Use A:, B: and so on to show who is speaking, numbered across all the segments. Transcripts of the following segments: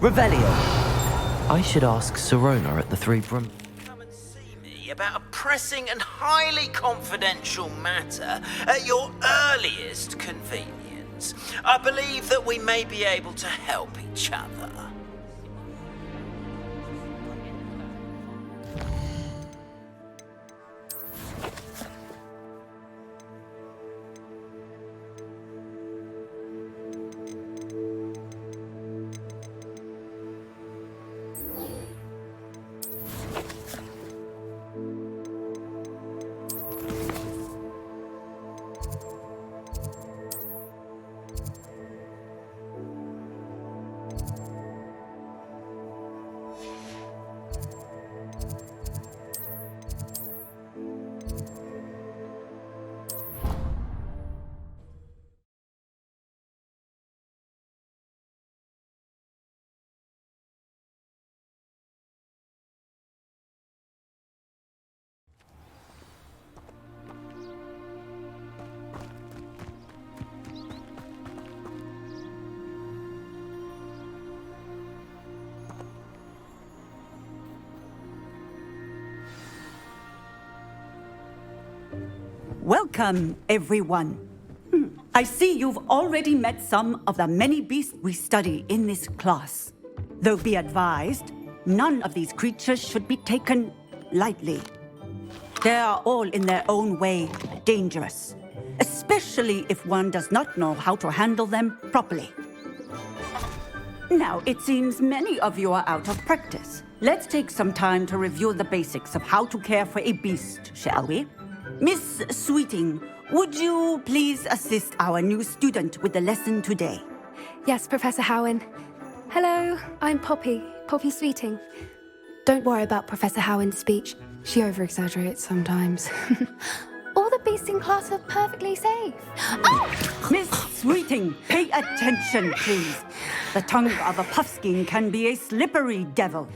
A: Revelio. I should ask Sirona at the Three Brum.
B: Come and see me about a pressing and highly confidential matter at your earliest convenience. I believe that we may be able to help each other.
C: Welcome, everyone. I see you've already met some of the many beasts we study in this class. Though be advised, none of these creatures should be taken lightly. They are all in their own way dangerous, especially if one does not know how to handle them properly. Now, it seems many of you are out of practice. Let's take some time to review the basics of how to care for a beast, shall we? Miss Sweeting, would you please assist our new student with the lesson today?
D: Yes, Professor Howen. Hello, I'm Poppy Sweeting. Don't worry about Professor Howen's speech. She over-exaggerates sometimes. All the beasts in class are perfectly safe. Oh!
C: Miss Sweeting, pay attention, please. The tongue of a puffskein can be a slippery devil.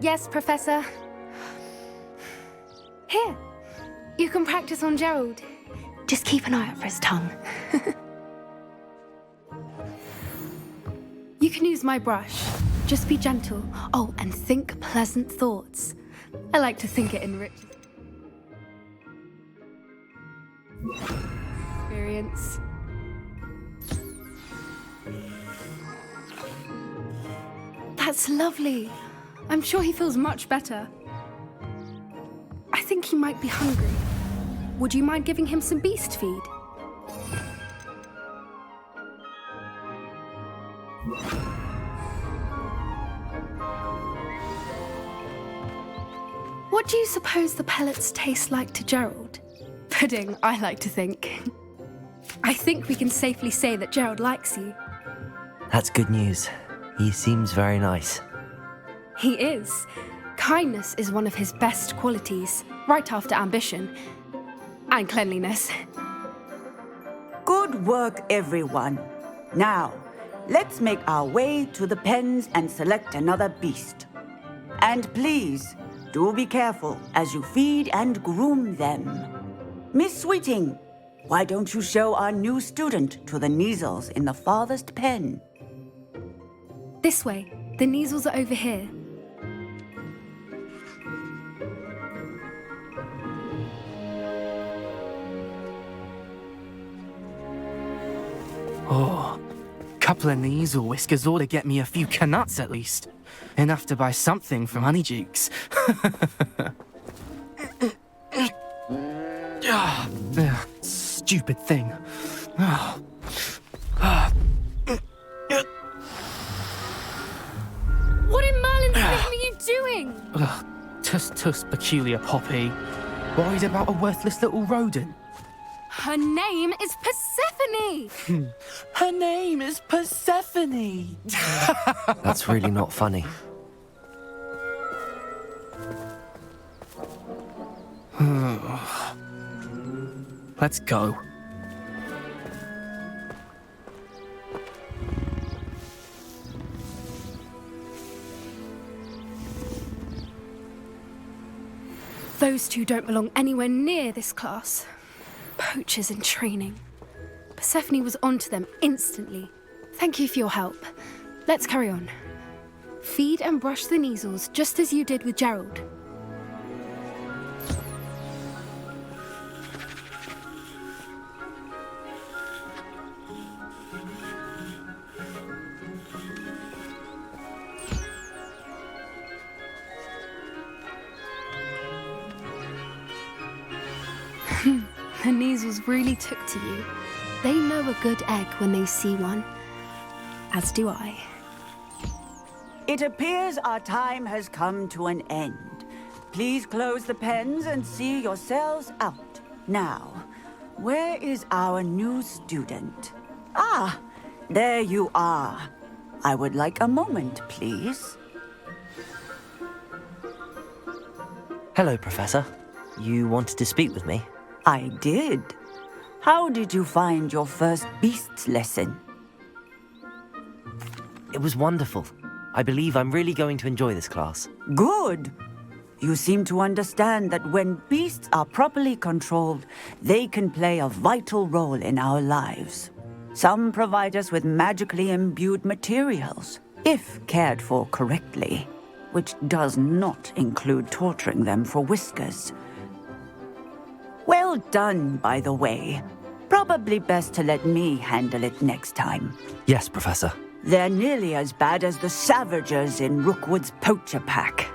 D: Yes, Professor. Here, you can practice on Gerald. Just keep an eye out for his tongue. You can use my brush. Just be gentle. Oh, and think pleasant thoughts. I like to think it enriches experience. That's lovely. I'm sure he feels much better. I think he might be hungry. Would you mind giving him some beast feed? What do you suppose the pellets taste like to Gerald? Pudding, I like to think. I think we can safely say that Gerald likes you.
A: That's good news. He seems very nice.
D: He is. Kindness is one of his best qualities, right after ambition. And cleanliness.
C: Good work, everyone. Now, let's make our way to the pens and select another beast. And please, do be careful as you feed and groom them. Miss Sweeting, why don't you show our new student to the Neasels in the farthest pen?
D: This way. The Neasels are over here.
E: Oh, couple of Neasel whiskers ought to get me a few canuts at least. Enough to buy something from Honeydukes. Stupid thing.
D: What in Merlin's name are you doing?
E: Tuss, peculiar Poppy. Worried about a worthless little rodent.
D: Her name is Persephone!
E: Her name is Persephone!
A: That's really not funny.
E: Let's go.
D: Those two don't belong anywhere near this class. Poachers in training. Persephone was onto them instantly. Thank you for your help. Let's carry on. Feed and brush the measles just as you did with Gerald. The measles really took to you. They know a good egg when they see one. As do I.
C: It appears our time has come to an end. Please close the pens and see yourselves out. Now, where is our new student? Ah, there you are. I would like a moment, please.
A: Hello, Professor. You wanted to speak with me?
C: I did. How did you find your first beasts lesson?
A: It was wonderful. I believe I'm really going to enjoy this class.
C: Good. You seem to understand that when beasts are properly controlled, they can play a vital role in our lives. Some provide us with magically imbued materials, if cared for correctly, which does not include torturing them for whiskers. Well done, by the way. Probably best to let me handle it next time.
A: Yes, Professor.
C: They're nearly as bad as the Savagers in Rookwood's poacher pack.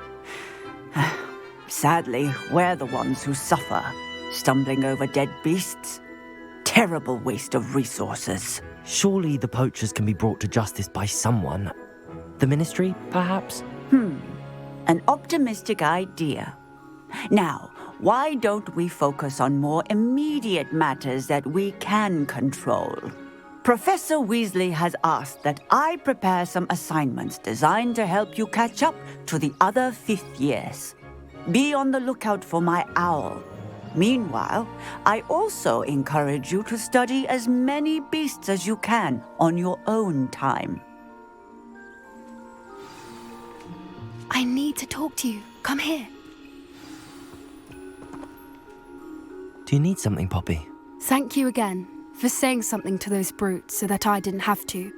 C: Sadly, we're the ones who suffer, stumbling over dead beasts. Terrible waste of resources.
A: Surely the poachers can be brought to justice by someone. The Ministry, perhaps?
C: An optimistic idea. Now, why don't we focus on more immediate matters that we can control? Professor Weasley has asked that I prepare some assignments designed to help you catch up to the other fifth years. Be on the lookout for my owl. Meanwhile, I also encourage you to study as many beasts as you can on your own time.
D: I need to talk to you. Come here.
A: Do you need something, Poppy?
D: Thank you again for saying something to those brutes so that I didn't have to.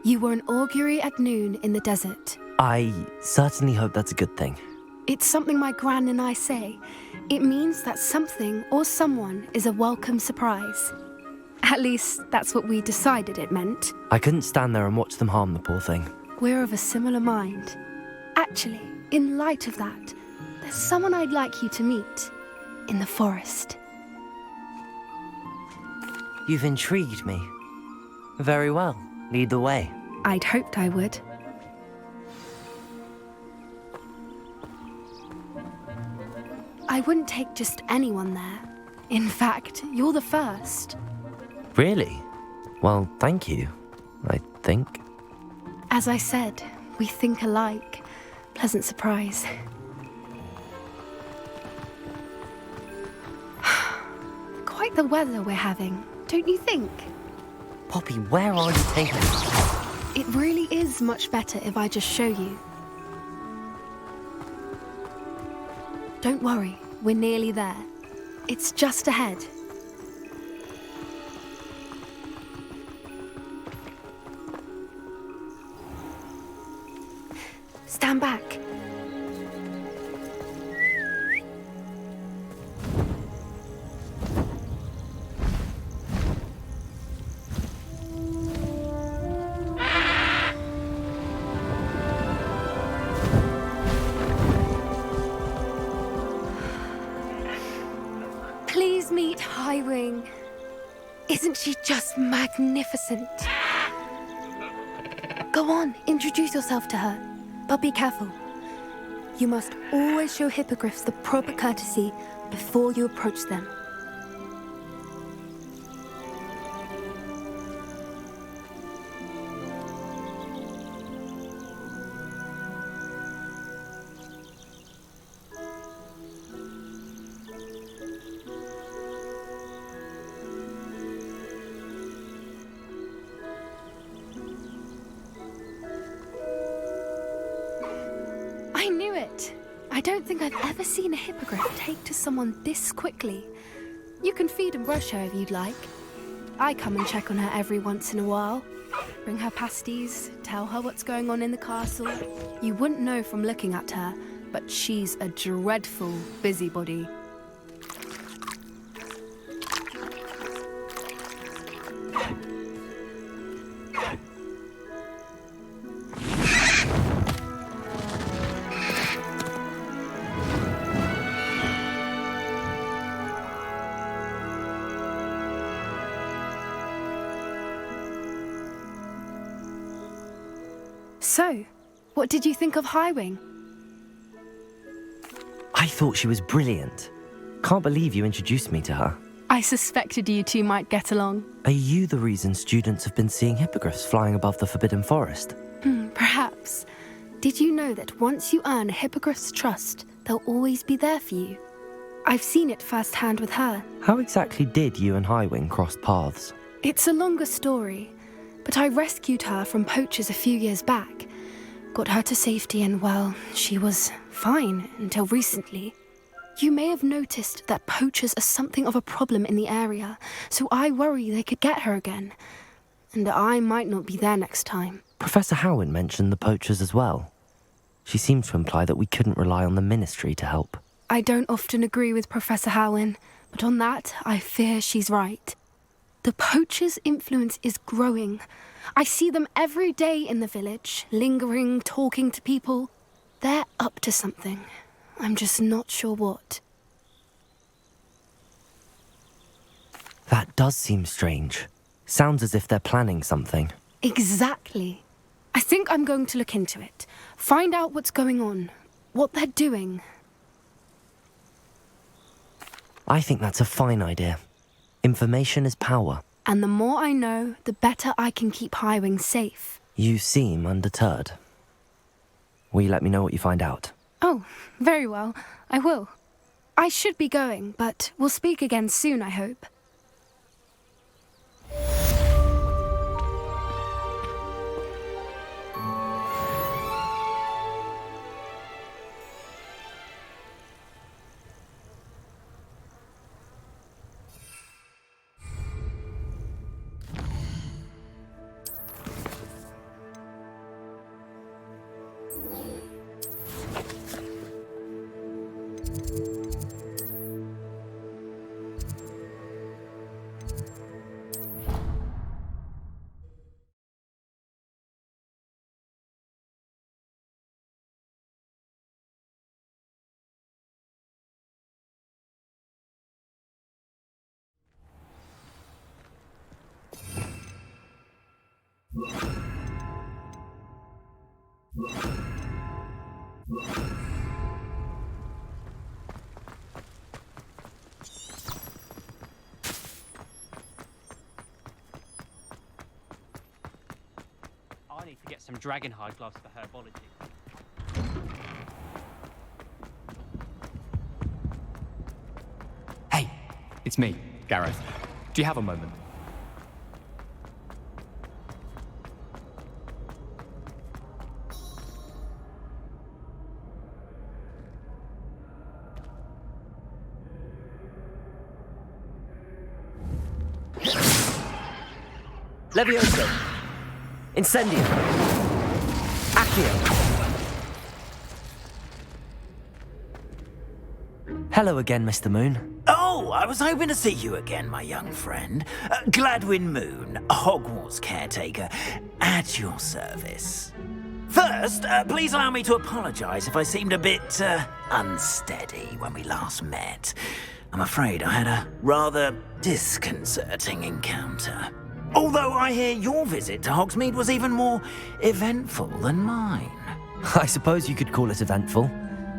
D: You were an augury at noon in the desert.
A: I certainly hope that's a good thing.
D: It's something my gran and I say. It means that something or someone is a welcome surprise. At least, that's what we decided it meant.
A: I couldn't stand there and watch them harm the poor thing.
D: We're of a similar mind. Actually, in light of that, there's someone I'd like you to meet. In the forest.
A: You've intrigued me. Very well. Lead the way.
D: I'd hoped I would. I wouldn't take just anyone there. In fact, you're the first.
A: Really? Well, thank you, I think.
D: As I said, we think alike. Pleasant surprise. Quite the weather we're having, don't you think?
A: Poppy, where are you taking me?
D: It really is much better if I just show you. Don't worry, we're nearly there. It's just ahead. Stand back. Please meet Highwing. Isn't she just magnificent? Go on, introduce yourself to her. But be careful. You must always show hippogriffs the proper courtesy before you approach them. I knew it! I don't think I've ever seen a hippogriff take to someone this quickly. You can feed and brush her if you'd like. I come and check on her every once in a while. Bring her pasties, tell her what's going on in the castle. You wouldn't know from looking at her, but she's a dreadful busybody. So, what did you think of Highwing?
A: I thought she was brilliant. Can't believe you introduced me to her.
D: I suspected you two might get along.
A: Are you the reason students have been seeing hippogriffs flying above the Forbidden Forest?
D: Perhaps. Did you know that once you earn a hippogriff's trust, they'll always be there for you? I've seen it firsthand with her.
A: How exactly did you and Highwing cross paths?
D: It's a longer story, but I rescued her from poachers a few years back. Got her to safety and, well, she was fine until recently. You may have noticed that poachers are something of a problem in the area, so I worry they could get her again. And I might not be there next time.
A: Professor Howen mentioned the poachers as well. She seemed to imply that we couldn't rely on the Ministry to help.
D: I don't often agree with Professor Howen, but on that, I fear she's right. The poachers' influence is growing. I see them every day in the village, lingering, talking to people. They're up to something. I'm just not sure what.
A: That does seem strange. Sounds as if they're planning something.
D: Exactly. I think I'm going to look into it. Find out what's going on, what they're doing.
A: I think that's a fine idea. Information is power.
D: And the more I know, the better I can keep Highwing safe.
A: You seem undeterred. Will you let me know what you find out?
D: Oh, very well. I will. I should be going, but we'll speak again soon, I hope.
F: I need to get some dragonhide gloves for herbology.
G: Hey, it's me, Gareth. Do you have a moment?
A: Levioso! Incendio! Accio! Hello again, Mr. Moon.
B: Oh, I was hoping to see you again, my young friend. Gladwin Moon, Hogwarts caretaker, at your service. First, please allow me to apologize if I seemed a bit, unsteady when we last met. I'm afraid I had a rather disconcerting encounter. Although I hear your visit to Hogsmeade was even more eventful than mine.
A: I suppose you could call it eventful.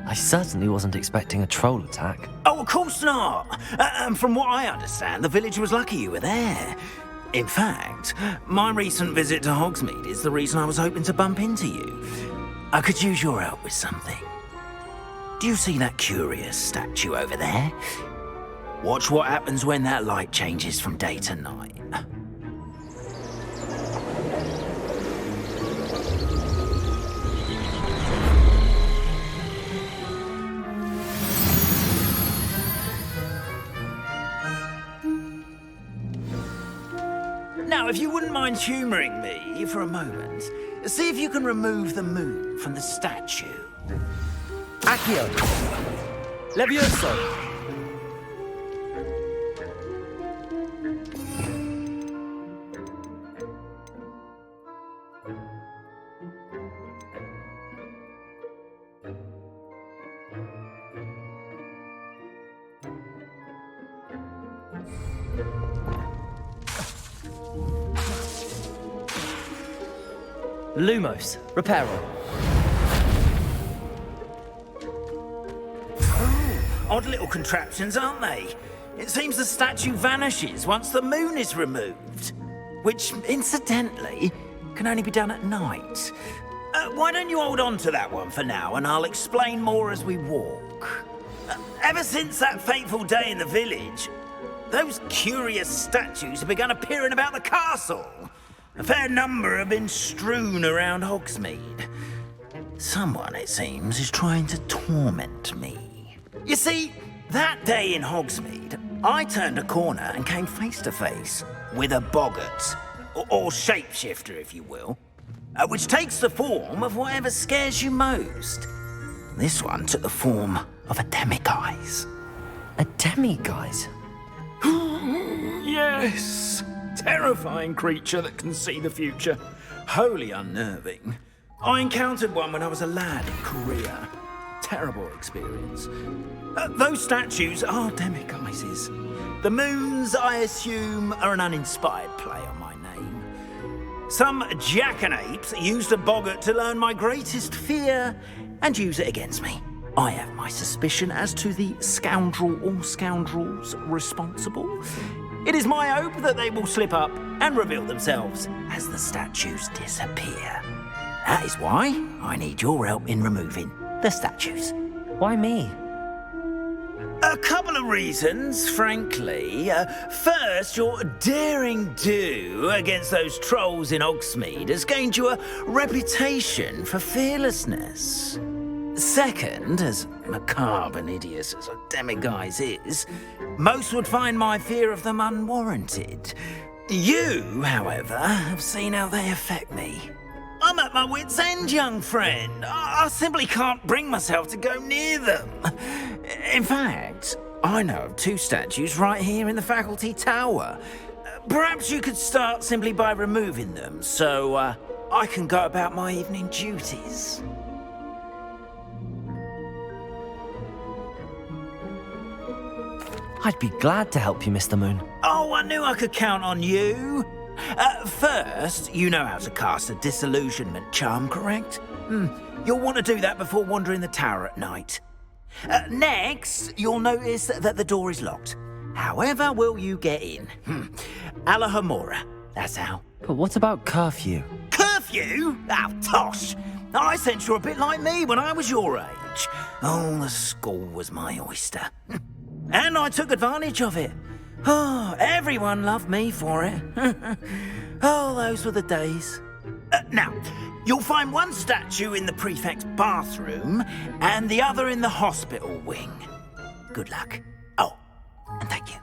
A: I certainly wasn't expecting a troll attack.
B: Oh, of course not. And from what I understand, the village was lucky you were there. In fact, my recent visit to Hogsmeade is the reason I was hoping to bump into you. I could use your help with something. Do you see that curious statue over there? Watch what happens when that light changes from day to night. Now Now, if you wouldn't mind humouring me for a moment, see if you can remove the moon from the statue.
A: Accio! Levioso! Lumos, reparo.
B: Odd little contraptions, aren't they? It seems the statue vanishes once the moon is removed. Which, incidentally, can only be done at night. Why don't you hold on to that one for now, and I'll explain more as we walk. Ever since that fateful day in the village, those curious statues have begun appearing about the castle. A fair number have been strewn around Hogsmeade. Someone, it seems, is trying to torment me. You see, that day in Hogsmeade, I turned a corner and came face to face with a boggart, or shapeshifter, if you will, which takes the form of whatever scares you most. This one took the form of a demiguise.
A: A demiguise?
B: Yes! Terrifying creature that can see the future. Wholly unnerving. I encountered one when I was a lad in Korea. Terrible experience. Those statues are demiguises. The moons, I assume, are an uninspired play on my name. Some jackanapes used a boggart to learn my greatest fear and use it against me. I have my suspicion as to the scoundrel or scoundrels responsible. It is my hope that they will slip up and reveal themselves as the statues disappear. That is why I need your help in removing the statues.
A: Why me?
B: A couple of reasons, frankly. First, your daring do against those trolls in Hogsmeade has gained you a reputation for fearlessness. Second, as macabre and hideous as a demiguise is, most would find my fear of them unwarranted. You, however, have seen how they affect me. I'm at my wit's end, young friend. I simply can't bring myself to go near them. In fact, I know of two statues right here in the faculty tower. Perhaps you could start simply by removing them, so I can go about my evening duties.
A: I'd be glad to help you, Mr. Moon.
B: Oh, I knew I could count on you. First, you know how to cast a disillusionment charm, correct? You'll want to do that before wandering the tower at night. Next, you'll notice that the door is locked. However will you get in? Alahomora, that's how.
A: But what about curfew?
B: Curfew? Oh, tosh. I sense you're a bit like me when I was your age. Oh, the school was my oyster. And I took advantage of it. Oh, everyone loved me for it. Oh, those were the days. Now, you'll find one statue in the prefect's bathroom and the other in the hospital wing. Good luck. Oh, and thank you.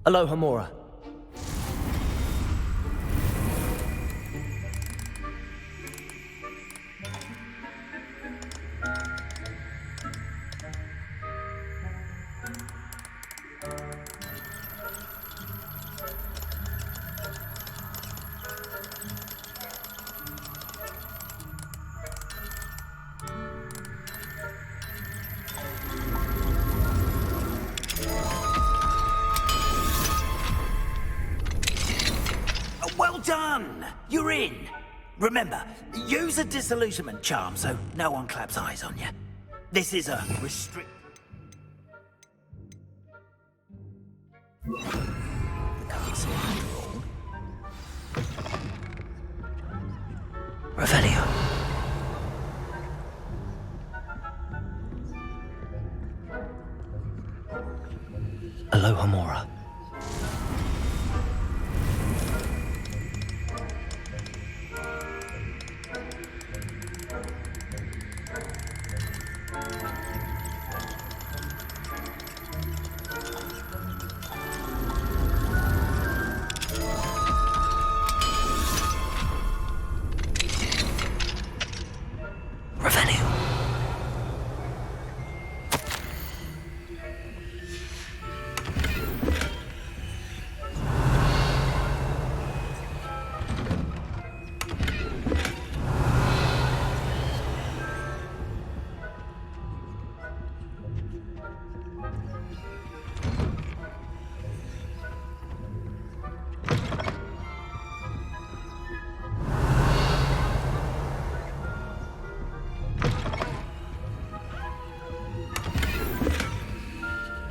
A: Alohomora.
B: Well done! You're in. Remember, use a disillusionment charm so no one claps eyes on you. This is a restrict... The castle, after all.
A: Revelio. Homura.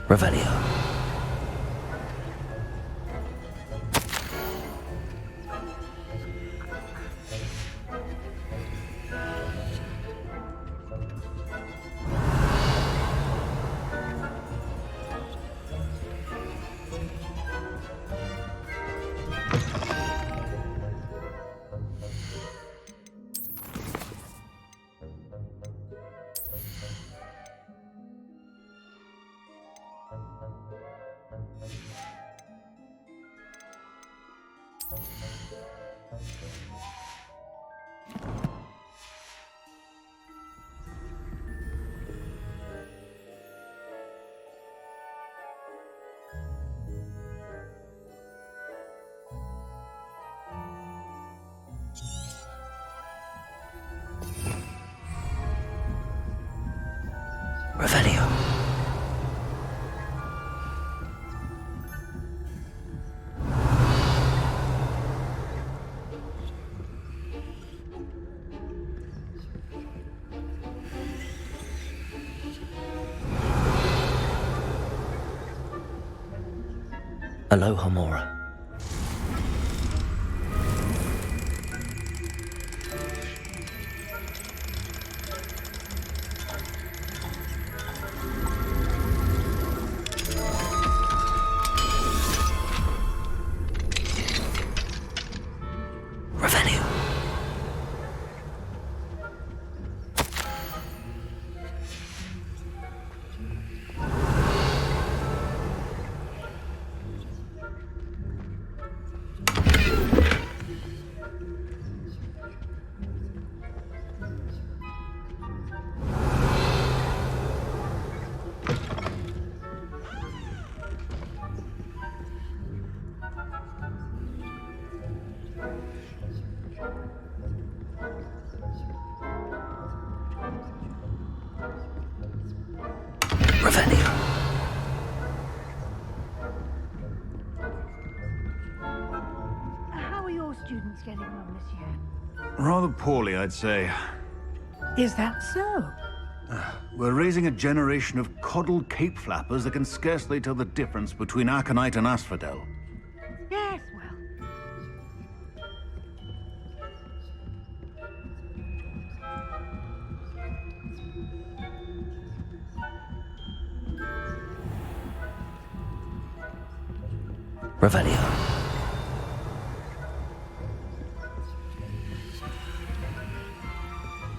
A: Revelio. Revelio. Hello, Homura. Revelio. Revelio.
H: How are your students getting on this year?
I: Rather poorly, I'd say.
H: Is that so?
I: We're raising a generation of coddled cape flappers that can scarcely tell the difference between aconite and asphodel.
H: Yes, well.
A: Revelio.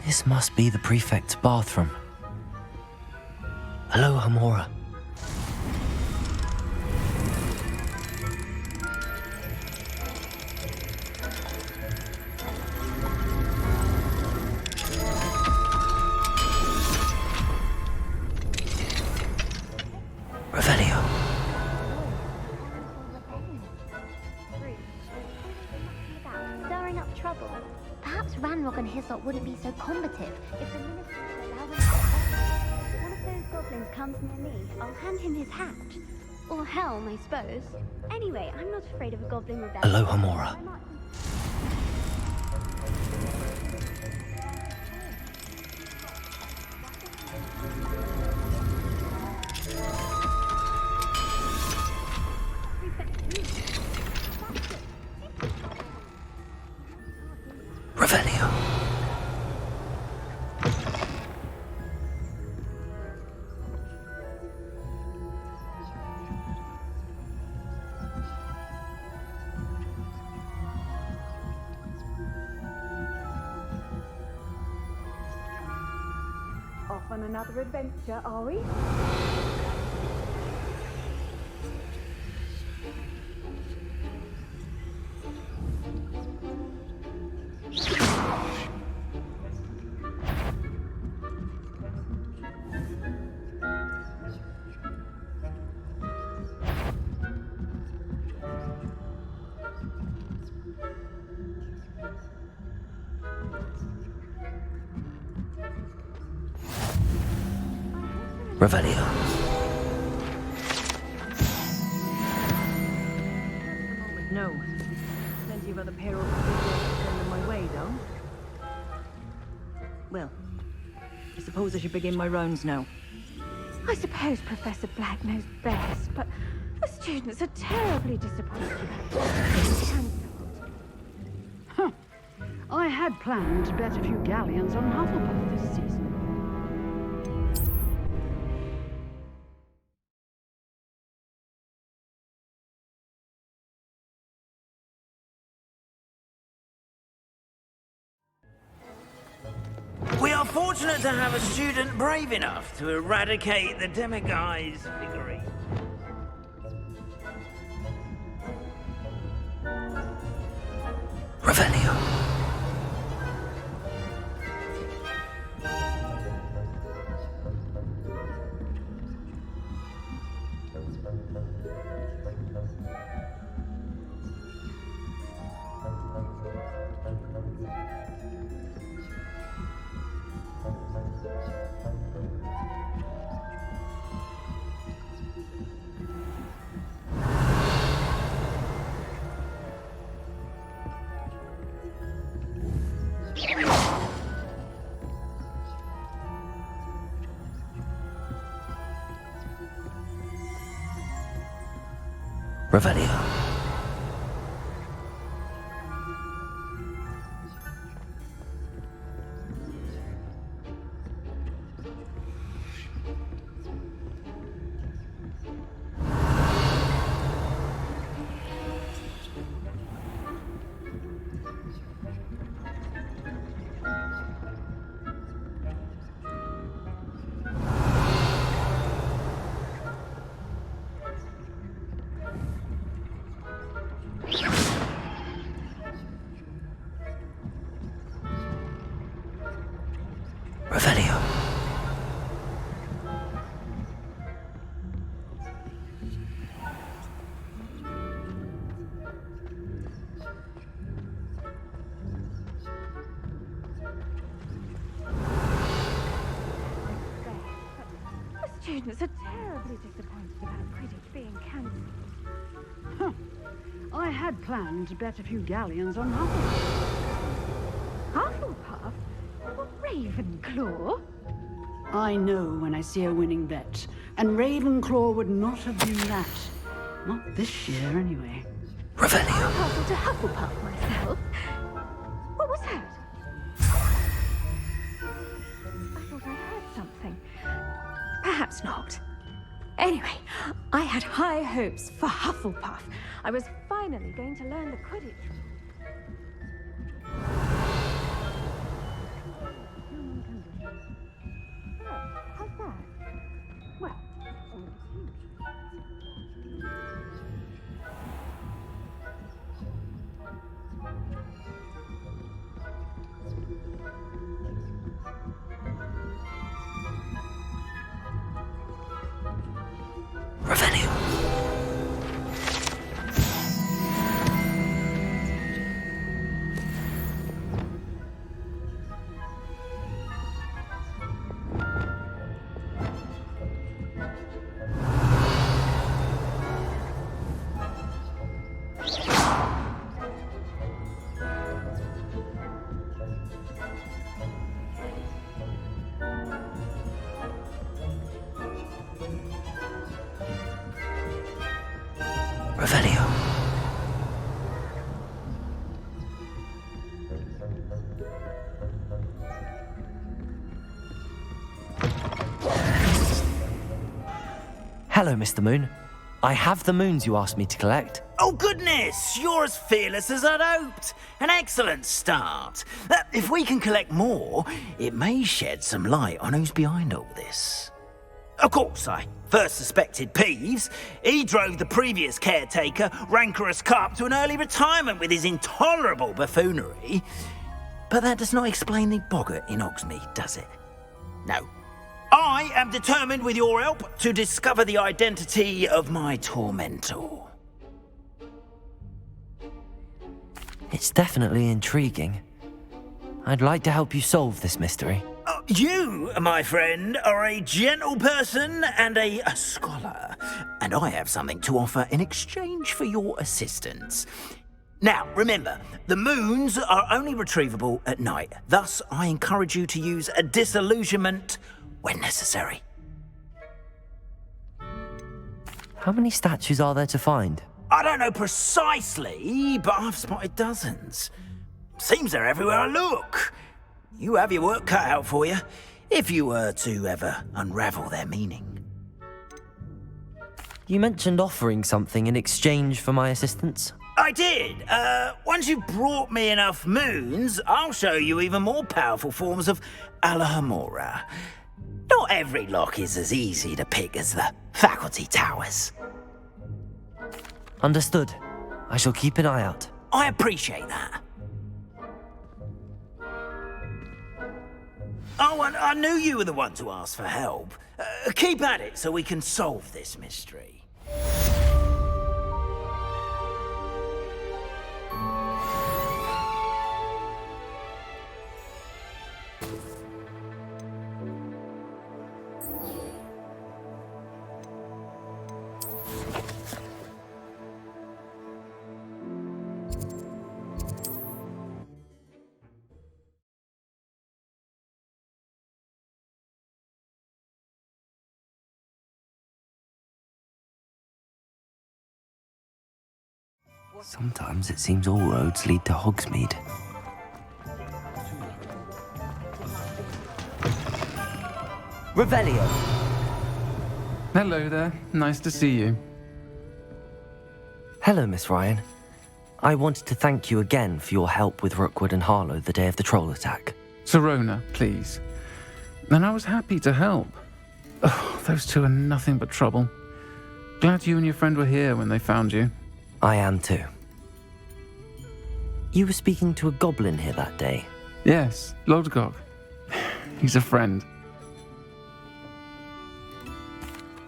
A: This must be the prefect's bathroom. Hello, Homura. Revelio.
J: Stirring up trouble. Perhaps Ranrock and Hyssop wouldn't be so combative if the minister would allow them to one of those goblins comes near me, I'll hand him his hat. Or helm, I suppose. Anyway, I'm not afraid of a goblin rebellion.
A: Hello, Homura. Revelio.
H: off on another adventure, are we?
A: Revelio.
H: No. Plenty of other perils to send them my way, though. Well, I suppose I should begin my rounds now.
J: I suppose Professor Black knows best, but the students are terribly disappointed. Cancelled.
H: Huh. I had planned to bet a few galleons on Hufflepuff this season.
B: We are fortunate to have a student brave enough to eradicate the demiguise figurine.
A: Revelio. Revelio. Revelio.
J: The students are terribly disappointed about Quidditch being cancelled.
H: Huh. I had planned to bet a few galleons on Hufflepuff.
J: Hufflepuff? Ravenclaw?
H: I know when I see a winning bet, and Ravenclaw would not have been that. Not this year, anyway.
A: Revelio.
J: I'm partial to Hufflepuff myself. What was that? I thought I heard something. Perhaps not. Anyway, I had high hopes for Hufflepuff. I was finally going to learn the Quidditch rules. How's that? Well,
A: Revelio. Revelio. Hello, Mr. Moon. I have the moons you asked me to collect.
B: Oh goodness, you're as fearless as I'd hoped. An excellent start. If we can collect more, it may shed some light on who's behind all this. Of course, I first suspected Peeves. He drove the previous caretaker, rancorous carp, to an early retirement with his intolerable buffoonery. But that does not explain the boggart in Hogsmeade, does it? No. I am determined, with your help, to discover the identity of my tormentor.
A: It's definitely intriguing. I'd like to help you solve this mystery.
B: You, my friend, are a gentle person and a scholar, and I have something to offer in exchange for your assistance. Now, remember, the moons are only retrievable at night. Thus, I encourage you to use a disillusionment when necessary.
A: How many statues are there to find?
B: I don't know precisely, but I've spotted dozens. Seems they're everywhere I look. You have your work cut out for you, if you were to ever unravel their meaning.
A: You mentioned offering something in exchange for my assistance.
B: I did. Once you've brought me enough moons, I'll show you even more powerful forms of Alohomora. Not every lock is as easy to pick as the faculty towers.
A: Understood. I shall keep an eye out.
B: I appreciate that. Oh, and I knew you were the one to ask for help. Keep at it so we can solve this mystery.
A: Sometimes it seems all roads lead to Hogsmeade. Revelio!
E: Hello there. Nice to see you.
A: Hello, Miss Ryan. I wanted to thank you again for your help with Rookwood and Harlow the day of the troll attack.
E: Serona, please. And I was happy to help. Oh, those two are nothing but trouble. Glad you and your friend were here when they found you.
A: I am too. You were speaking to a goblin here that day.
E: Yes, Lodgok. He's a friend.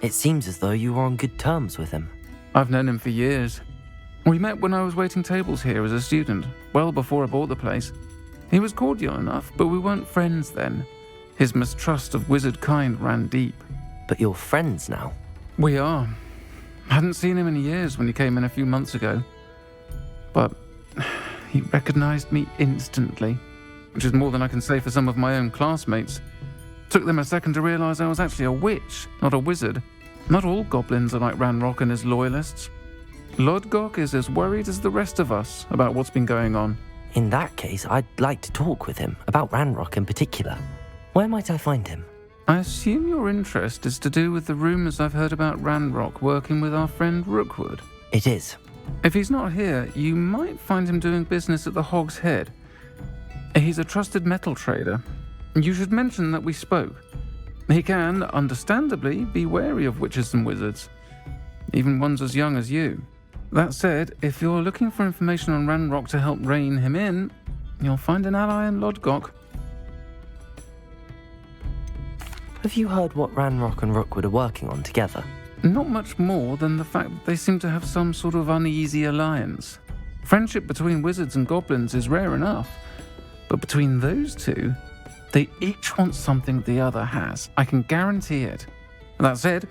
A: It seems as though you were on good terms with him.
E: I've known him for years. We met when I was waiting tables here as a student, well before I bought the place. He was cordial enough, but we weren't friends then. His mistrust of wizard kind ran deep.
A: But you're friends now?
E: We are. Hadn't seen him in years when he came in a few months ago. But he recognized me instantly, which is more than I can say for some of my own classmates. Took them a second to realize I was actually a witch, not a wizard. Not all goblins are like Ranrock and his loyalists. Lodgok is as worried as the rest of us about what's been going on.
A: In that case, I'd like to talk with him, about Ranrock in particular. Where might I find him?
E: I assume your interest is to do with the rumors I've heard about Ranrock working with our friend Rookwood.
A: It is.
E: If he's not here, you might find him doing business at the Hog's Head. He's a trusted metal trader. You should mention that we spoke. He can, understandably, be wary of witches and wizards, even ones as young as you. That said, if you're looking for information on Ranrock to help rein him in, you'll find an ally in Lodgok.
A: Have you heard what Ranrock and Rookwood are working on together?
E: Not much more than the fact that they seem to have some sort of uneasy alliance. Friendship between wizards and goblins is rare enough, but between those two, they each want something the other has. I can guarantee it. That said,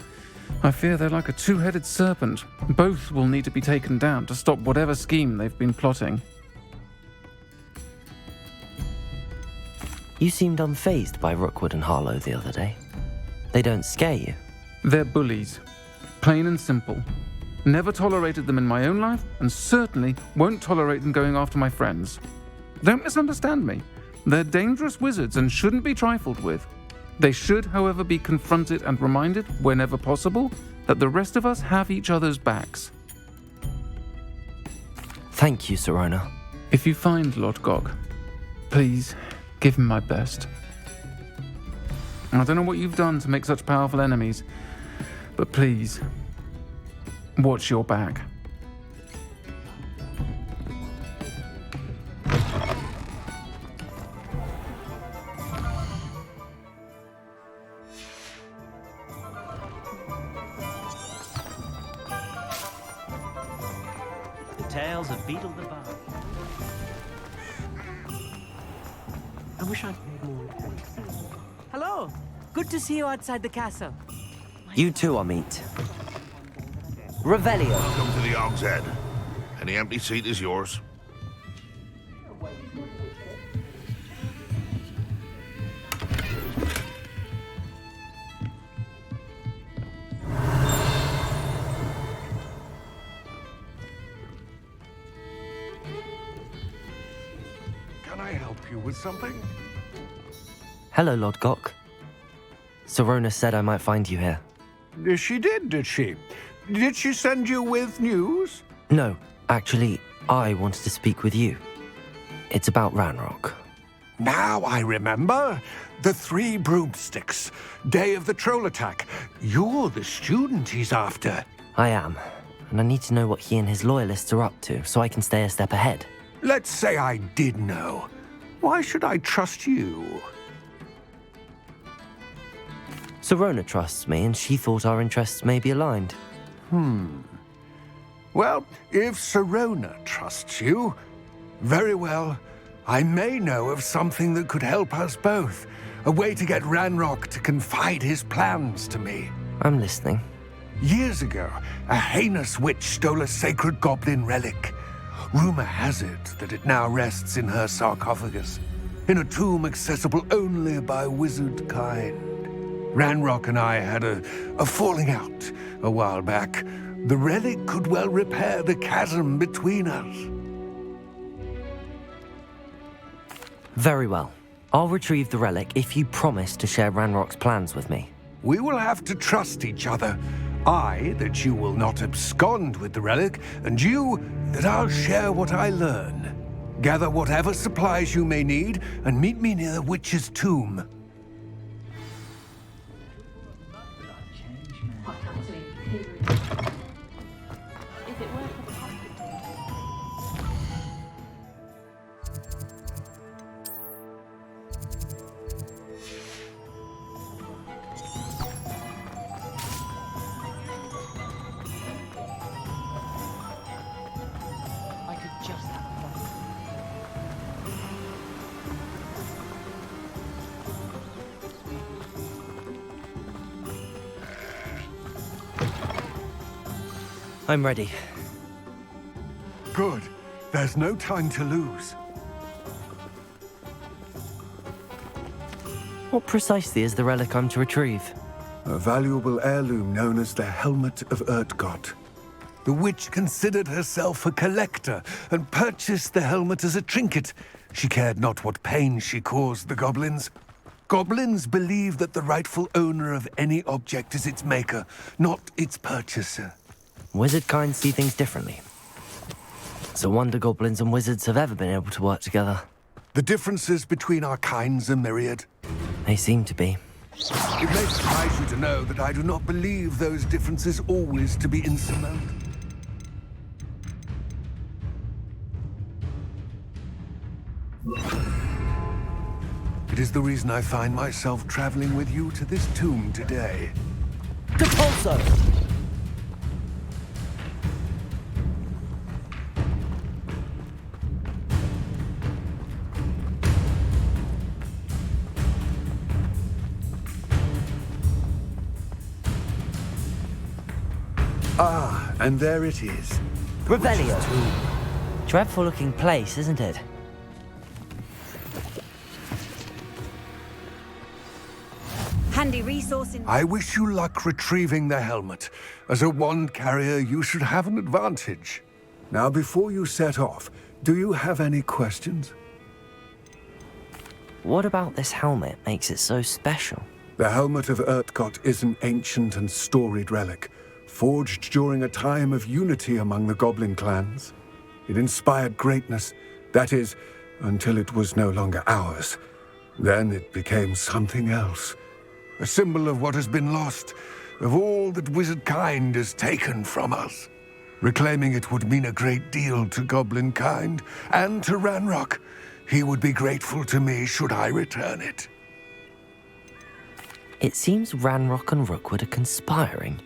E: I fear they're like a two-headed serpent. Both will need to be taken down to stop whatever scheme they've been plotting.
A: You seemed unfazed by Rookwood and Harlow the other day. They don't scare you?
E: They're bullies. Plain and simple. Never tolerated them in my own life, and certainly won't tolerate them going after my friends. Don't misunderstand me. They're dangerous wizards and shouldn't be trifled with. They should, however, be confronted and reminded, whenever possible, that the rest of us have each other's backs.
A: Thank you, Serona.
E: If you find Lord Gog, please give him my best. I don't know what you've done to make such powerful enemies, but please, watch your back.
K: Tales of Beetle the Bard. I wish I'd paid more attention. Hello! Good to see you outside the castle.
A: You too, Amit. Revelio.
L: Welcome to the Og's Head. Any empty seat is yours.
M: Can I help you with something?
A: Hello, Lord Gok. Serona said I might find you here.
M: She did she? Did she send you with news?
A: No, actually, I wanted to speak with you. It's about Ranrock.
M: Now I remember. The 3 broomsticks. Day of the troll attack. You're the student he's after.
A: I am, and I need to know what he and his loyalists are up to so I can stay a step ahead.
M: Let's say I did know. Why should I trust you?
A: Serona trusts me, and she thought our interests may be aligned.
M: Well, if Serona trusts you, very well. I may know of something that could help us both. A way to get Ranrock to confide his plans to me.
A: I'm listening.
M: Years ago, a heinous witch stole a sacred goblin relic. Rumor has it that it now rests in her sarcophagus, in a tomb accessible only by wizard kind. Ranrock and I had a falling out a while back. The relic could well repair the chasm between us.
A: Very well. I'll retrieve the relic if you promise to share Ranrock's plans with me.
M: We will have to trust each other. I, that you will not abscond with the relic, and you, that I'll share what I learn. Gather whatever supplies you may need, and meet me near the witch's tomb.
A: I'm ready.
M: Good. There's no time to lose.
A: What precisely is the relic I'm to retrieve?
M: A valuable heirloom known as the Helmet of Erdgott. The witch considered herself a collector and purchased the helmet as a trinket. She cared not what pain she caused the goblins. Goblins believe that the rightful owner of any object is its maker, not its purchaser.
A: Wizard kind see things differently. It's a wonder goblins and wizards have ever been able to work together.
M: The differences between our kinds are myriad.
A: They seem to be.
M: It may surprise you to know that I do not believe those differences always to be insurmountable. It is the reason I find myself traveling with you to this tomb today.
A: Depulso!
M: Ah, and there it is.
A: Revelio. Dreadful looking place, isn't it?
C: Handy resource in...
M: I wish you luck retrieving the helmet. As a wand carrier, you should have an advantage. Now, before you set off, do you have any questions?
A: What about this helmet makes it so special?
M: The Helmet of Erdgott is an ancient and storied relic, forged during a time of unity among the goblin clans. It inspired greatness. That is, until it was no longer ours. Then it became something else. A symbol of what has been lost, of all that wizard kind has taken from us. Reclaiming it would mean a great deal to goblin kind, and to Ranrock. He would be grateful to me should I return it.
A: It seems Ranrock and Rookwood are conspiring.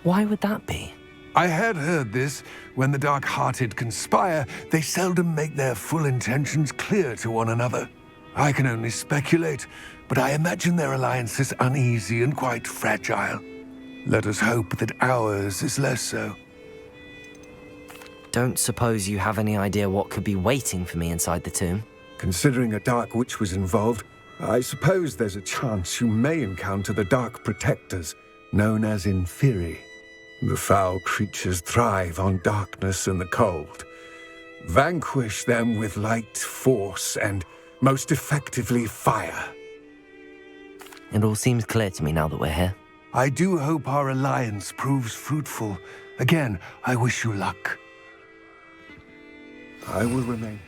A: Why would that be?
M: I had heard this. When the dark-hearted conspire, they seldom make their full intentions clear to one another. I can only speculate, but I imagine their alliance is uneasy and quite fragile. Let us hope that ours is less so.
A: Don't suppose you have any idea what could be waiting for me inside the tomb?
M: Considering a Dark Witch was involved, I suppose there's a chance you may encounter the Dark Protectors, known as Inferi. The foul creatures thrive on darkness and the cold. Vanquish them with light, force, and most effectively fire.
A: It all seems clear to me now that we're here.
M: I do hope our alliance proves fruitful. Again, I wish you luck. I will remain.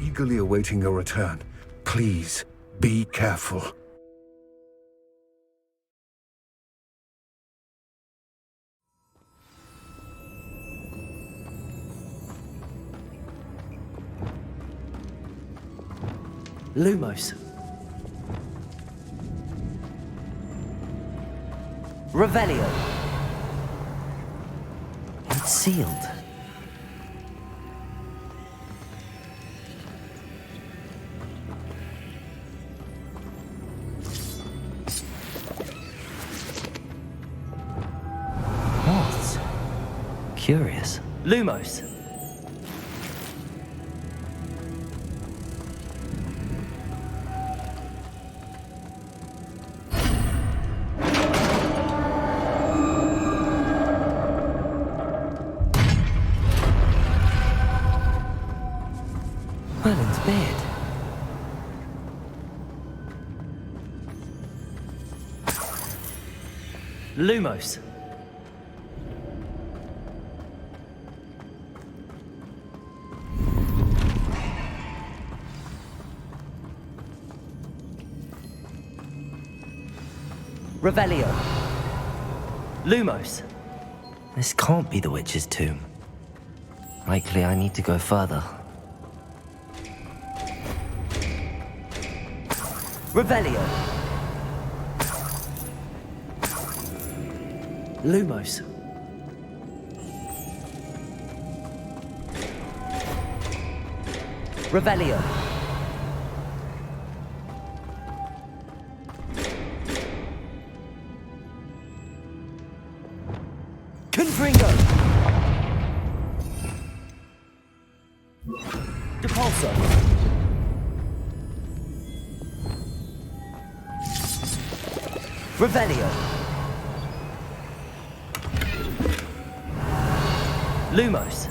M: Eagerly awaiting your return. Please, be careful.
A: Lumos. Revelio. It's sealed. What? Curious. Lumos. Merlin's beard. Lumos. Revelio. Lumos. This can't be the witch's tomb. Likely I need to go further. Revelio. Lumos. Revelio. Confringo. Depulso. Revelio. Lumos.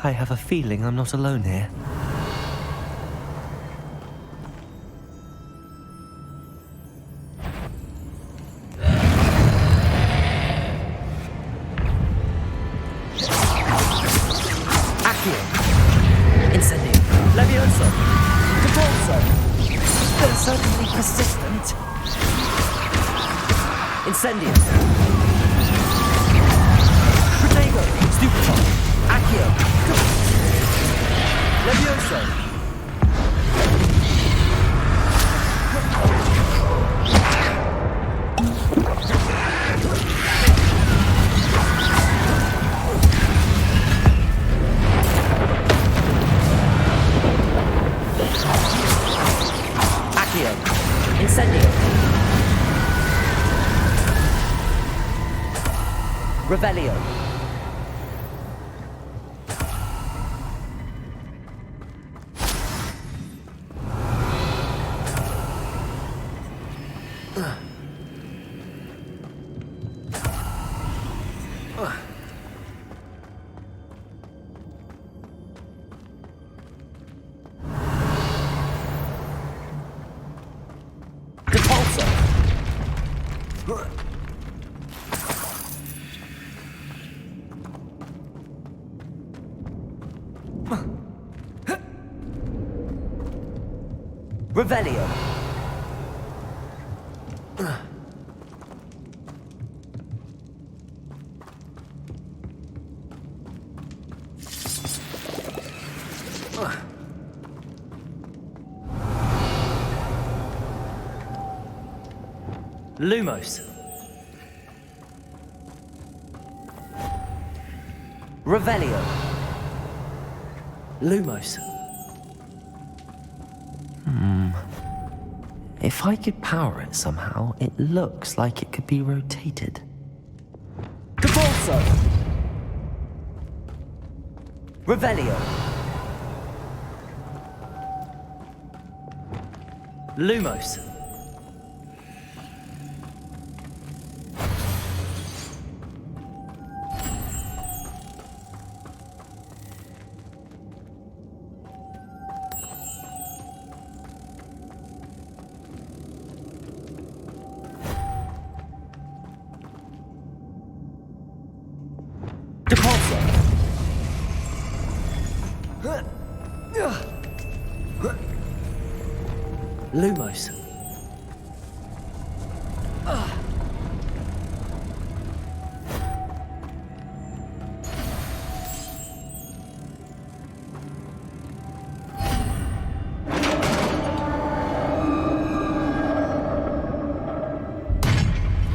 A: I have a feeling I'm not alone here. Incendio. Protego. Stupefy. Accio. Levioso. Accio. Incendio. Revelio. Revelio. Lumos. Revelio. Lumos. If I could power it somehow, it looks like it could be rotated. Cabalso! Revelio. Lumos. Lumos.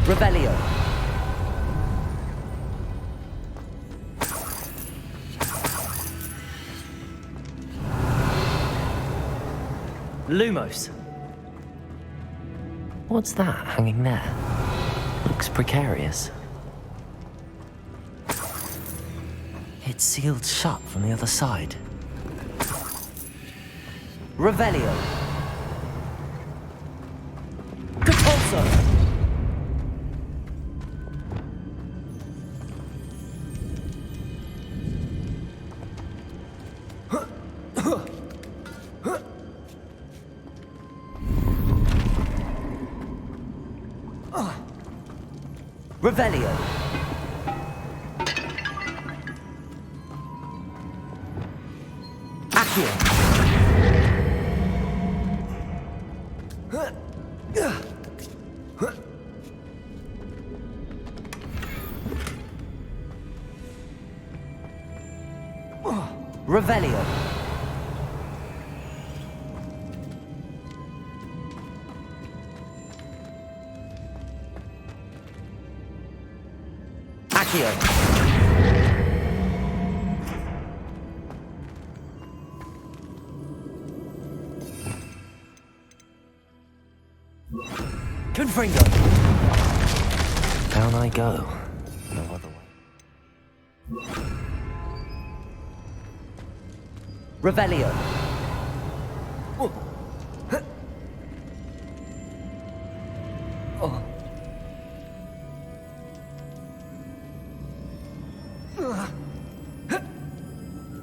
A: Revelio. Lumos. What's that hanging there? Looks precarious. It's sealed shut from the other side. Revelio. Capulso. Revelio. Accio. Revelio. Accio. Confringo. Down I go. No other way. Revelio. Oh. Oh.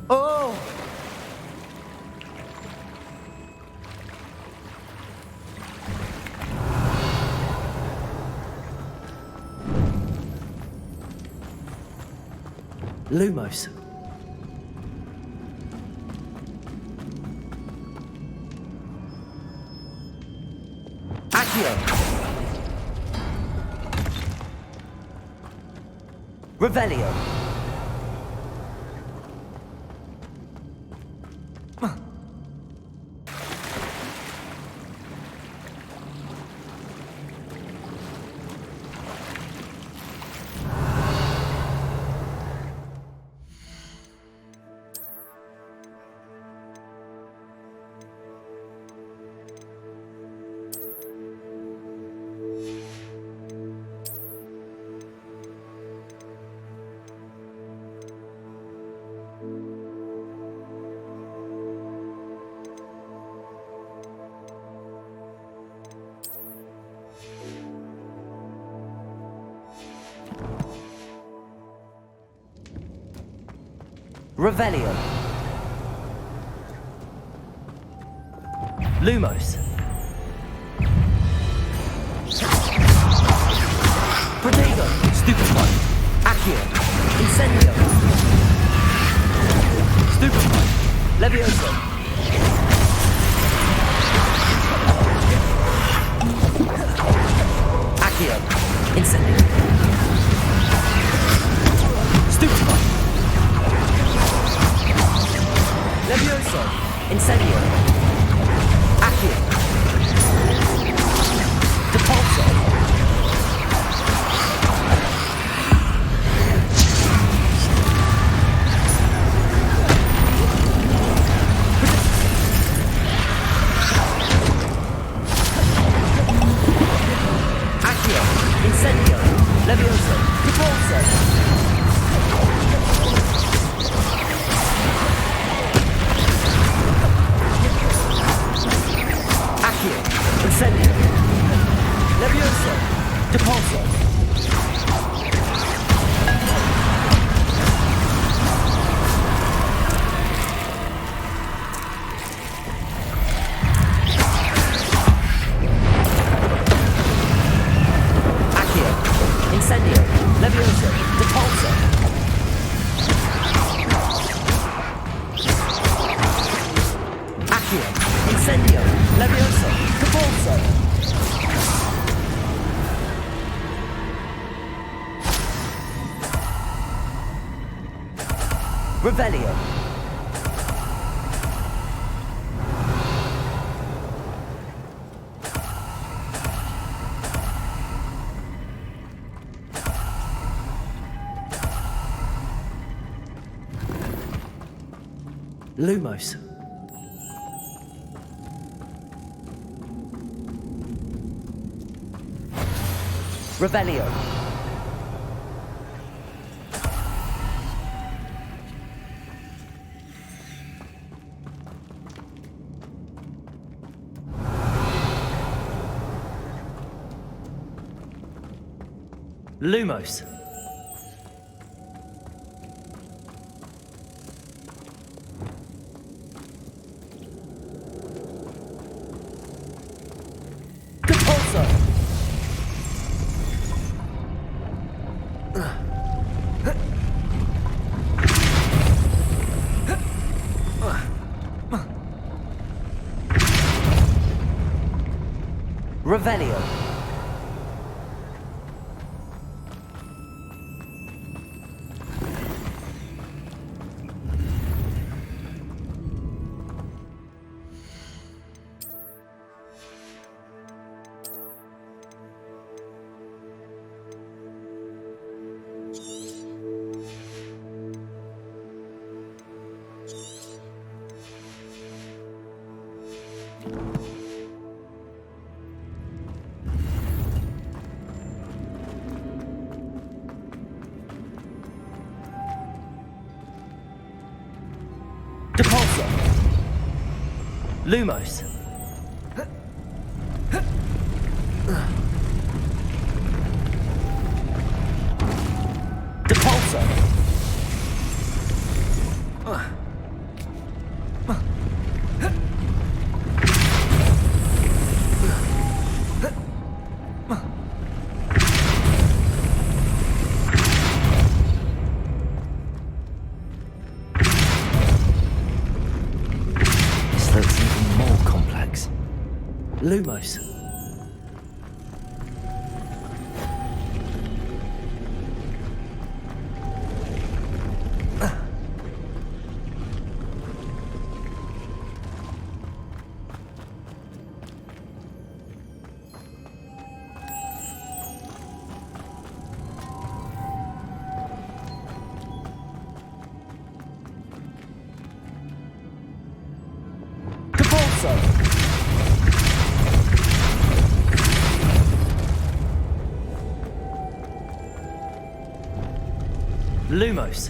A: Oh. Lumos. Accio. Revelio. Revelio. Lumos. Protego. Stupefy. Accio. Incendio. Stupefy. Levioso. Accio. Incendio. Stupefy. Levioso. Incendio. Accio. Depulso. Accio. Incendio. Levioso. Depulso. Accio. Incendio. Levioso. Depulso. Accio. Incendio. Levioso. Depulso. Accio. Incendio. Levioso. Depulso. Revelio. Lumos. Revelio. Lumos. Depulso. Revelio. Depulso. Lumos. Depulso. This looks even more complex. Lumos. Depulso. Lumos.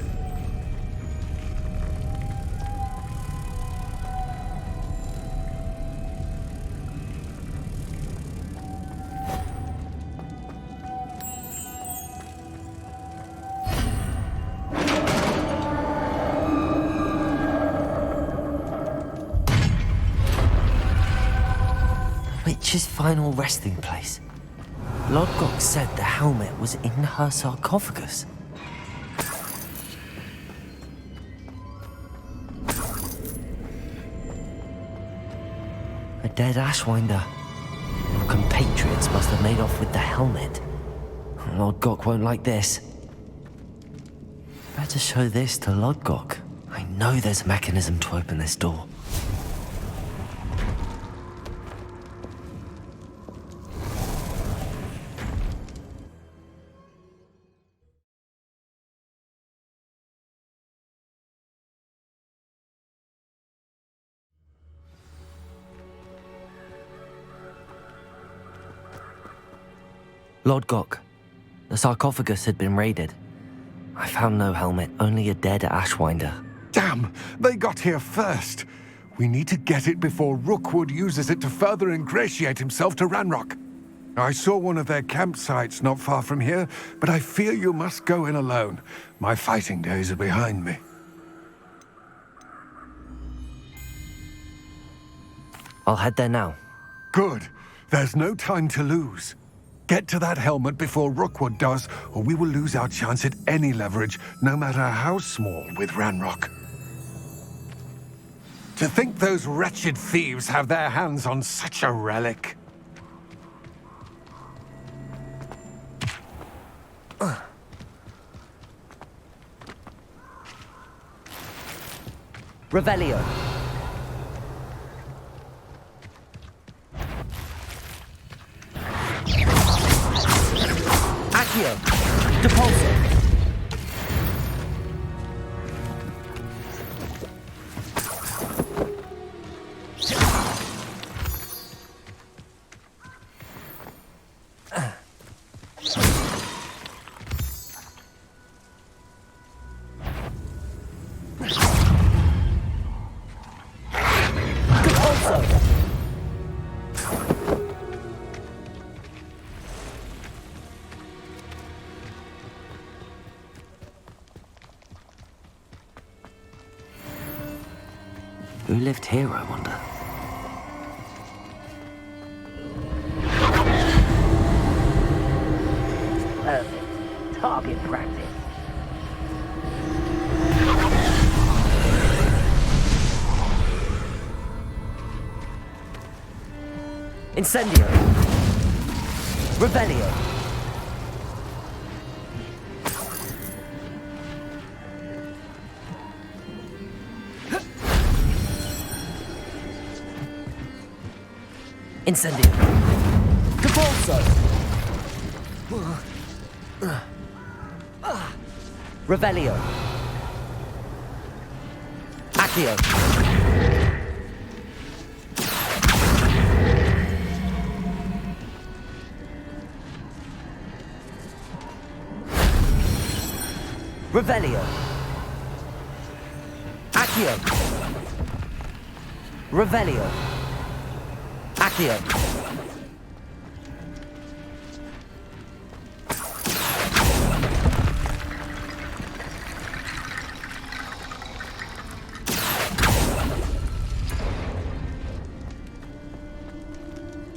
A: witch's final resting place. Lodgok said the helmet was in her sarcophagus. A dead Ashwinder. Your compatriots must have made off with the helmet. Lodgok won't like this. Better show this to Lodgok. I know there's a mechanism to open this door. Lodgok, the sarcophagus had been raided. I found no helmet, only a dead Ashwinder.
M: Damn! They got here first! We need to get it before Rookwood uses it to further ingratiate himself to Ranrock. I saw one of their campsites not far from here, but I fear you must go in alone. My fighting days are behind me.
A: I'll head there now.
M: Good. There's no time to lose. Get to that helmet before Rookwood does, or we will lose our chance at any leverage, no matter how small, with Ranrock. To think those wretched thieves have their hands on such a relic.
A: Revelio. Accio. Depulso. Who lived here, I wonder?
N: Perfect. Target practice.
A: Incendio. Revelio. Incendio. Depulso. Revelio. Accio. Revelio. Accio. Revelio. Accio.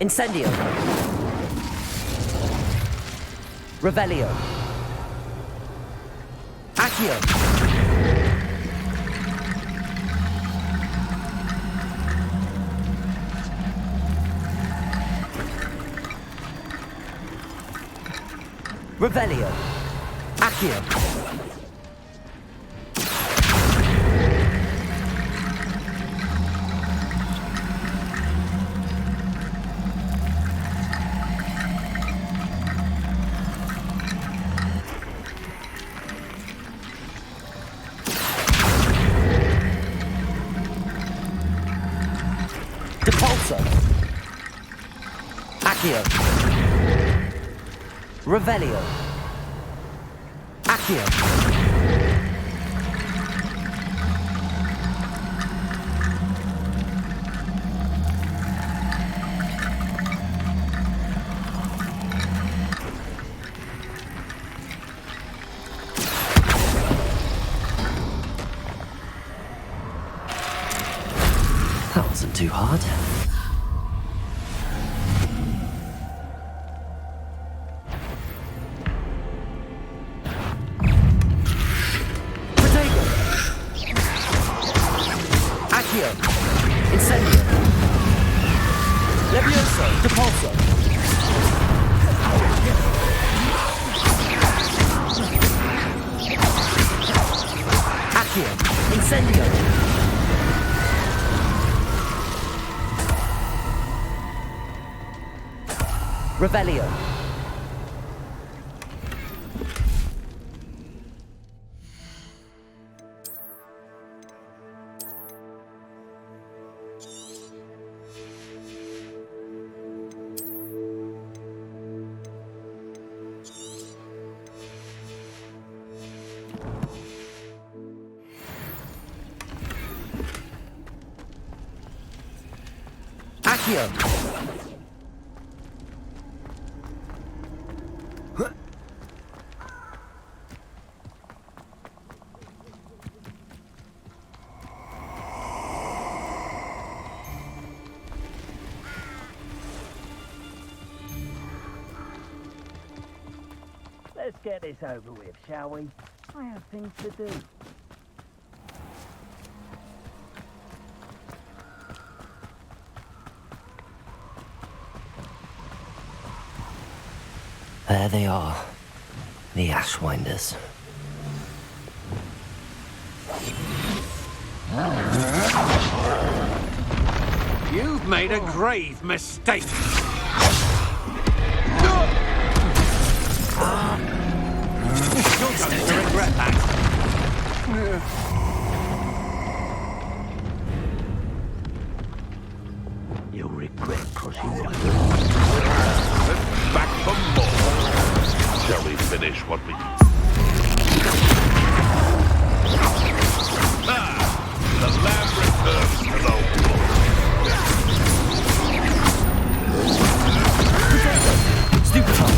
A: Incendio. Revelio. Accio. Revelio. Accio. Depulso. Accio. Revelio. Accio. That wasn't too hard.
N: Depulso. Accio. Incendio. Revelio. Accio. Let's get this over with, shall we? I have things to do.
A: There they are, the Ashwinders.
M: You've made a grave mistake. You're going to regret that.
N: You'll regret crossing the
L: Back for more. Shall we finish what we... The lamb returns to the wolf.
N: Stupefy.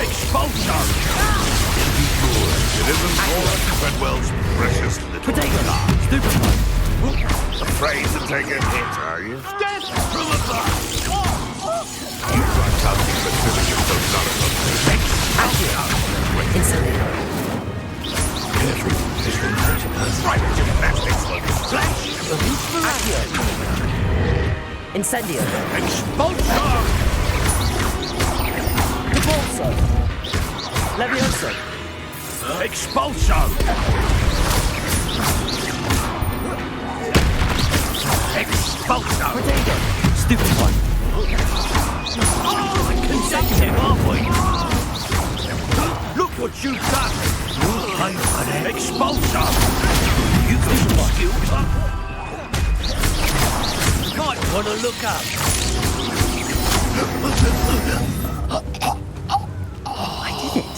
N: Expulsion.
L: It isn't more Treadwell's precious little afraid to take a hit, are you?
N: Death from above.
L: You try something specific and so not right, gymnastics, folks.
N: Incendio.
L: Expulsion!
N: Depulso. Levioso.
L: Expulsion! Expulsion!
N: Potato. Stupid one. Consecutive, aren't we?
L: Look what you've done! Expulsion!
N: You got some skills up. Might want to look up.
A: I did it.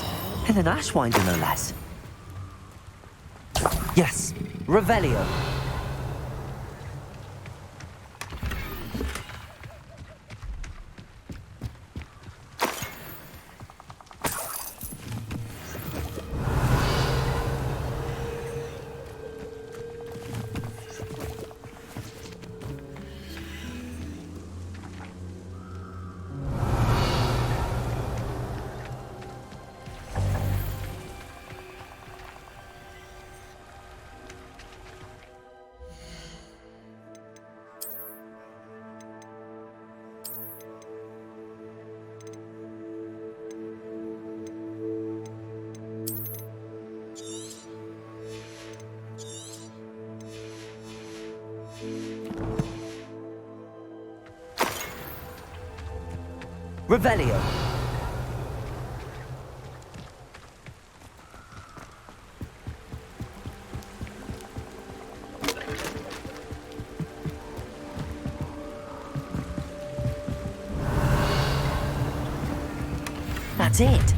A: And an Ashwinder, no less. Yes, Revelio. Revelio. That's it.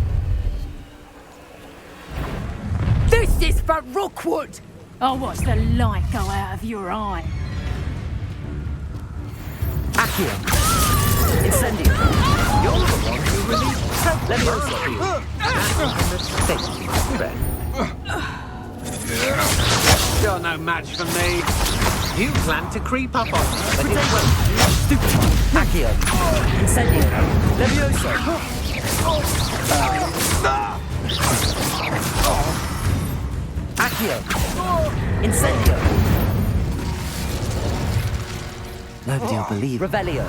O: This is for Rookwood! I'll watch the light go out of your eye.
N: Accio. Incendio. You're the one who
K: You're no match for me. You plan to creep up on me, but it won't.
A: Accio. Incendio. Levioso. Accio. Incendio. Nobody will believe. Revelio.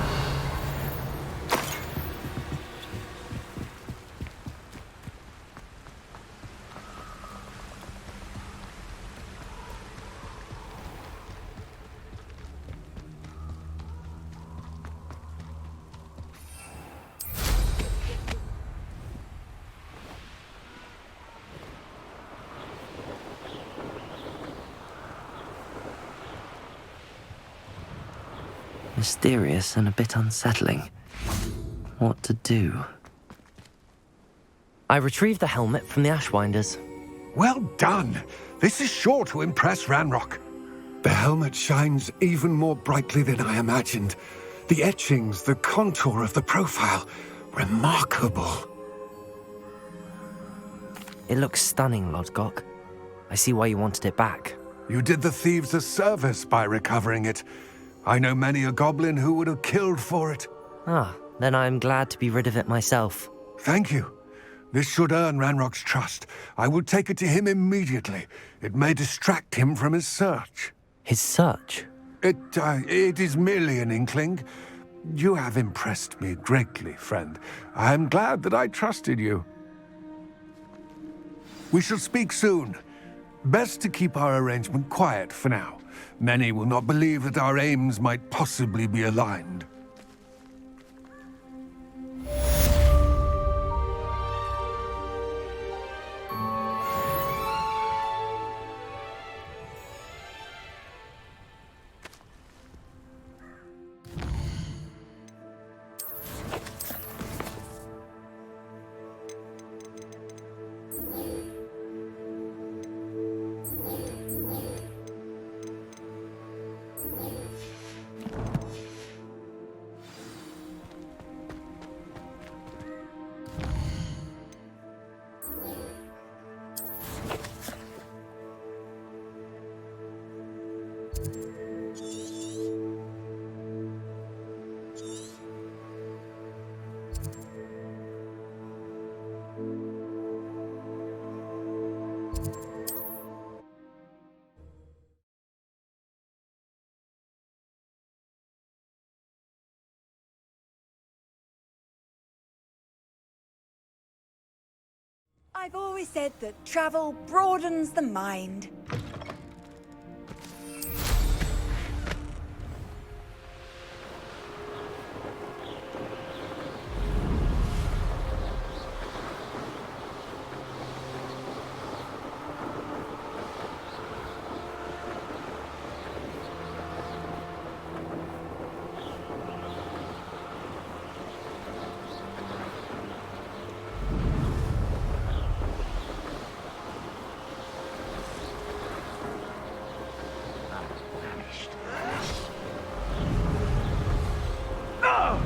A: Mysterious and a bit unsettling. What to do? I retrieved the helmet from the Ashwinders.
M: Well done. This is sure to impress Ranrock. The helmet shines even more brightly than I imagined. The etchings, the contour of the profile, remarkable.
A: It looks stunning, Lodgok. I see why you wanted it back.
M: You did the thieves a service by recovering it. I know many a goblin who would have killed for it.
A: Ah, then I'm glad to be rid of it myself.
M: Thank you. This should earn Ranrock's trust. I will take it to him immediately. It may distract him from his search.
A: His search?
M: It is merely an inkling. You have impressed me greatly, friend. I am glad that I trusted you. We shall speak soon. Best to keep our arrangement quiet for now. Many will not believe that our aims might possibly be aligned.
P: I've always said that travel broadens the mind.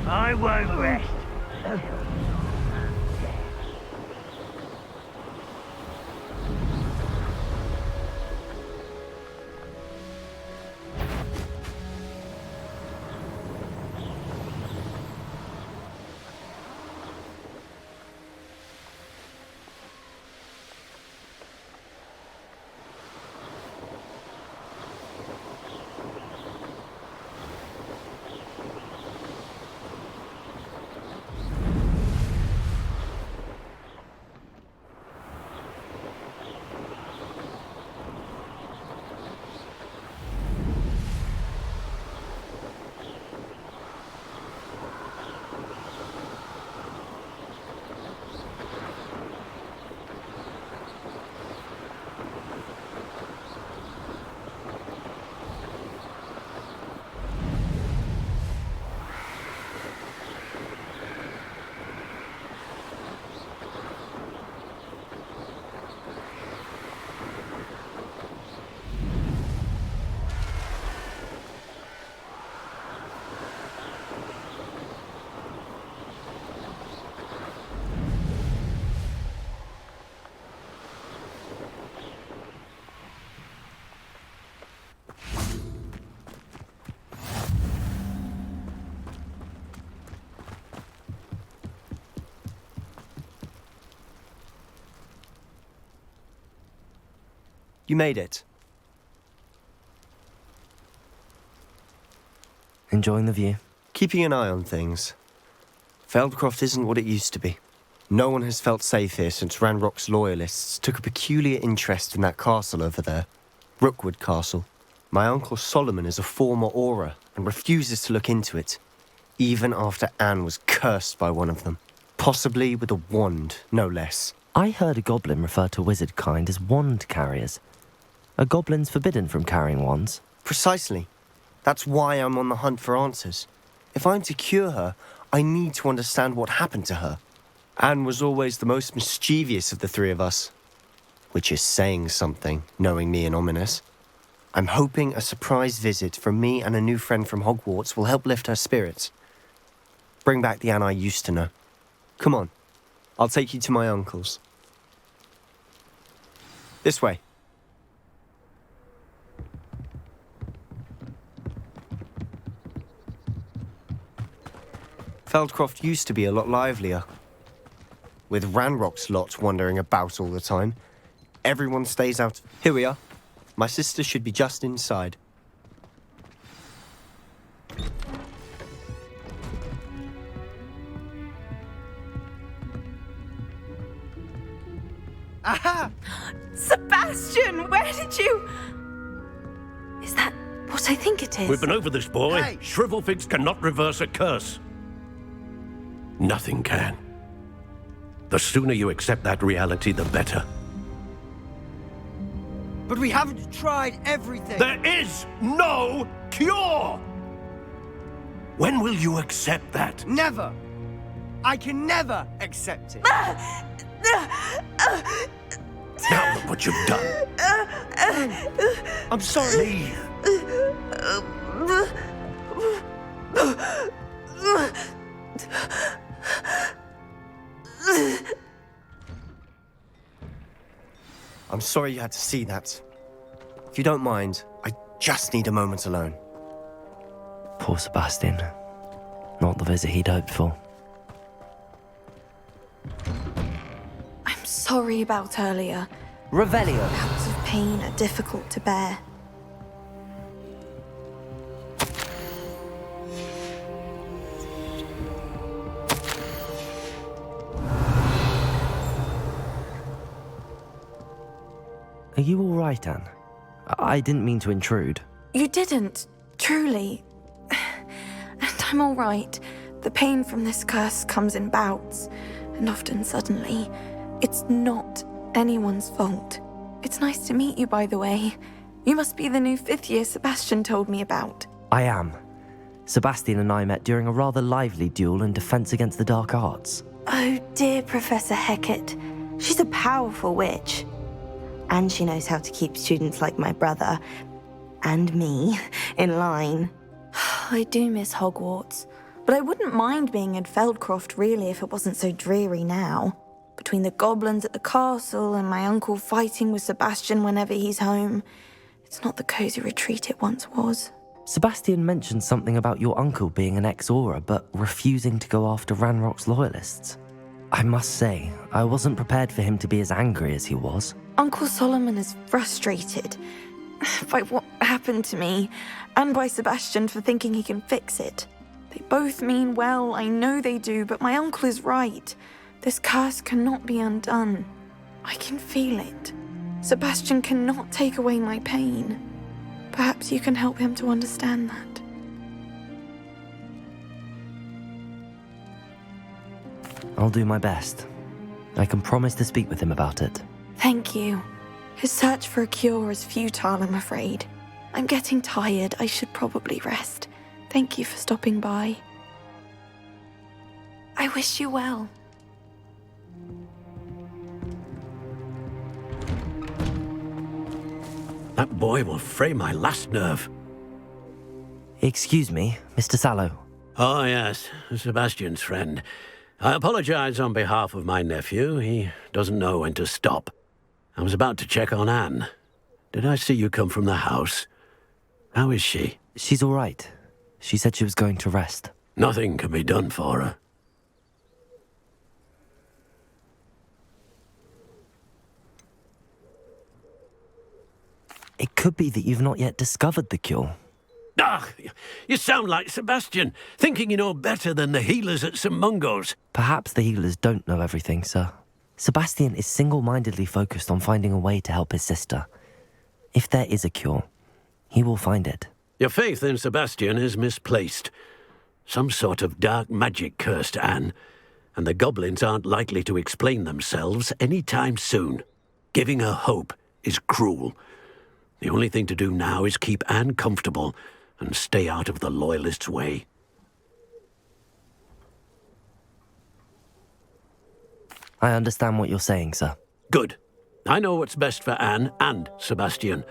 N: I won't rest.
Q: You made it.
A: Enjoying the view?
Q: Keeping an eye on things. Feldcroft isn't what it used to be. No one has felt safe here since Ranrock's loyalists took a peculiar interest in that castle over there. Rookwood Castle. My uncle Solomon is a former Auror and refuses to look into it, even after Anne was cursed by one of them. Possibly with a wand, no less.
A: I heard a goblin refer to wizard kind as wand carriers. Are goblins forbidden from carrying wands?
Q: Precisely. That's why I'm on the hunt for answers. If I'm to cure her, I need to understand what happened to her. Anne was always the most mischievous of the three of us. Which is saying something, knowing me and Ominous. I'm hoping a surprise visit from me and a new friend from Hogwarts will help lift her spirits. Bring back the Anne I used to know. Come on, I'll take you to my uncle's. This way. Feldcroft used to be a lot livelier. With Ranrock's lot wandering about all the time, everyone stays out. Here we are. My sister should be just inside.
P: Aha! Sebastian, where did you...
D: Is that what I think it is?
R: We've been over this, boy.
P: Hey.
R: Shrivelfigs cannot reverse a curse. Nothing can. The sooner you accept that reality, the better.
N: But we haven't tried everything.
R: There is no cure! When will you accept that?
N: Never. I can never accept it.
R: Now look what you've done.
N: I'm sorry.
Q: I'm sorry you had to see that. If you don't mind, I just need a moment alone.
A: Poor Sebastian. Not the visit he'd hoped for.
P: I'm sorry about earlier.
N: Revelio.
P: Bouts of pain are difficult to bear.
A: Are you all right, Anne? I didn't mean to intrude.
P: You didn't, truly. And I'm all right. The pain from this curse comes in bouts, and often suddenly. It's not anyone's fault. It's nice to meet you, by the way. You must be the new 5th year Sebastian told me about.
A: I am. Sebastian and I met during a rather lively duel in Defense Against the Dark Arts.
P: Oh dear, Professor Hecat. She's a powerful witch. And she knows how to keep students like my brother, and me, in line. I do miss Hogwarts, but I wouldn't mind being in Feldcroft really if it wasn't so dreary now. Between the goblins at the castle and my uncle fighting with Sebastian whenever he's home, it's not the cozy retreat it once was.
A: Sebastian mentioned something about your uncle being an ex-Auror, but refusing to go after Ranrock's loyalists. I must say, I wasn't prepared for him to be as angry as he was.
P: Uncle Solomon is frustrated by what happened to me, and by Sebastian for thinking he can fix it. They both mean well, I know they do, but my uncle is right. This curse cannot be undone. I can feel it. Sebastian cannot take away my pain. Perhaps you can help him to understand that.
A: I'll do my best. I can promise to speak with him about it.
P: Thank you. His search for a cure is futile, I'm afraid. I'm getting tired. I should probably rest. Thank you for stopping by. I wish you well.
R: That boy will fray my last nerve.
A: Excuse me, Mr. Sallow.
R: Oh, yes, Sebastian's friend. I apologize on behalf of my nephew. He doesn't know when to stop. I was about to check on Anne. Did I see you come from the house? How is she?
A: She's all right. She said she was going to rest.
R: Nothing can be done for her.
A: could be that you've not yet discovered the cure.
R: Ah, you sound like Sebastian, thinking you know better than the healers at St. Mungo's.
A: Perhaps the healers don't know everything, sir. Sebastian is single-mindedly focused on finding a way to help his sister. If there is a cure, he will find it.
R: Your faith in Sebastian is misplaced. Some sort of dark magic cursed Anne, and the goblins aren't likely to explain themselves any time soon. Giving her hope is cruel. The only thing to do now is keep Anne comfortable and stay out of the Loyalists' way.
A: I understand what you're saying, sir.
R: Good. I know what's best for Anne and Sebastian.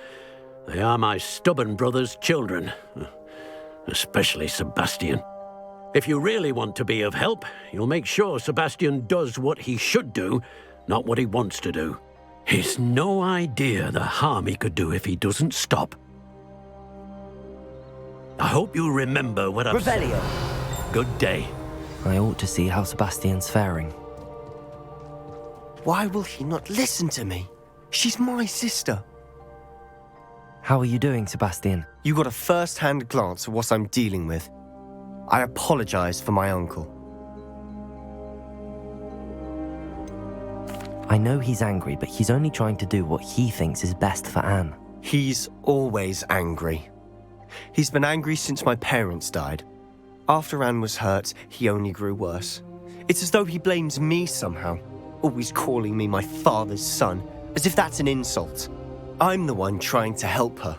R: They are my stubborn brother's children. Especially Sebastian. If you really want to be of help, you'll make sure Sebastian does what he should do, not what he wants to do. He's no idea the harm he could do if he doesn't stop. I hope you'll remember what I've said.
A: Revelio.
R: Good day.
A: I ought to see how Sebastian's faring.
Q: Why will he not listen to me? She's my sister.
A: How are you doing, Sebastian?
Q: You got a first-hand glance at what I'm dealing with. I apologize for my uncle.
A: I know he's angry, but he's only trying to do what he thinks is best for Anne.
Q: He's always angry. He's been angry since my parents died. After Anne was hurt, he only grew worse. It's as though he blames me somehow, always calling me my father's son, as if that's an insult. I'm the one trying to help her.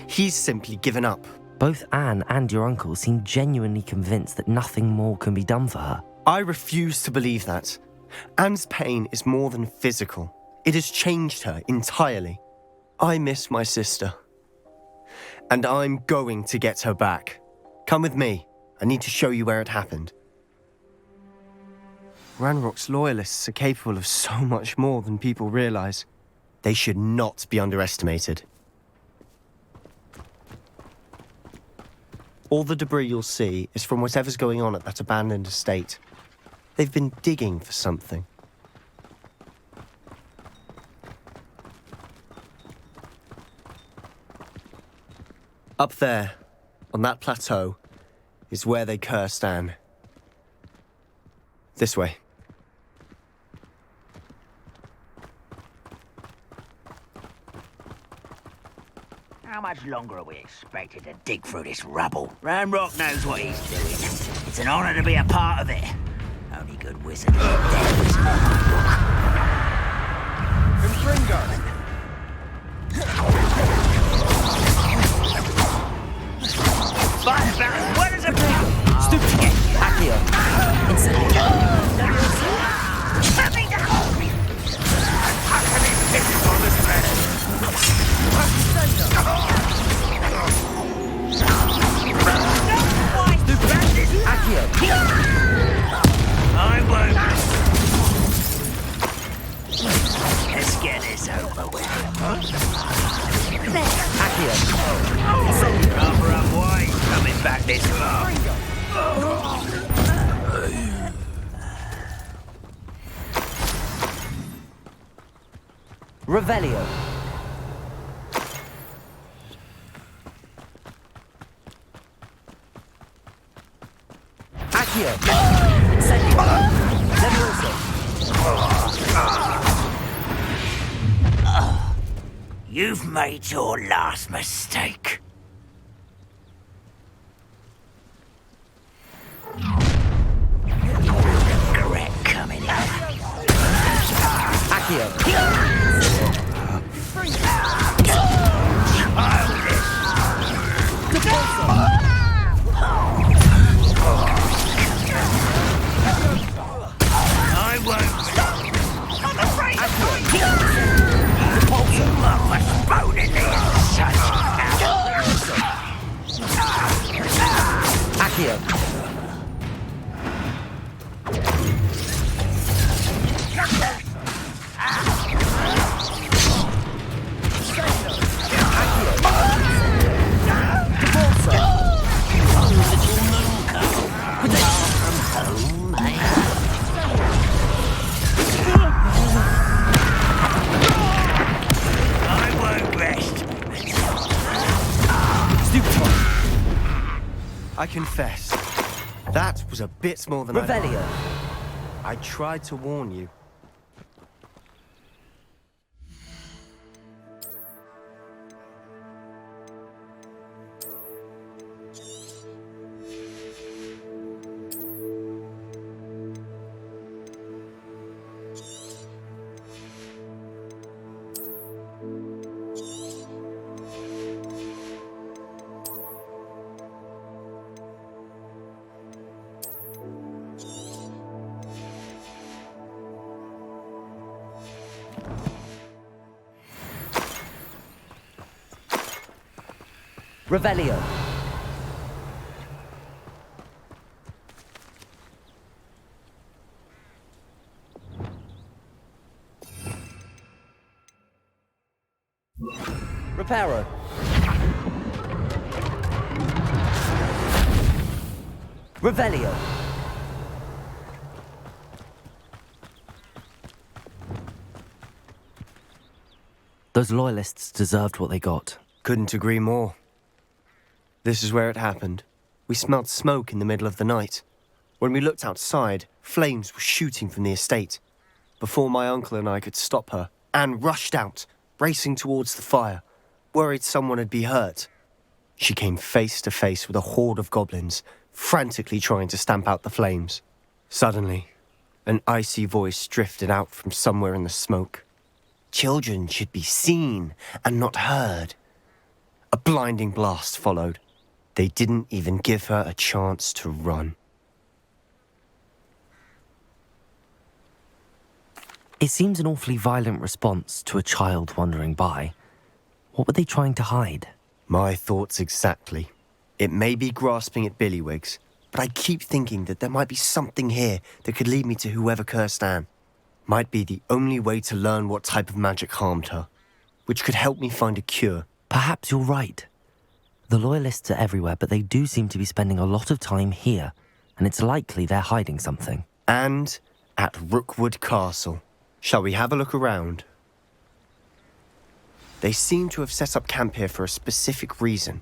Q: He's simply given up.
A: Both Anne and your uncle seem genuinely convinced that nothing more can be done for her.
Q: I refuse to believe that. Anne's pain is more than physical. It has changed her entirely. I miss my sister. And I'm going to get her back. Come with me. I need to show you where it happened. Ranrock's Loyalists are capable of so much more than people realize. They should not be underestimated. All the debris you'll see is from whatever's going on at that abandoned estate. They've been digging for something. Up there, on that plateau, is where they cursed Anne. This way.
N: How much longer are we expected to dig through this rubble? Ranrock knows what he's doing. It's an honor to be a part of it. Only good wizard is a dead wizard in my book.
L: Confringo!
N: Fight about what is a pig?
A: Stupid! Accio! Incendio!
N: Let me down! How can he pick on this man? I won't. Let's get this over with. Cover up wide coming back this far.
A: Revelio. Accio. Incendio.
N: You've made your last mistake. Regret coming in.
A: Accio.
N: I won't. I'm afraid of you. You are much bone in the inside.
Q: confess, that was a bit more than
A: Revelio.
Q: I tried to warn you.
A: Revelio. Reparo. Revelio. Those loyalists deserved what they got.
Q: Couldn't agree more. This is where it happened. We smelled smoke in the middle of the night. When we looked outside, flames were shooting from the estate. Before my uncle and I could stop her, Anne rushed out, racing towards the fire, worried someone had been hurt. She came face to face with a horde of goblins, frantically trying to stamp out the flames. Suddenly, an icy voice drifted out from somewhere in the smoke. Children should be seen and not heard. A blinding blast followed. They didn't even give her a chance to run.
A: It seems an awfully violent response to a child wandering by. What were they trying to hide?
Q: My thoughts exactly. It may be grasping at billywhigs, but I keep thinking that there might be something here that could lead me to whoever cursed Anne. Might be the only way to learn what type of magic harmed her, which could help me find a cure.
A: Perhaps you're right. The Loyalists are everywhere, but they do seem to be spending a lot of time here, and it's likely they're hiding something.
Q: And at Rookwood Castle. Shall we have a look around? They seem to have set up camp here for a specific reason.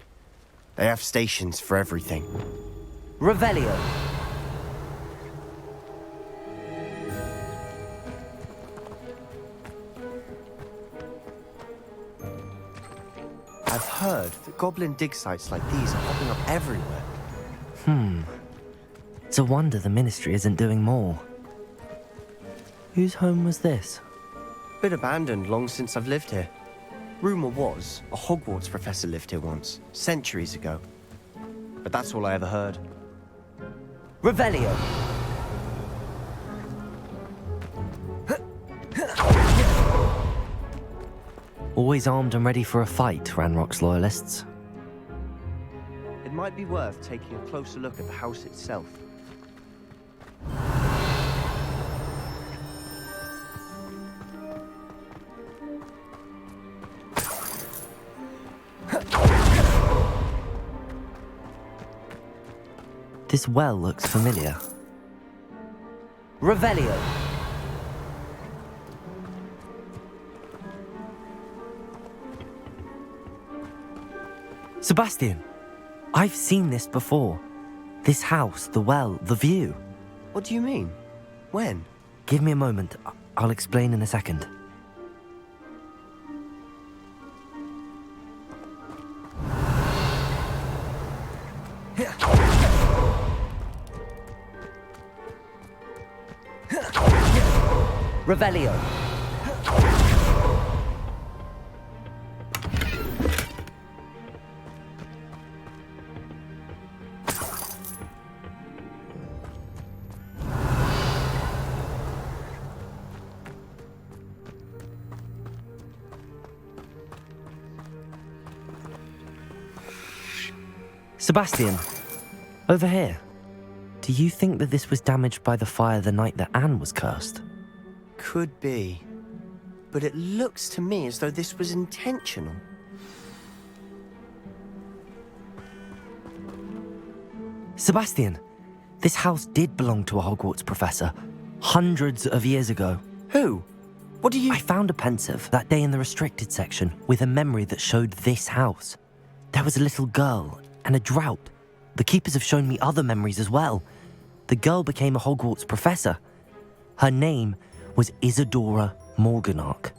Q: They have stations for everything.
A: Revelio.
Q: I've heard that goblin dig sites like these are popping up everywhere.
A: It's a wonder the Ministry isn't doing more. Whose home was this?
Q: Been abandoned long since I've lived here. Rumour was a Hogwarts professor lived here once, centuries ago. But that's all I ever heard.
A: Revelio. Always armed and ready for a fight, Ranrock's Loyalists.
Q: It might be worth taking a closer look at the house itself.
A: This well looks familiar. Revelio. Sebastian, I've seen this before. This house, the well, the view.
Q: What do you mean? When?
A: Give me a moment. I'll explain in a second. Revelio. Sebastian, over here. Do you think that this was damaged by the fire the night that Anne was cursed?
Q: Could be. But it looks to me as though this was intentional.
A: Sebastian, this house did belong to a Hogwarts professor, hundreds of years ago.
Q: Who? What do you...
A: I found a pensive that day in the restricted section with a memory that showed this house. There was a little girl and a drought. The Keepers have shown me other memories as well. The girl became a Hogwarts professor. Her name was Isadora Morganach.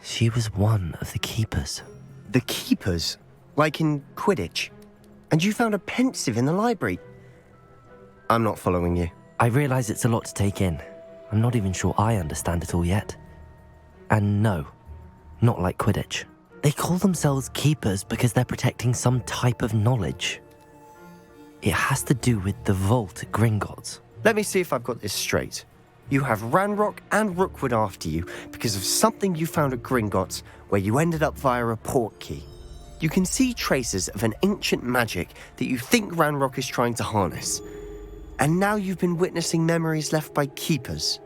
A: She was one of the Keepers.
Q: The Keepers? Like in Quidditch? And you found a pensive in the library? I'm not following you.
A: I realize it's a lot to take in. I'm not even sure I understand it all yet. And no, not like Quidditch. They call themselves Keepers because they're protecting some type of knowledge. It has to do with the vault at Gringotts.
Q: Let me see if I've got this straight. You have Ranrock and Rookwood after you because of something you found at Gringotts where you ended up via a port key. You can see traces of an ancient magic that you think Ranrock is trying to harness. And now you've been witnessing memories left by Keepers.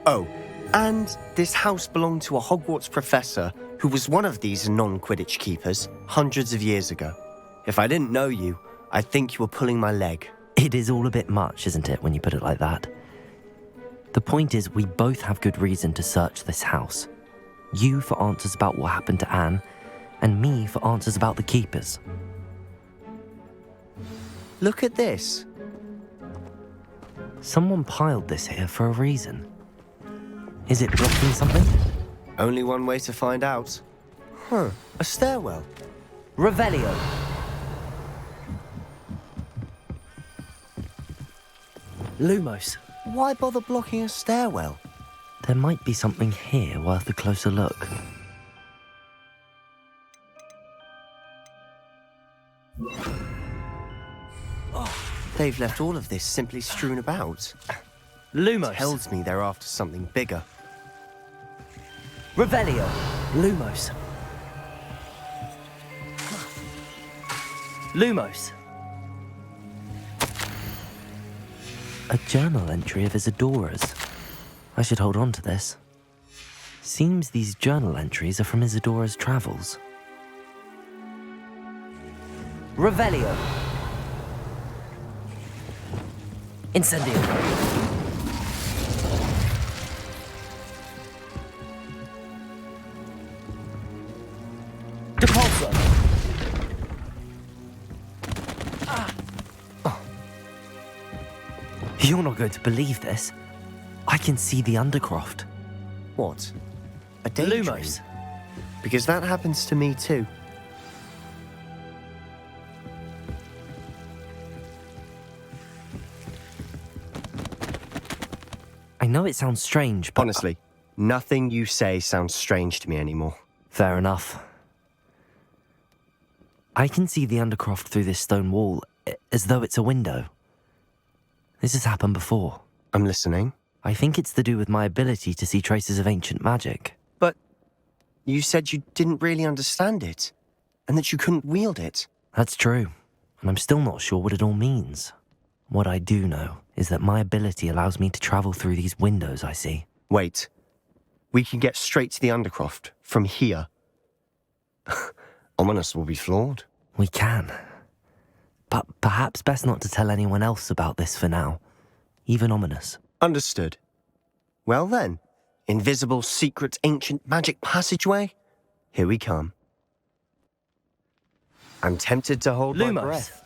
Q: Oh, and this house belonged to a Hogwarts professor who was one of these non-Quidditch Keepers hundreds of years ago. If I didn't know you, I'd think you were pulling my leg.
A: It is all a bit much, isn't it, when you put it like that? The point is, we both have good reason to search this house. You for answers about what happened to Anne, and me for answers about the Keepers.
Q: Look at this.
A: Someone piled this here for a reason. Is it blocking something?
Q: Only one way to find out. A stairwell.
A: Revelio. Lumos.
Q: Why bother blocking a stairwell?
A: There might be something here worth a closer look.
Q: They've left all of this simply strewn about.
A: Lumos.
Q: Tells me they're after something bigger.
A: Revelio. Lumos. Lumos. A journal entry of Isadora's. I should hold on to this. Seems these journal entries are from Isadora's travels. Revelio. Incendio. Depulso. You're not going to believe this. I can see the Undercroft.
Q: What? A daydream?
A: Lumos.
Q: Because that happens to me too.
A: I know it sounds strange, but...
Q: Honestly, nothing you say sounds strange to me anymore.
A: Fair enough. I can see the Undercroft through this stone wall, as though it's a window. This has happened before.
Q: I'm listening.
A: I think it's to do with my ability to see traces of ancient magic.
Q: But you said you didn't really understand it, and that you couldn't wield it.
A: That's true, and I'm still not sure what it all means. What I do know is that my ability allows me to travel through these windows I see.
Q: Wait. We can get straight to the Undercroft from here. Ominous will be floored.
A: We can. But perhaps best not to tell anyone else about this for now. Even Ominous.
Q: Understood. Well then, invisible, secret, ancient magic passageway? Here we come. I'm tempted to hold my breath.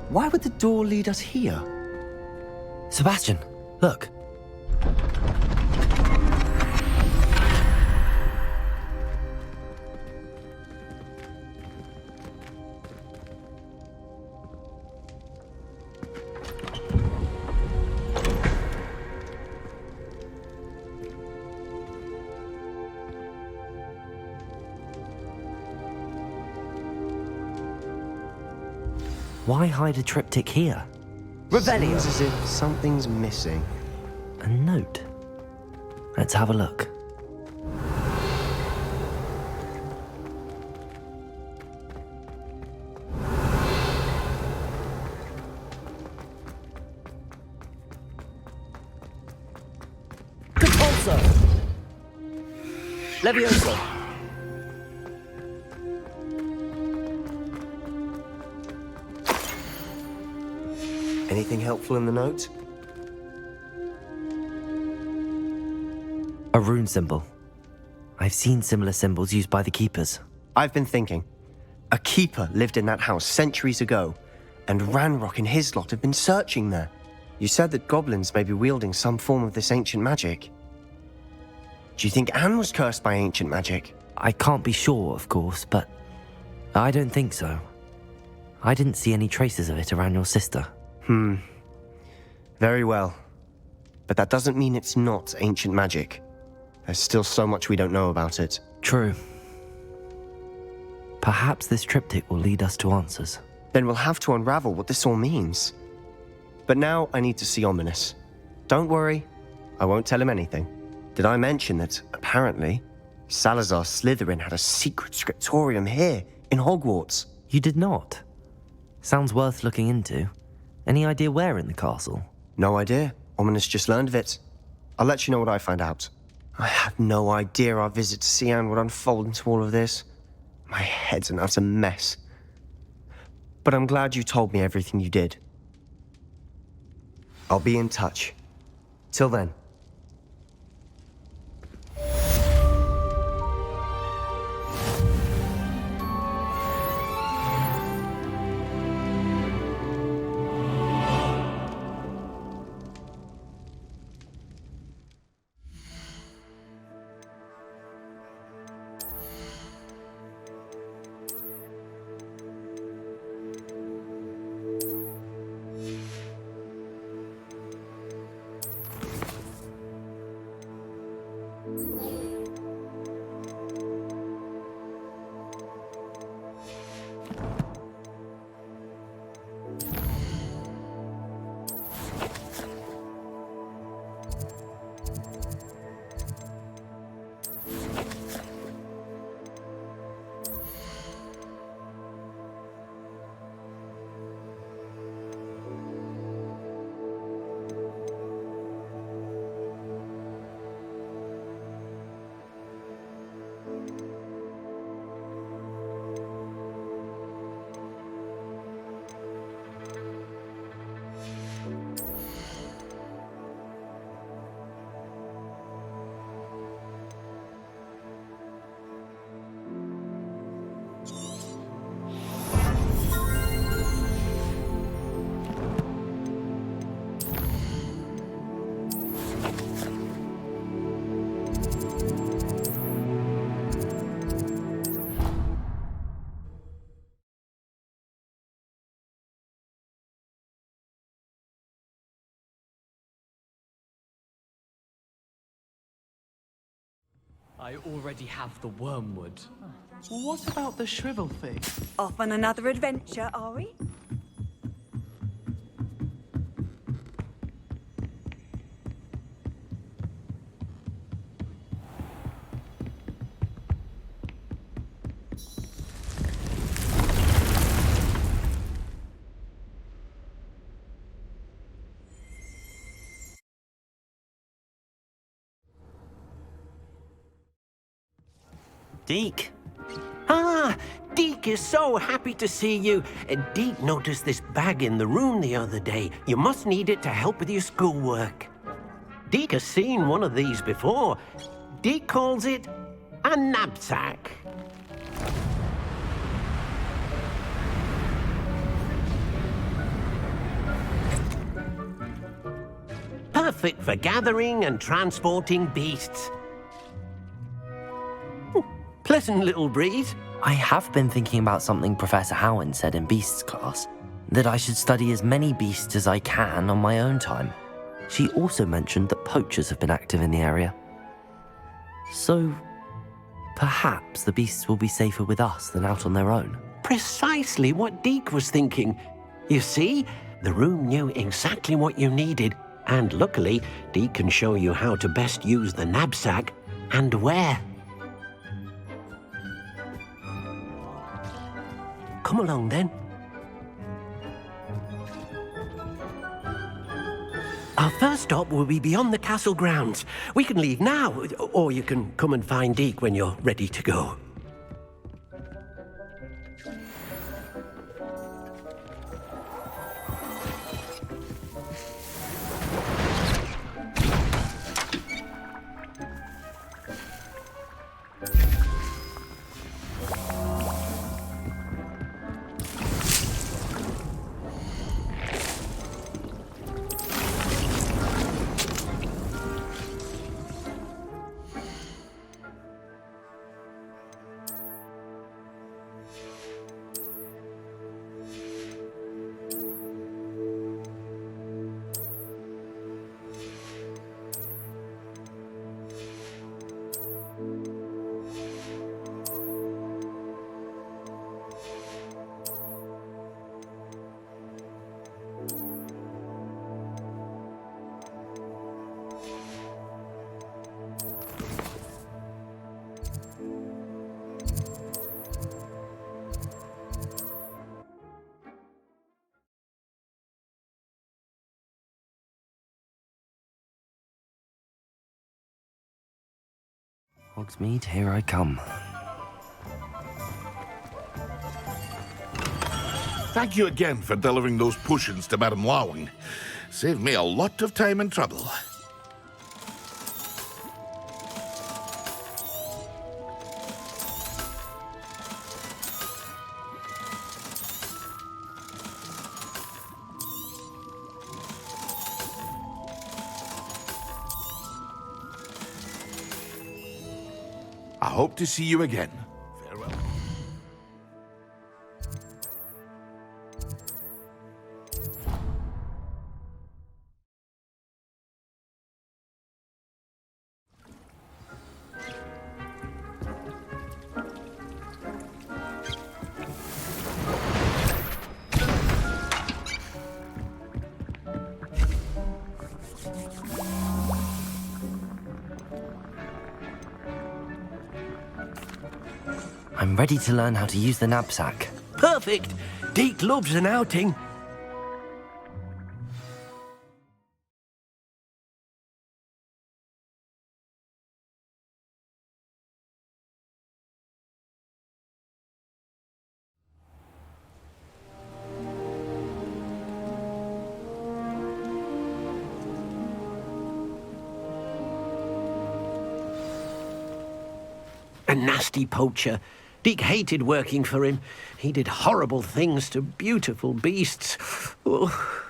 Q: Why would the door lead us here?
A: Sebastian, look. Why hide a triptych here? Revelio.
Q: Seems as if something's missing.
A: A note. Let's have a look. Depulso.
Q: Levioso! Anything helpful in the note?
A: A rune symbol. I've seen similar symbols used by the keepers.
Q: I've been thinking. A keeper lived in that house centuries ago, and Ranrock and his lot have been searching there. You said that goblins may be wielding some form of this ancient magic. Do you think Anne was cursed by ancient magic?
A: I can't be sure, of course, but I don't think so. I didn't see any traces of it around your sister.
Q: Very well. But that doesn't mean it's not ancient magic. There's still so much we don't know about it.
A: True. Perhaps this triptych will lead us to answers.
Q: Then we'll have to unravel what this all means. But now I need to see Ominous. Don't worry, I won't tell him anything. Did I mention that, apparently, Salazar Slytherin had a secret scriptorium here, in Hogwarts?
A: You did not? Sounds worth looking into. Any idea where in the castle?
Q: No idea. Ominous just learned of it. I'll let you know what I find out. I had no idea our visit to Cian would unfold into all of this. My head's an utter mess. But I'm glad you told me everything you did. I'll be in touch. Till then.
S: I already have the wormwood. What about the shrivel thing?
T: Off on another adventure, are we?
U: Deke. Ah, Deke is so happy to see you. Deke noticed this bag in the room the other day. You must need it to help with your schoolwork. Deke has seen one of these before. Deke calls it a knapsack. Perfect for gathering and transporting beasts. Pleasant little breeze.
A: I have been thinking about something Professor Howin said in Beasts class, that I should study as many beasts as I can on my own time. She also mentioned that poachers have been active in the area. So, perhaps the beasts will be safer with us than out on their own.
U: Precisely what Deke was thinking. You see, the room knew exactly what you needed, and luckily, Deke can show you how to best use the knapsack and where. Come along, then. Our first stop will be beyond the castle grounds. We can leave now, or you can come and find Deke when you're ready to go.
A: Hogsmeade, here I come.
L: Thank you again for delivering those potions to Madame Lawing. Saved me a lot of time and trouble. I hope to see you again. Farewell.
A: I'm ready to learn how to use the knapsack.
U: Perfect! Deke loves an outing. A nasty poacher. Deke hated working for him. He did horrible things to beautiful beasts. Oh.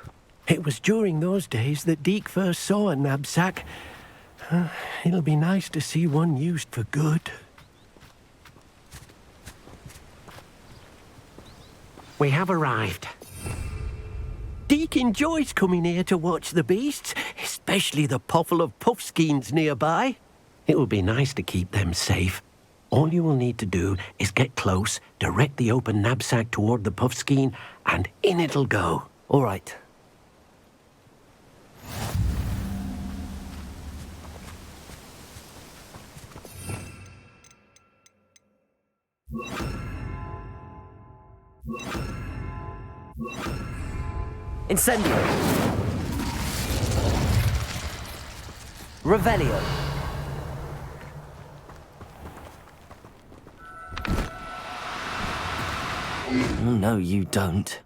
U: It was during those days that Deke first saw a knapsack. It'll be nice to see one used for good. We have arrived. Deke enjoys coming here to watch the beasts, especially the potful of puffskeins nearby. It will be nice to keep them safe. All you will need to do is get close, direct the open knapsack toward the puffskein, and in it'll go.
A: All right. Incendio. Revelio. Oh, no, you don't.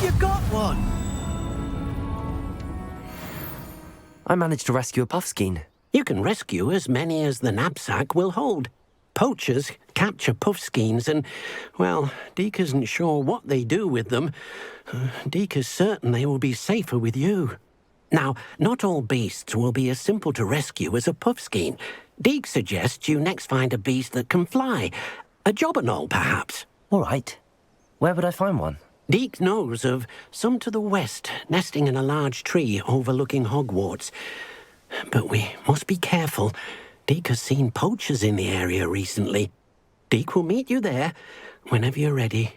U: You got one!
A: I managed to rescue a puffskein.
U: You can rescue as many as the knapsack will hold. Poachers capture puffskeins and, well, Deke isn't sure what they do with them. Deke is certain they will be safer with you. Now, not all beasts will be as simple to rescue as a puffskein. Deke suggests you next find a beast that can fly. A jobberknoll, perhaps.
A: All right. Where would I find one?
U: Deke knows of some to the west, nesting in a large tree overlooking Hogwarts. But we must be careful. Deke has seen poachers in the area recently. Deke will meet you there whenever you're ready.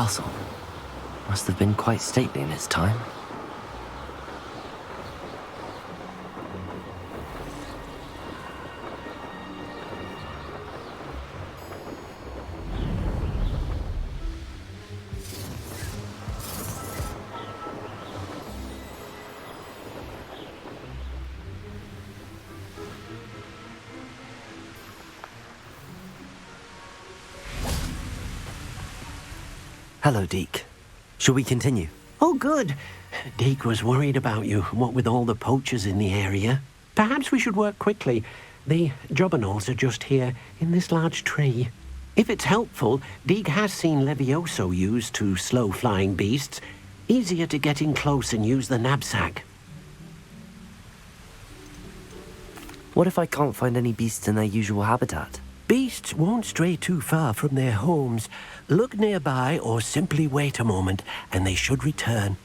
A: castle. Must have been quite stately in its time. Hello, Deke. Shall we continue?
U: Oh, good. Deke was worried about you, what with all the poachers in the area. Perhaps we should work quickly. The jobberknolls are just here, in this large tree. If it's helpful, Deke has seen Levioso used to slow flying beasts. Easier to get in close and use the knapsack.
A: What if I can't find any beasts in their usual habitat?
U: Beasts won't stray too far from their homes. Look nearby or simply wait a moment, and they should return.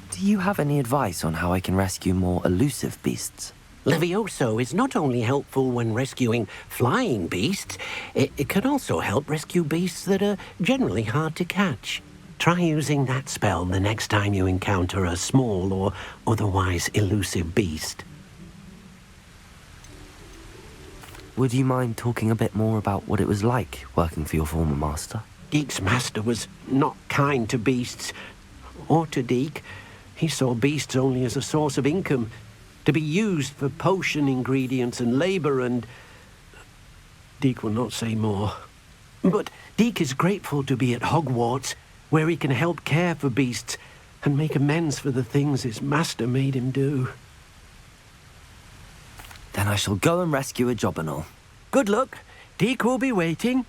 A: Do you have any advice on how I can rescue more elusive beasts?
U: Levioso is not only helpful when rescuing flying beasts, it can also help rescue beasts that are generally hard to catch. Try using that spell the next time you encounter a small or otherwise elusive beast.
A: Would you mind talking a bit more about what it was like working for your former master?
U: Deke's master was not kind to beasts, or to Deke. He saw beasts only as a source of income, to be used for potion ingredients and labor, and Deke will not say more. But Deke is grateful to be at Hogwarts, where he can help care for beasts and make amends for the things his master made him do.
A: Then I shall go and rescue a jobberknoll.
U: Good luck. Deke will be waiting.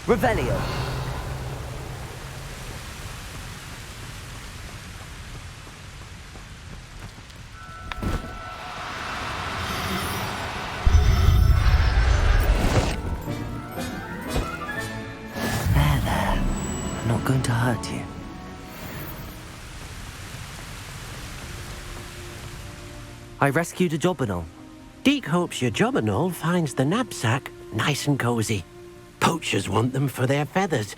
A: Revelio. There. I'm not going to hurt you. I rescued a jobberknoll.
U: Deke hopes your jobberknoll finds the knapsack nice and cozy. Poachers want them for their feathers,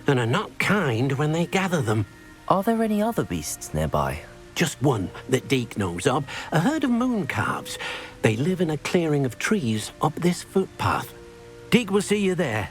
U: and are not kind when they gather them.
A: Are there any other beasts nearby?
U: Just one that Deke knows of, a herd of moon calves. They live in a clearing of trees up this footpath. Deke will see you there.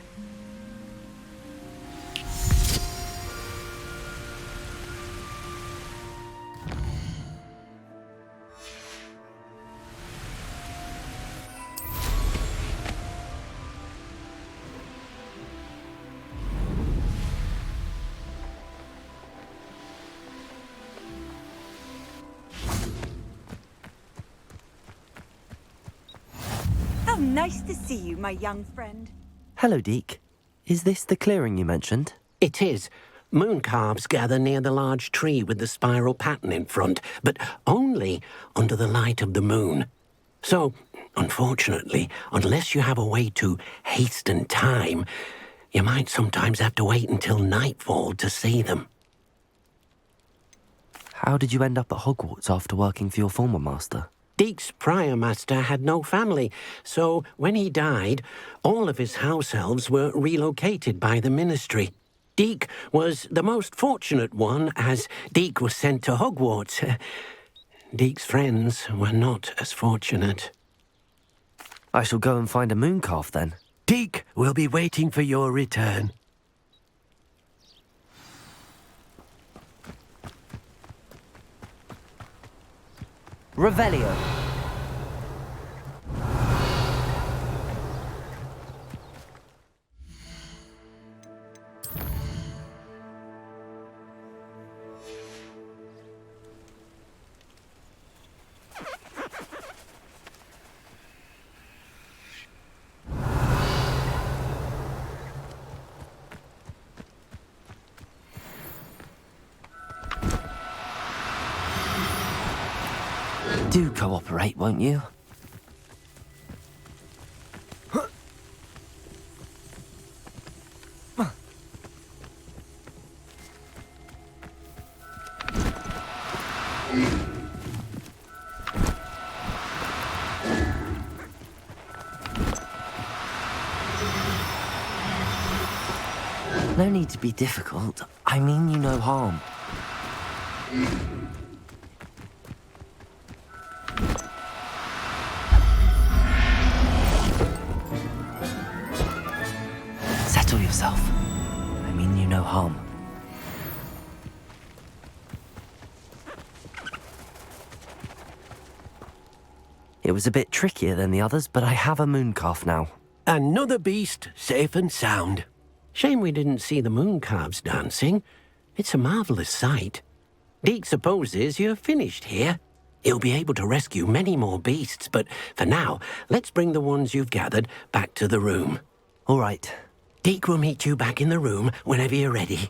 T: Nice to see you, my young friend.
A: Hello, Deke. Is this the clearing you mentioned?
U: It is. Moon calves gather near the large tree with the spiral pattern in front, but only under the light of the moon. So, unfortunately, unless you have a way to hasten time, you might sometimes have to wait until nightfall to see them.
A: How did you end up at Hogwarts after working for your former master?
U: Deke's prior master had no family, so when he died, all of his house elves were relocated by the ministry. Deke was the most fortunate one, as Deke was sent to Hogwarts. Deke's friends were not as fortunate.
A: I shall go and find a moon calf then.
U: Deke will be waiting for your return.
A: Revelio. Do cooperate, won't you? No need to be difficult. I mean you no harm. Settle yourself. I mean you no harm. It was a bit trickier than the others, but I have a mooncalf now.
U: Another beast, safe and sound. Shame we didn't see the mooncalves dancing. It's a marvelous sight. Deke supposes you're finished here. He'll be able to rescue many more beasts, but for now, let's bring the ones you've gathered back to the room.
A: All right.
U: Deke will meet you back in the room whenever you're ready.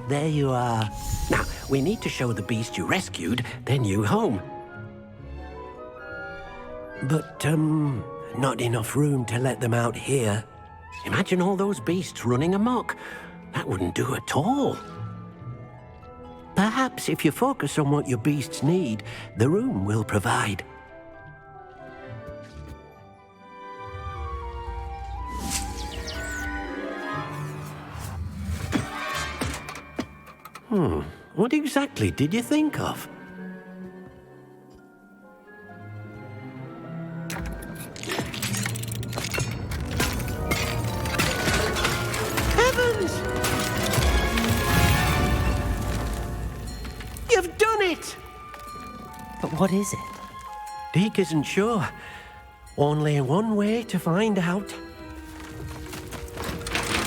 U: There you are. Now, we need to show the beast you rescued their new home. But, not enough room to let them out here. Imagine all those beasts running amok. That wouldn't do at all. Perhaps if you focus on what your beasts need, the room will provide. What exactly did you think of? Heavens! You've done it!
A: But what is it?
U: Deke isn't sure. Only one way to find out.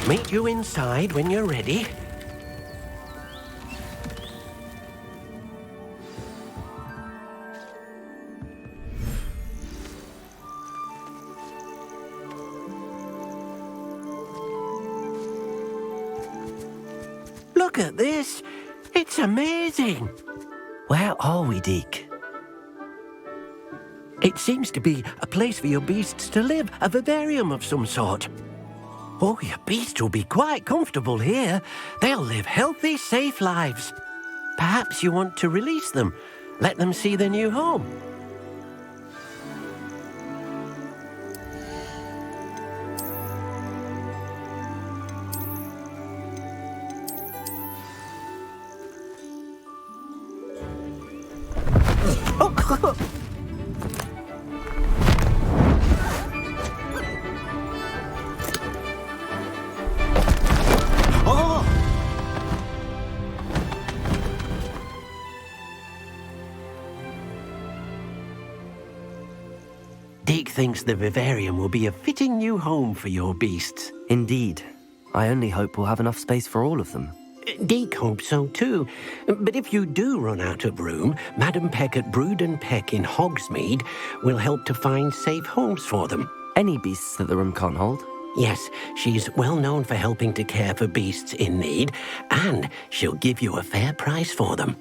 U: Meet you inside when you're ready. Look at this. It's amazing.
A: Where are we, Deke?
U: It seems to be a place for your beasts to live, a vivarium of some sort. Oh, your beasts will be quite comfortable here. They'll live healthy, safe lives. Perhaps you want to release them, let them see their new home. Deke thinks the vivarium will be a fitting new home for your beasts.
A: Indeed. I only hope we'll have enough space for all of them.
U: Deke hopes so too. But if you do run out of room, Madam Peck at Brood and Peck in Hogsmeade will help to find safe homes for them.
A: Any beasts that the room can't hold?
U: Yes, she's well known for helping to care for beasts in need, and she'll give you a fair price for them.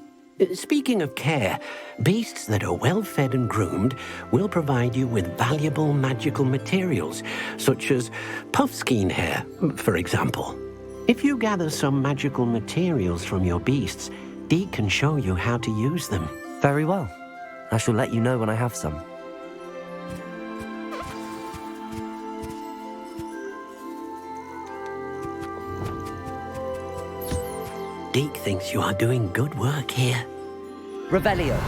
U: Speaking of care, beasts that are well fed and groomed will provide you with valuable magical materials, such as puffskein hair, for example. If you gather some magical materials from your beasts, Deke can show you how to use them.
A: Very well. I shall let you know when I have some.
U: Deke thinks you are doing good work here.
A: Revelio.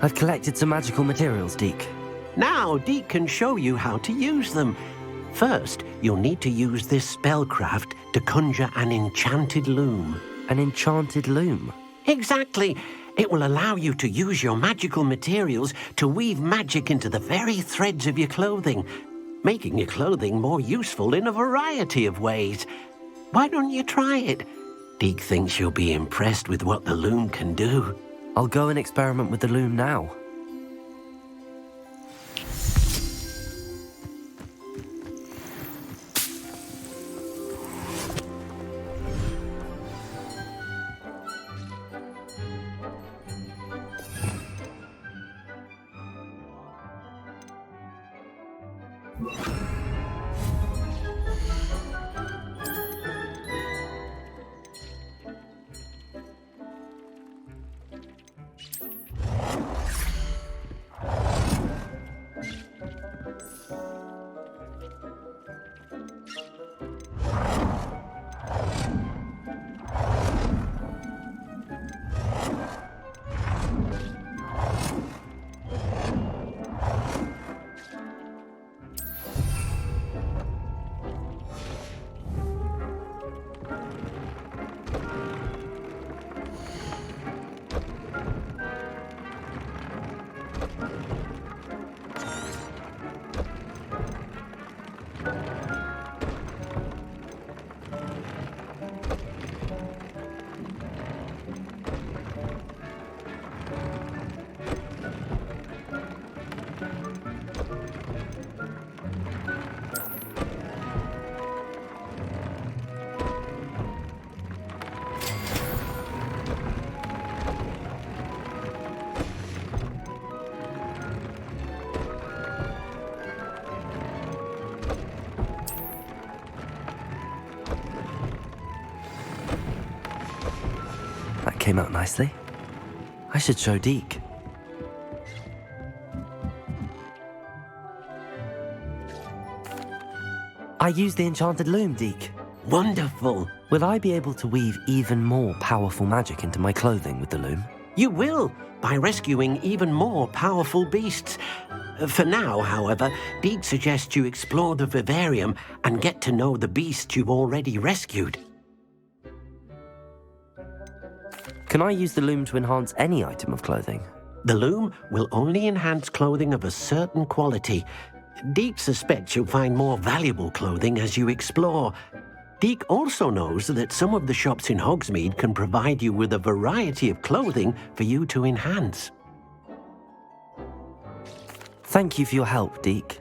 A: I've collected some magical materials, Deke.
U: Now Deke can show you how to use them. First, you'll need to use this spellcraft to conjure an enchanted loom.
A: An enchanted loom?
U: Exactly. It will allow you to use your magical materials to weave magic into the very threads of your clothing, making your clothing more useful in a variety of ways. Why don't you try it? Deke thinks you'll be impressed with what the loom can do.
A: I'll go and experiment with the loom now. Came out nicely. I should show Deke. I used the enchanted loom, Deke.
U: Wonderful.
A: Will I be able to weave even more powerful magic into my clothing with the loom?
U: You will, by rescuing even more powerful beasts. For now, however, Deke suggests you explore the vivarium and get to know the beasts you've already rescued.
A: Can I use the loom to enhance any item of clothing?
U: The loom will only enhance clothing of a certain quality. Deke suspects you'll find more valuable clothing as you explore. Deke also knows that some of the shops in Hogsmeade can provide you with a variety of clothing for you to enhance.
A: Thank you for your help, Deke.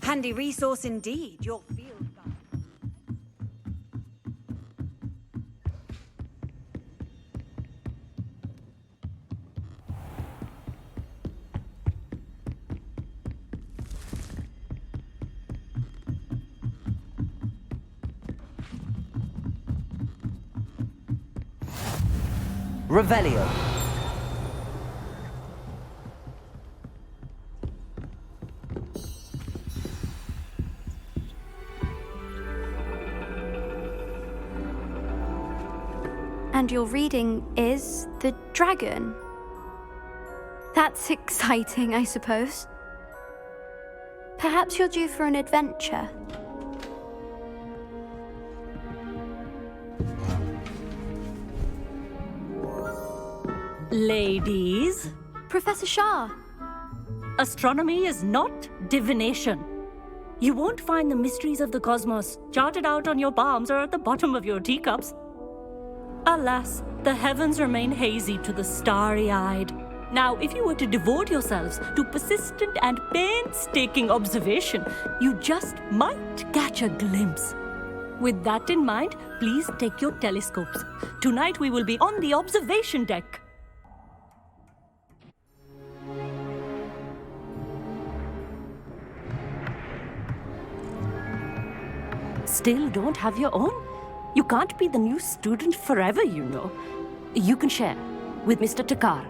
T: Handy resource indeed, your field guide.
A: Revelio.
D: And your reading is the dragon. That's exciting, I suppose. Perhaps you're due for an adventure.
O: Ladies,
D: Professor Shah.
F: Astronomy is not divination. You won't find the mysteries of the cosmos charted out on your palms or at the bottom of your teacups. Alas, the heavens remain hazy to the starry-eyed. Now, if you were to devote yourselves to persistent and painstaking observation, you just might catch a glimpse. With that in mind, please take your telescopes. Tonight we will be on the observation deck. Still don't have your own? You can't be the new student forever, you know. You can share with Mr. Takar.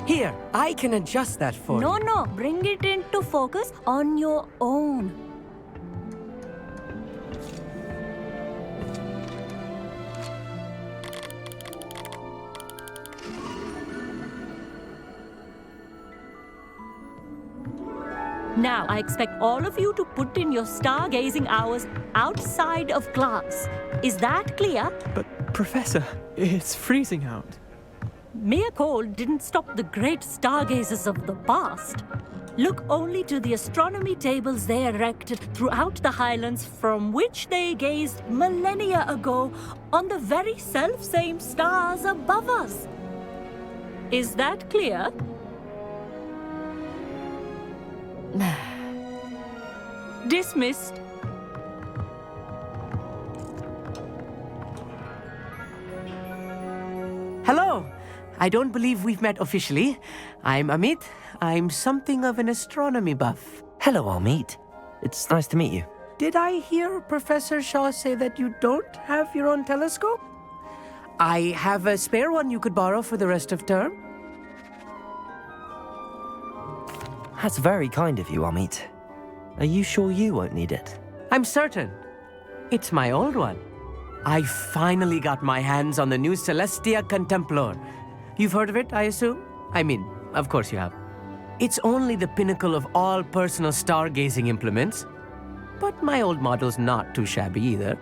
K: Here, I can adjust that for you.
F: No, bring it into focus on your own. Now, I expect all of you to put in your stargazing hours outside of class. Is that clear?
S: But, Professor, it's freezing out.
F: Mere cold didn't stop the great stargazers of the past. Look only to the astronomy tables they erected throughout the highlands from which they gazed millennia ago on the very self-same stars above us. Is that clear? Dismissed.
K: Hello. I don't believe we've met officially. I'm Amit. I'm something of an astronomy buff.
A: Hello, Amit. It's nice to meet you.
K: Did I hear Professor Shaw say that you don't have your own telescope? I have a spare one you could borrow for the rest of term.
A: That's very kind of you, Amit. Are you sure you won't need it?
K: I'm certain. It's my old one. I finally got my hands on the new Celestia Contemplar. You've heard of it, I assume? I mean, of course you have. It's only the pinnacle of all personal stargazing implements. But my old model's not too shabby either.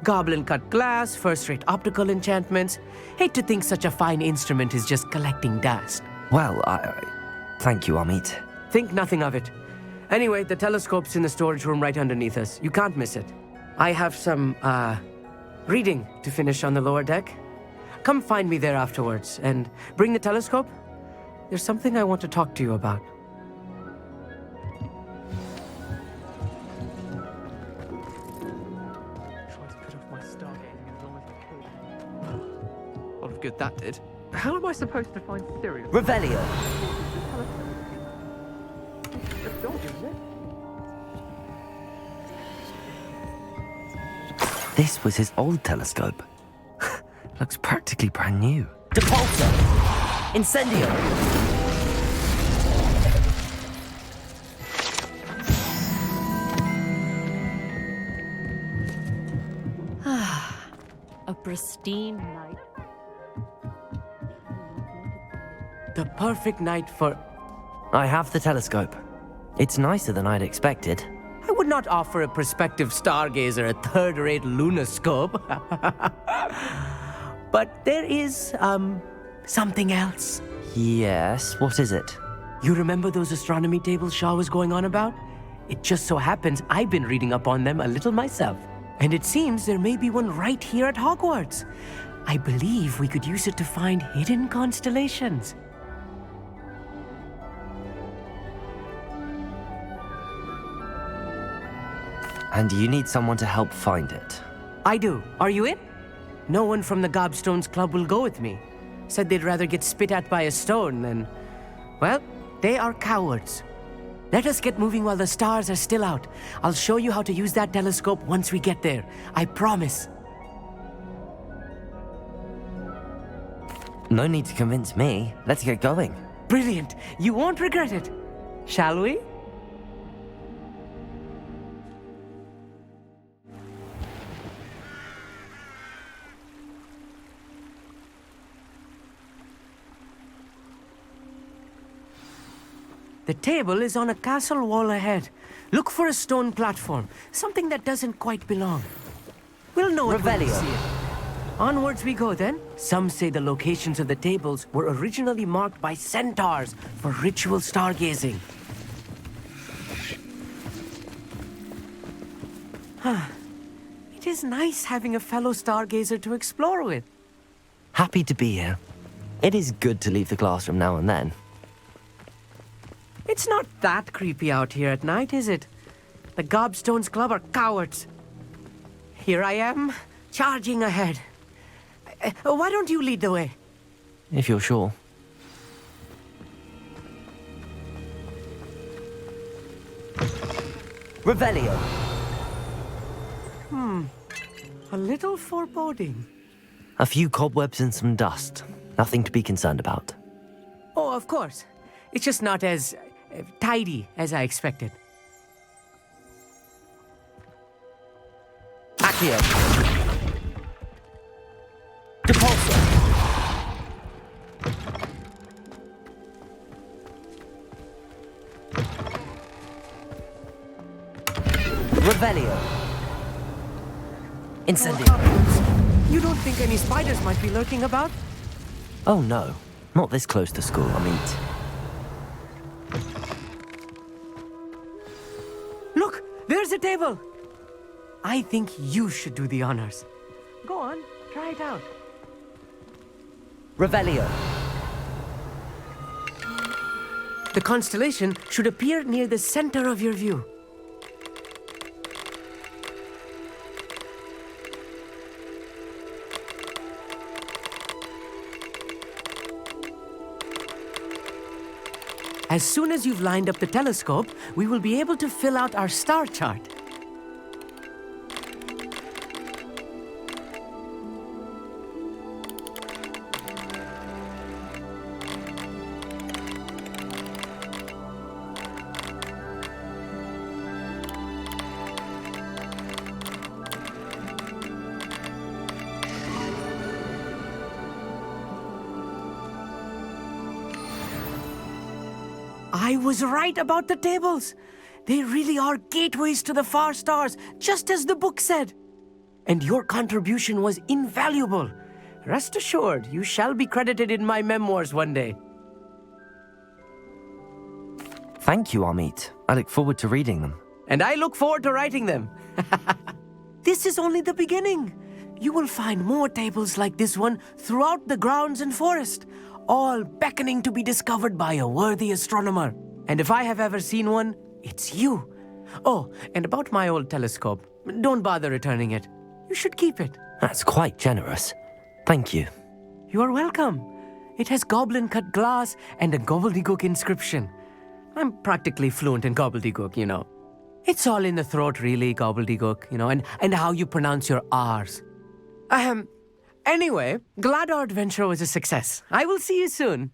K: Goblin-cut glass, first-rate optical enchantments. Hate to think such a fine instrument is just collecting dust.
A: Well, thank you, Amit.
K: Think nothing of it. Anyway, the telescope's in the storage room right underneath us. You can't miss it. I have some, reading to finish on the lower deck. Come find me there afterwards, and bring the telescope. There's something I want to talk to you about.
S: A lot of good that did. How am I supposed to find Sirius?
A: Revelio. This was his old telescope. Looks practically brand new. Depulsor! Incendio!
F: A pristine night.
K: The perfect night for...
A: I have the telescope. It's nicer than I'd expected.
K: I would not offer a prospective stargazer a third-rate lunoscope. But there is, something else.
A: Yes, what is it?
K: You remember those astronomy tables Shaw was going on about? It just so happens I've been reading up on them a little myself. And it seems there may be one right here at Hogwarts. I believe we could use it to find hidden constellations.
A: And you need someone to help find it.
K: I do. Are you in? No one from the Gobstones Club will go with me. Said they'd rather get spit at by a stone than... Well, they are cowards. Let us get moving while the stars are still out. I'll show you how to use that telescope once we get there. I promise.
A: No need to convince me. Let's get going.
K: Brilliant. You won't regret it. Shall we? The table is on a castle wall ahead. Look for a stone platform, something that doesn't quite belong. We'll know it when we see it. Onwards we go then. Some say the locations of the tables were originally marked by centaurs for ritual stargazing. It is nice having a fellow stargazer to explore with.
A: Happy to be here. It is good to leave the classroom now and then.
K: It's not that creepy out here at night, is it? The Gobstones Club are cowards. Here I am, charging ahead. Why don't you lead the way?
A: If you're sure. Revelio.
K: A little foreboding.
A: A few cobwebs and some dust. Nothing to be concerned about.
K: Oh, of course. It's just not as tidy as I expected.
A: Accio. Depulso. Revelio. Incendio.
K: You don't think any spiders might be lurking about?
A: Oh no, not this close to school, Amit.
K: Look, there's a table. I think you should do the honors. Go on, try it out.
A: Revelio.
K: The constellation should appear near the center of your view. As soon as you've lined up the telescope, we will be able to fill out our star chart. I was right about the tables. They really are gateways to the far stars, just as the book said. And your contribution was invaluable. Rest assured, you shall be credited in my memoirs one day.
A: Thank you, Amit. I look forward to reading them.
K: And I look forward to writing them. This is only the beginning. You will find more tables like this one throughout the grounds and forest, all beckoning to be discovered by a worthy astronomer. And if I have ever seen one, it's you. Oh, and about my old telescope, don't bother returning it. You should keep it.
A: That's quite generous. Thank you.
K: You are welcome. It has goblin-cut glass and a gobbledygook inscription. I'm practically fluent in gobbledygook, you know. It's all in the throat, really, gobbledygook, you know, and how you pronounce your R's. Anyway, glad our adventure was a success. I will see you soon.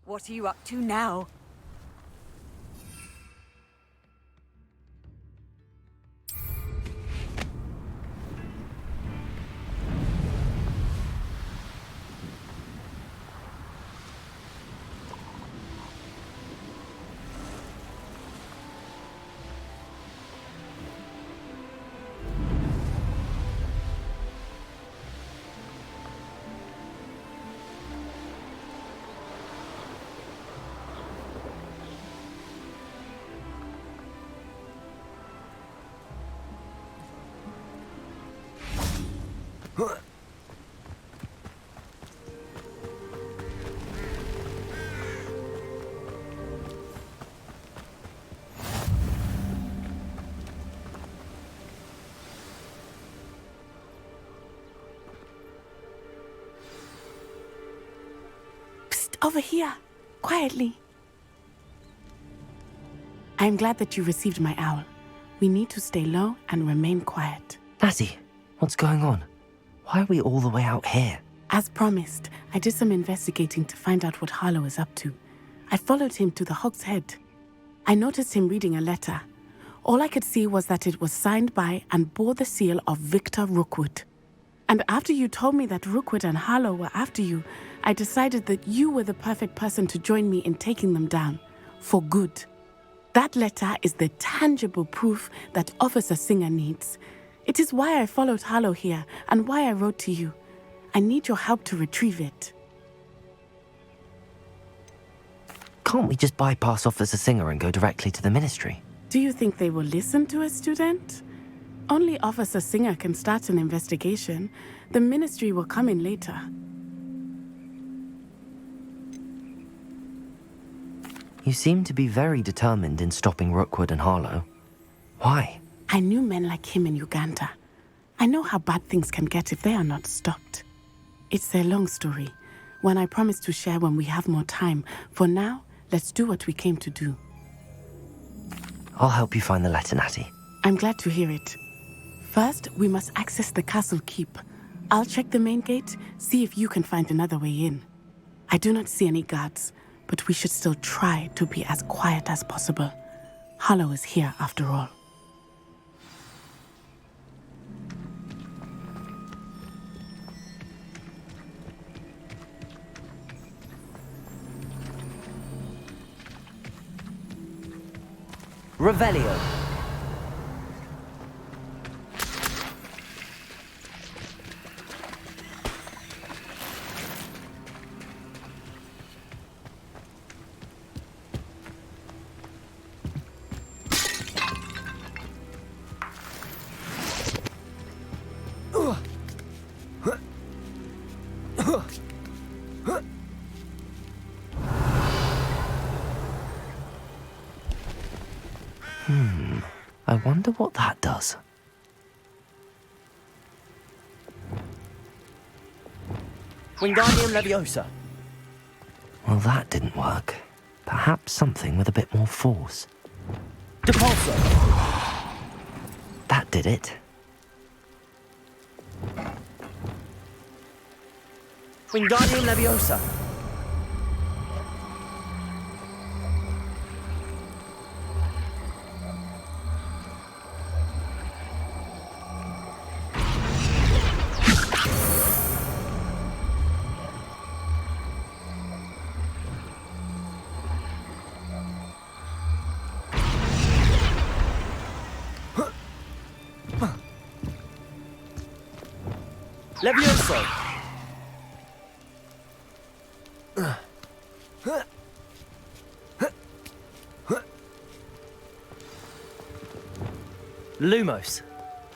T: What are you up to now?
G: Over here, quietly. I am glad that you received my owl. We need to stay low and remain quiet.
A: Natty, what's going on? Why are we all the way out here?
G: As promised, I did some investigating to find out what Harlow is up to. I followed him to the Hog's Head. I noticed him reading a letter. All I could see was that it was signed by and bore the seal of Victor Rookwood. And after you told me that Rookwood and Harlow were after you, I decided that you were the perfect person to join me in taking them down. For good. That letter is the tangible proof that Officer Singer needs. It is why I followed Harlow here and why I wrote to you. I need your help to retrieve it.
A: Can't we just bypass Officer Singer and go directly to the Ministry?
G: Do you think they will listen to a student? Only Officer Singer can start an investigation. The Ministry will come in later.
A: You seem to be very determined in stopping Rookwood and Harlow. Why?
G: I knew men like him in Uganda. I know how bad things can get if they are not stopped. It's a long story, one I promise to share when we have more time. For now, let's do what we came to do.
A: I'll help you find the letter, Natty.
G: I'm glad to hear it. First, we must access the castle keep. I'll check the main gate, see if you can find another way in. I do not see any guards, but we should still try to be as quiet as possible. Harlow is here after all.
A: Revelio. I wonder what that does.
Q: Wingardium Leviosa.
A: Well, that didn't work. Perhaps something with a bit more force.
Q: Depulso.
A: That did it.
Q: Wingardium Leviosa. Levioso.
A: Lumos.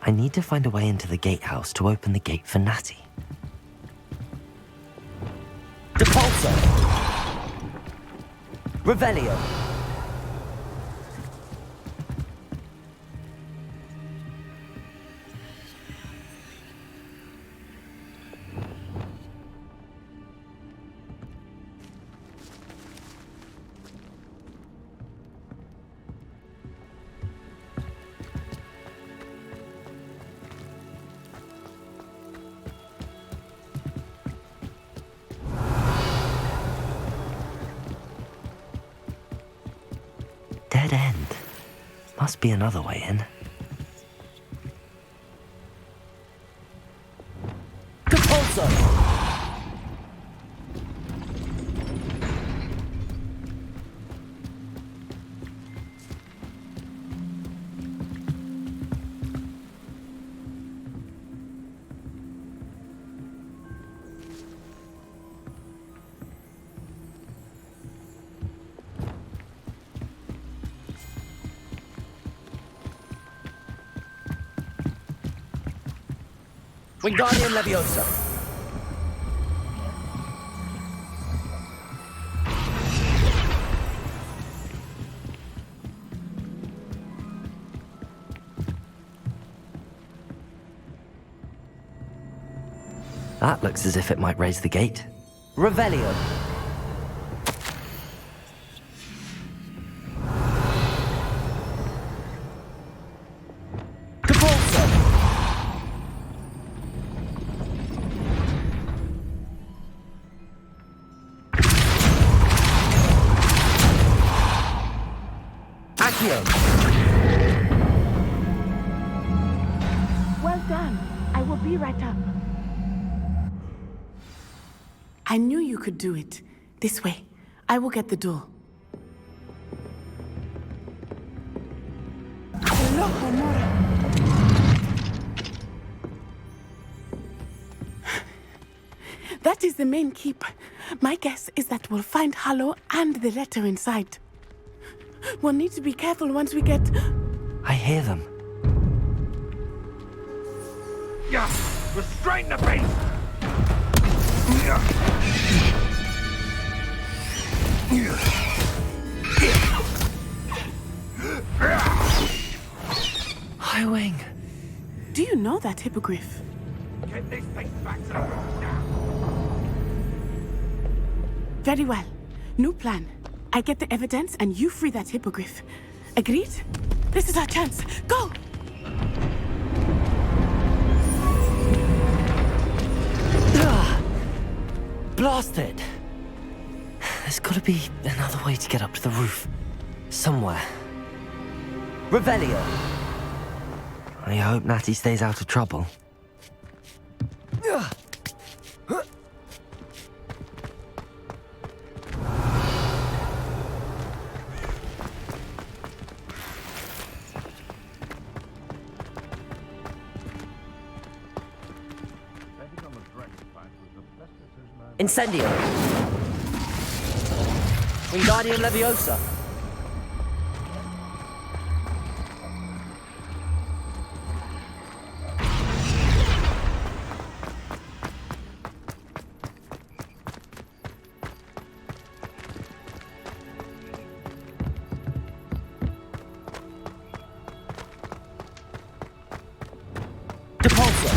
A: I need to find a way into the gatehouse to open the gate for Natty.
Q: Depulso. Revelio.
A: Dead end. Must be another way in.
Q: Depulso. Wingardium Leviosa.
A: That looks as if it might raise the gate.
Q: Revelio. Accio!
G: Well done. I will be right up. I knew you could do it. This way. I will get the door. Hello, Homura. That is the main keep. My guess is that we'll find Harlow and the letter inside. We'll need to be careful once we get...
A: I hear them.
M: Yeah, restrain the beast!
A: High Wing.
G: Do you know that hippogriff?
M: Get this thing back to the road now!
G: Very well. New plan. I get the evidence and you free that hippogriff. Agreed? This is our chance. Go!
A: Blasted! There's gotta be another way to get up to the roof. Somewhere. Revelio! I hope Natty stays out of trouble. Incendio! Wingardium Leviosa! Depulso!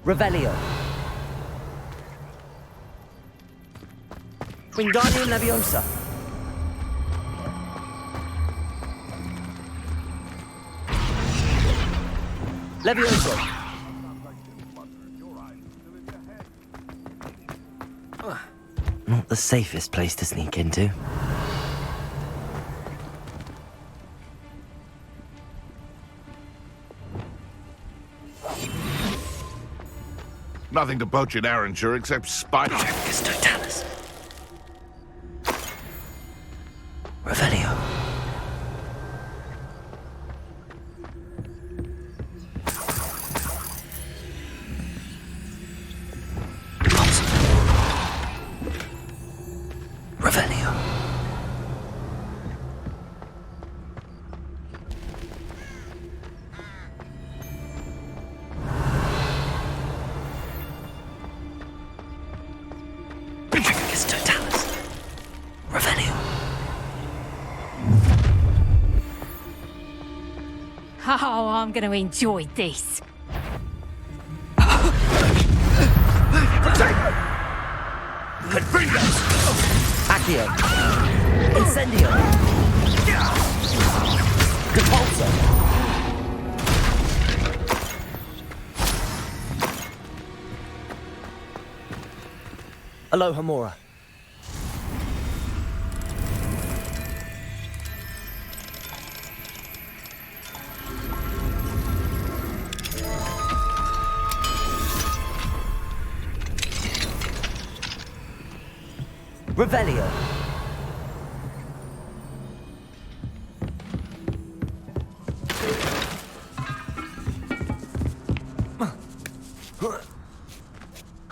A: Revelio. Wingardium Leviosa. Leviosa. Not the safest place to sneak into.
L: Nothing to poach in Arranger except spiders.
A: Totalis. Revelio. Revelio. Totalis. Revelio.
O: Oh, I'm going to enjoy this.
A: Confringo. Accio. Incendio. Depulso. Aloha Mora. Revelio.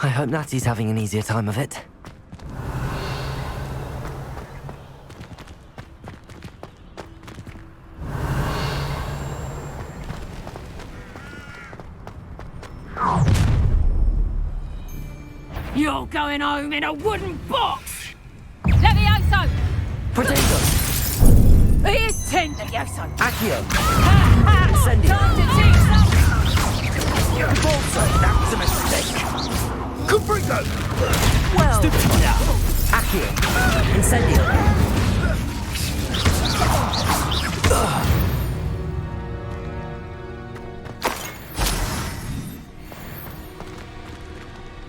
A: I hope Natty's having an easier time of it.
O: You're going home in a wooden box! Levioso!
A: Protego!
O: Here's 10, Levioso!
A: Accio!
O: Incendio! Time to teach them!
A: Depulso! That was a mistake!
L: Confringo!
A: Well... Accio! Incendio!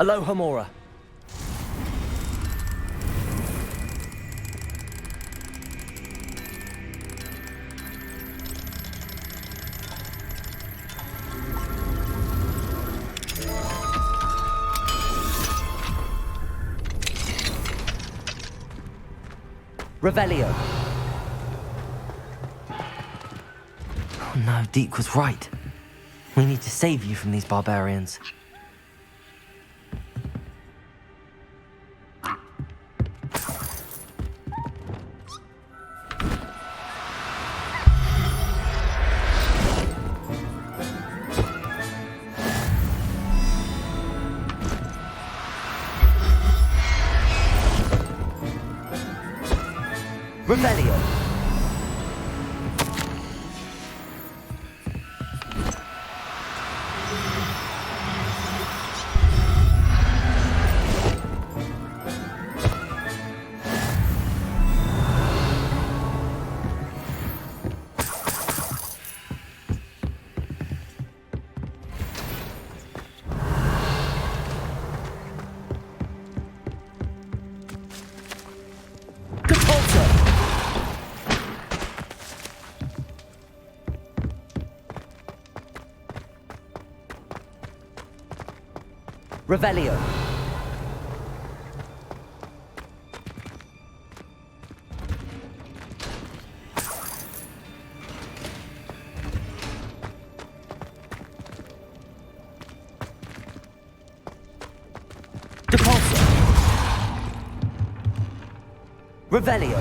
A: Aloha Mora. Revelio. Oh no, Deke was right. We need to save you from these barbarians. Revelio. Revelio. Depulso. Revelio.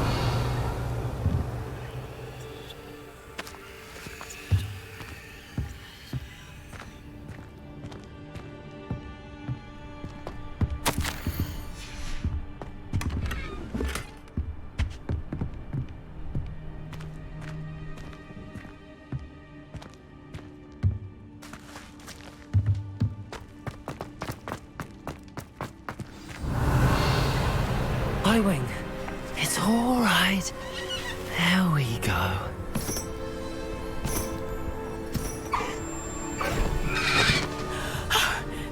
A: Highwing, it's all right. There we go.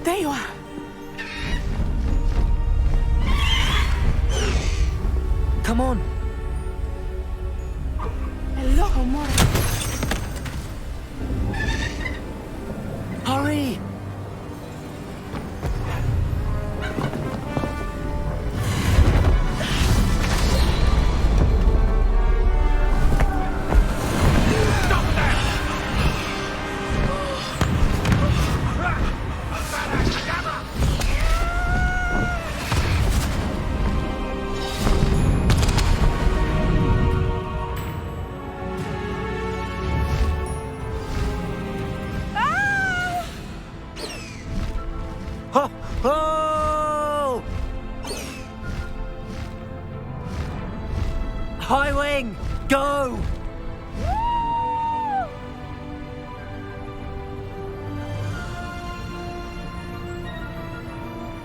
G: There you are.
A: Come on.
G: Hello, Mora.
A: Hurry! Oh! Highwing, go!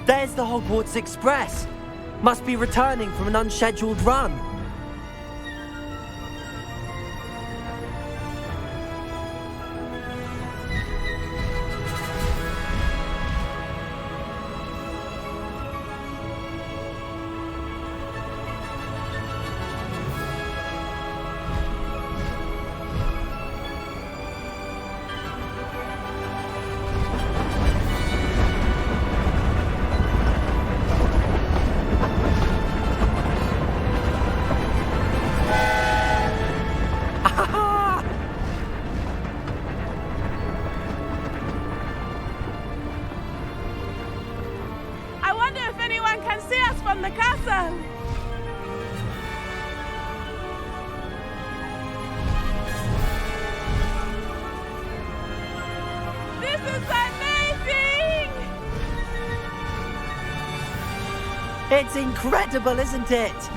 A: There's the Hogwarts Express. Must be returning from an unscheduled run.
G: I wonder if anyone can see us from the castle. This is amazing!
A: It's incredible, isn't it?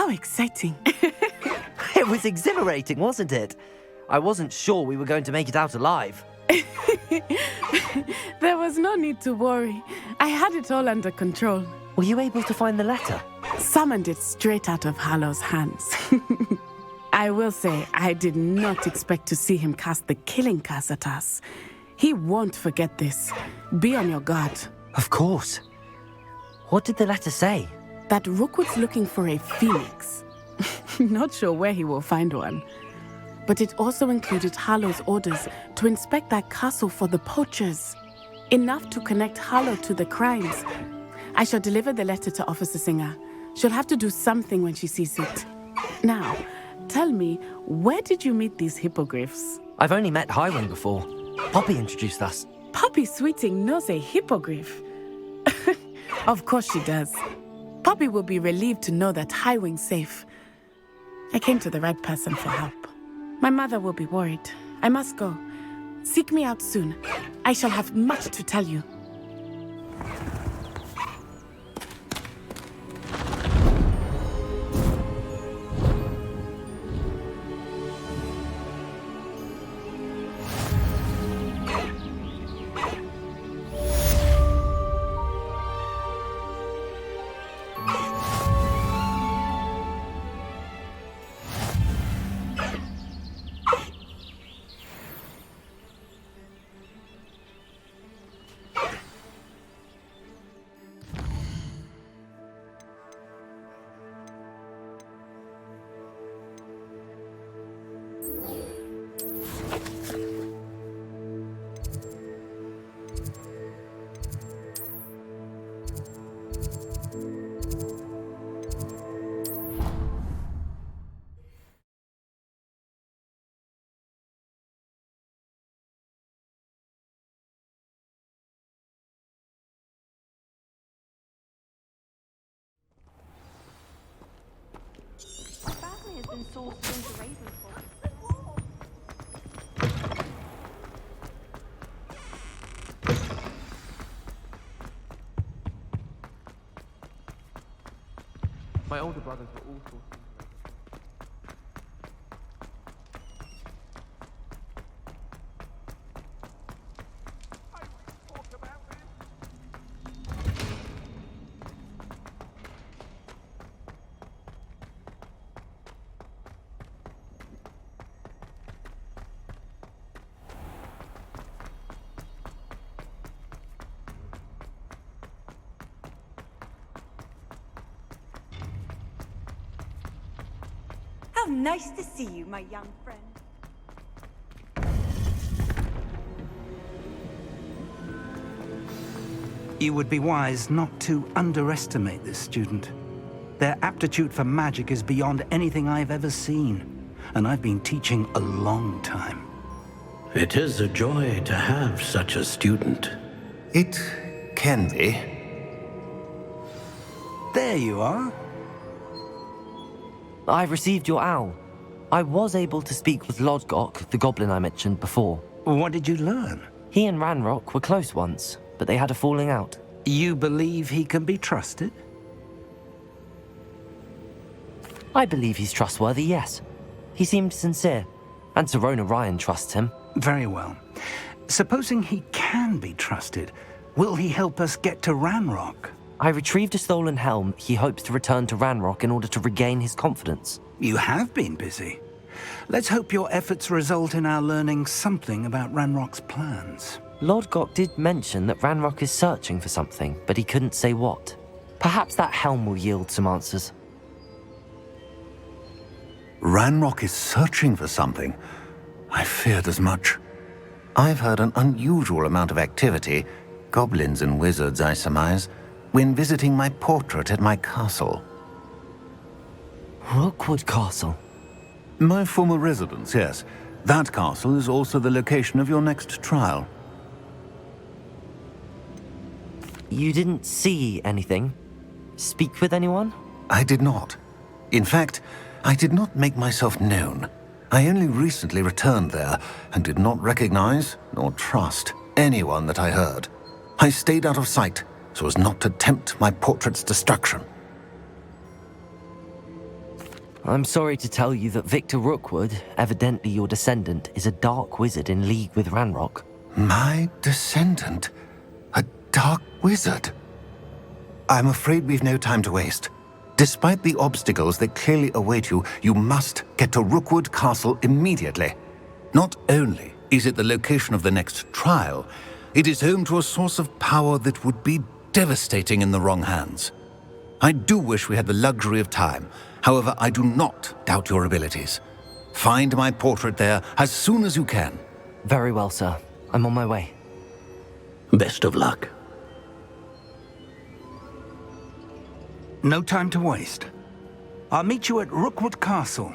G: How exciting.
A: It was exhilarating, wasn't it? I wasn't sure we were going to make it out alive.
G: There was no need to worry. I had it all under control.
A: Were you able to find the letter?
G: Summoned it straight out of Hallow's hands. I will say, I did not expect to see him cast the killing curse at us. He won't forget this. Be on your guard.
A: Of course. What did the letter say?
G: That Rookwood's looking for a phoenix. Not sure where he will find one. But it also included Harlow's orders to inspect that castle for the poachers. Enough to connect Harlow to the crimes. I shall deliver the letter to Officer Singer. She'll have to do something when she sees it. Now, tell me, where did you meet these hippogriffs?
A: I've only met Highwing before. Poppy introduced us.
G: Poppy Sweeting knows a hippogriff. Of course she does. Poppy will be relieved to know that Highwing's safe. I came to the right person for help. My mother will be worried. I must go. Seek me out soon. I shall have much to tell you.
J: Has been sourced into Ravenfall.
E: My older brothers were all sorts of...
T: How nice to see you, my young friend.
I: You would be wise not to underestimate this student. Their aptitude for magic is beyond anything I've ever seen, and I've been teaching a long time.
R: It is a joy to have such a student.
I: It can be. There you are.
A: I received your owl. I was able to speak with Lodgok, the goblin I mentioned before.
I: What did you learn?
A: He and Ranrock were close once, but they had a falling out.
I: You believe he can be trusted?
A: I believe he's trustworthy, yes. He seemed sincere, and Serona Ryan trusts him.
I: Very well. Supposing he can be trusted, will he help us get to Ranrock?
A: I retrieved a stolen helm. He hopes to return to Ranrock in order to regain his confidence.
I: You have been busy. Let's hope your efforts result in our learning something about Ranrock's plans.
A: Lodgok did mention that Ranrock is searching for something, but he couldn't say what. Perhaps that helm will yield some answers.
V: Ranrock is searching for something? I feared as much. I've heard an unusual amount of activity, goblins and wizards, I surmise, when visiting my portrait at my castle.
A: Rookwood Castle?
V: My former residence, yes. That castle is also the location of your next trial.
A: You didn't see anything? Speak with anyone?
V: I did not. In fact, I did not make myself known. I only recently returned there and did not recognize nor trust anyone that I heard. I stayed out of sight so as not to tempt my portrait's destruction.
A: I'm sorry to tell you that Victor Rookwood, evidently your descendant, is a dark wizard in league with Ranrock.
V: My descendant? A dark wizard? I'm afraid we've no time to waste. Despite the obstacles that clearly await you, you must get to Rookwood Castle immediately. Not only is it the location of the next trial, it is home to a source of power that would be devastating in the wrong hands. I do wish we had the luxury of time. However, I do not doubt your abilities. Find my portrait there as soon as you can.
A: Very well, sir. I'm on my way.
R: Best of luck.
I: No time to waste. I'll meet you at Rookwood Castle.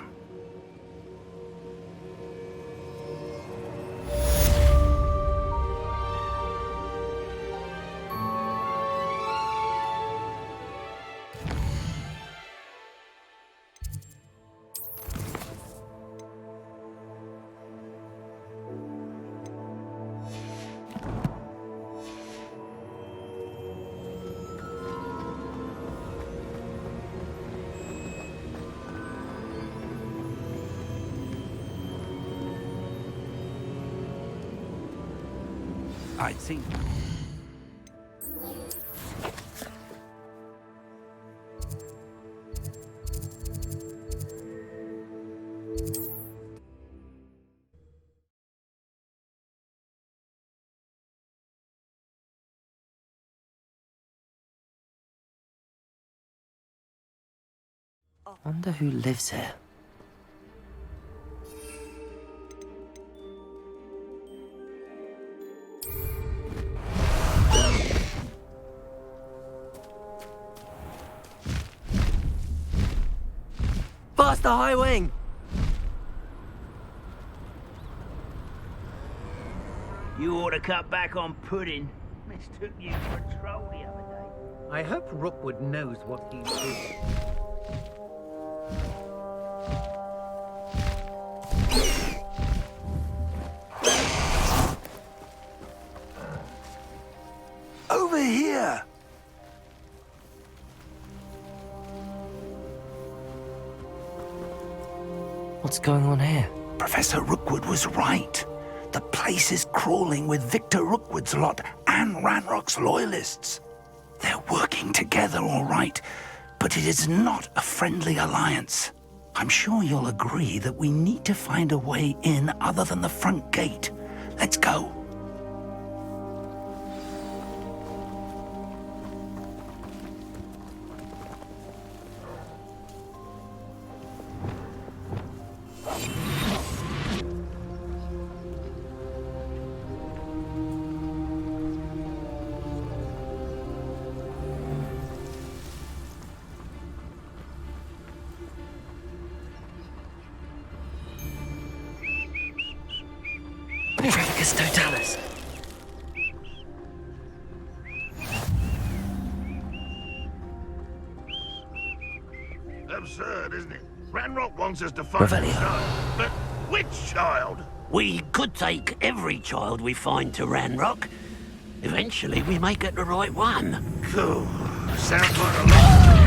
I: I see.
A: Wonder who lives here.
K: Past the high wing!
N: You ought to cut back on pudding. Mistook you for a troll the other day.
B: I hope Rookwood knows what he's doing.
I: Over here!
A: What's going on here?
I: Professor Rookwood was right. The place is crawling with Victor Rookwood's lot and Ranrock's loyalists. They're working together, all right, but it is not a friendly alliance. I'm sure you'll agree that we need to find a way in other than the front gate. Let's go.
A: Trevicus Totalis.
L: Absurd, isn't it? Ranrock wants us to find a child. But which child?
R: We could take every child we find to Ranrock. Eventually, we may get the right one.
L: Cool. Sounds like a lot.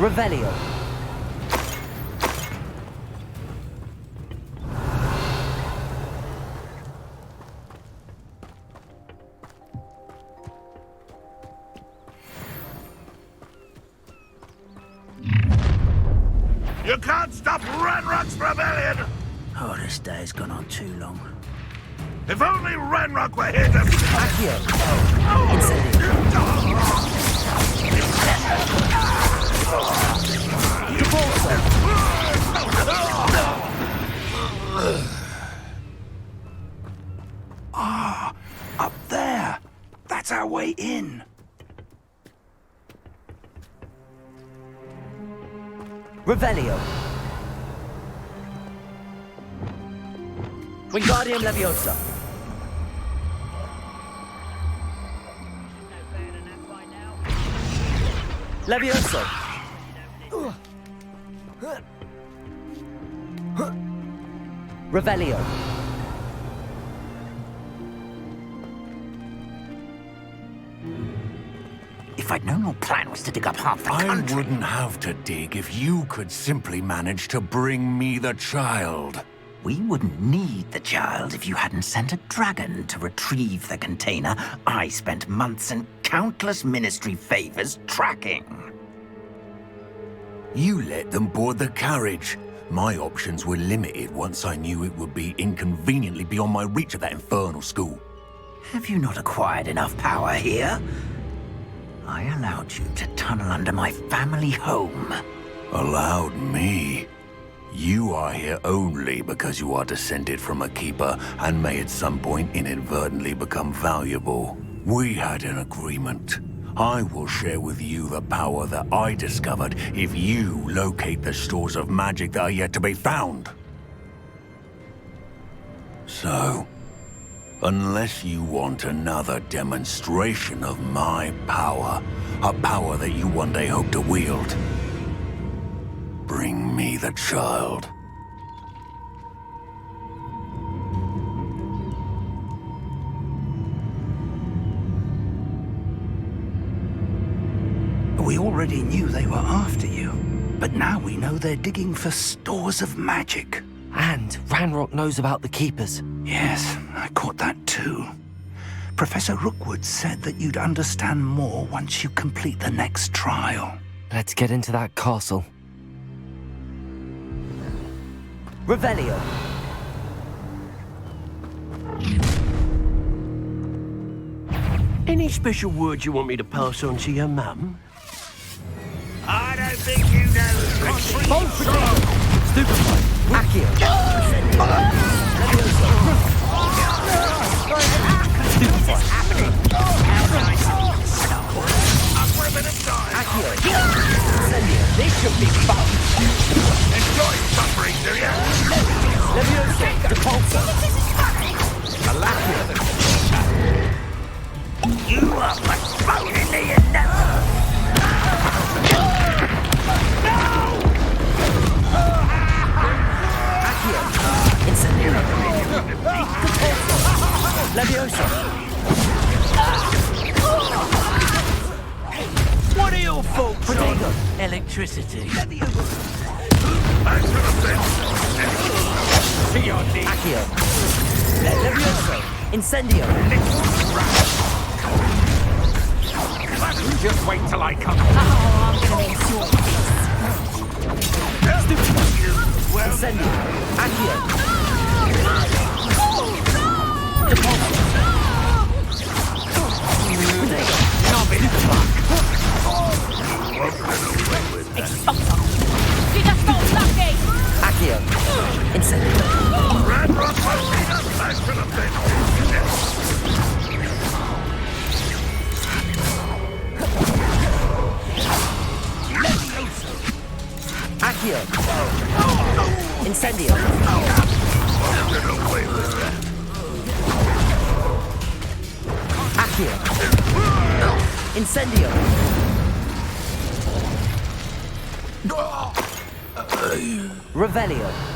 A: Revelio.
L: You can't stop Ranrock's rebellion!
N: Oh, this day's gone on too long.
L: If only Ranrock were here to...
I: Ah, up there. That's our way in.
A: Revelio. Wingardium Leviosa. Levioso. Revelio.
I: If I'd known your plan was to dig up half the country...
M: I wouldn't have to dig if you could simply manage to bring me the child.
I: We wouldn't need the child if you hadn't sent a dragon to retrieve the container I spent months and countless ministry favors tracking.
M: You let them board the carriage. My options were limited once I knew it would be inconveniently beyond my reach at that infernal school.
I: Have you not acquired enough power here? I allowed you to tunnel under my family home.
M: Allowed me? You are here only because you are descended from a keeper and may at some point inadvertently become valuable. We had an agreement. I will share with you the power that I discovered if you locate the stores of magic that are yet to be found. So, unless you want another demonstration of my power, a power that you one day hope to wield, bring me the child.
I: We already knew they were after you, but now we know they're digging for stores of magic.
A: And Ranrock knows about the Keepers.
I: Yes, I caught that too. Professor Rookwood said that you'd understand more once you complete the next trial.
A: Let's get into that castle. Revelio.
U: Any special words you want me to pass on to your mum?
N: I don't think you know.
A: Stupefy. Accio.
N: This should be fun. Enjoy suffering, do you?
A: Leviosa. Depulso. Alacria.
N: You are postponing me enough.
A: Leviosa.
U: What are your faults on electricity?
A: Accio. Leviosa. Incendio.
N: Just wait till I come.
O: Oh, I'm gonna enjoy this.
A: Incendio. Accio.
O: Expulso. You just got lucky.
A: Accio. Incendio. Accio. Incendio. Accio. Incendio. Revelio.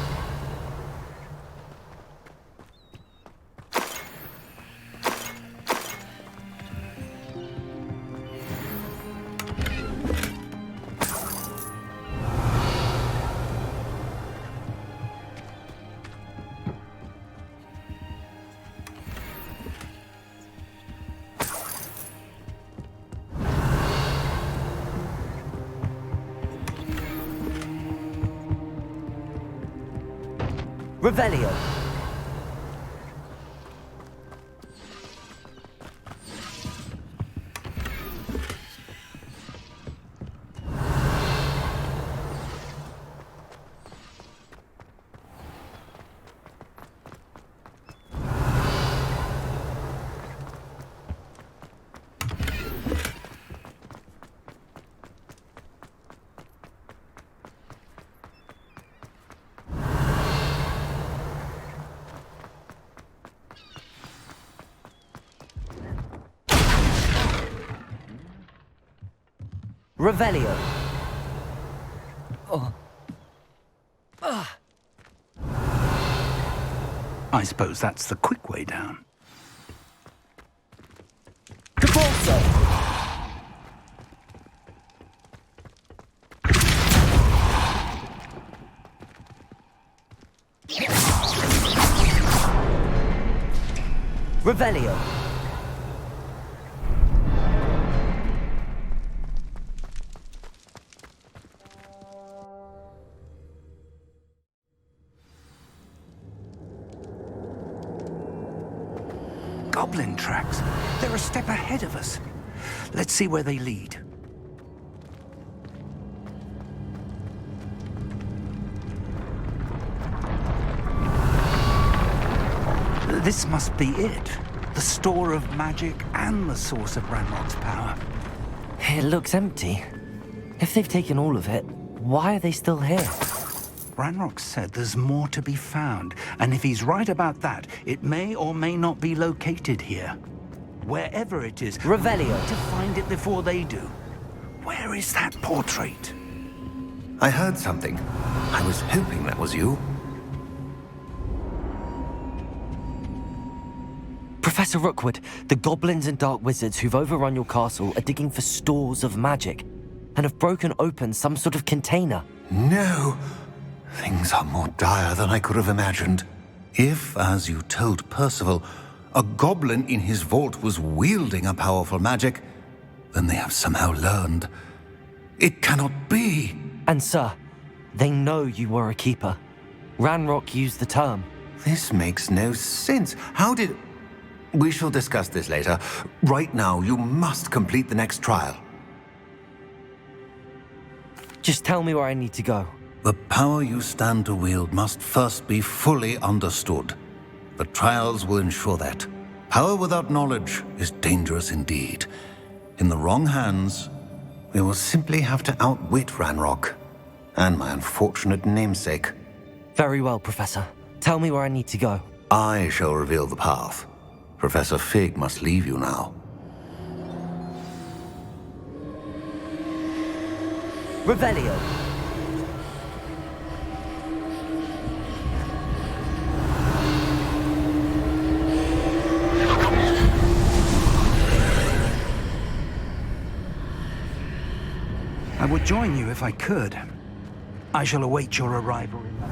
A: Revelio. Revelio. Oh.
I: I suppose that's the quick way down.
A: Revelio.
I: Goblin tracks. They're a step ahead of us. Let's see where they lead. This must be it. The store of magic and the source of Ranrock's power.
A: It looks empty. If they've taken all of it, why are they still here?
I: Ranrock said there's more to be found, and if he's right about that, it may or may not be located here. Wherever it is,
A: Revelio.
I: we need to find it before they do. Where is that portrait?
V: I heard something. I was hoping that was you.
A: Professor Rookwood, the goblins and dark wizards who've overrun your castle are digging for stores of magic and have broken open some sort of container.
V: No! Things are more dire than I could have imagined. If, as you told Percival, a goblin in his vault was wielding a powerful magic, then they have somehow learned. It cannot be!
A: And sir, they know you were a keeper. Ranrock used the term.
V: This makes no sense. How did... We shall discuss this later. Right now, you must complete the next trial.
A: Just tell me where I need to go.
V: The power you stand to wield must first be fully understood. The trials will ensure that. Power without knowledge is dangerous indeed. In the wrong hands, we will simply have to outwit Ranrock and my unfortunate namesake.
A: Very well, Professor. Tell me where I need to go.
V: I shall reveal the path. Professor Fig must leave you now.
A: Revelio.
I: I would join you if I could. I shall await your arrival in the...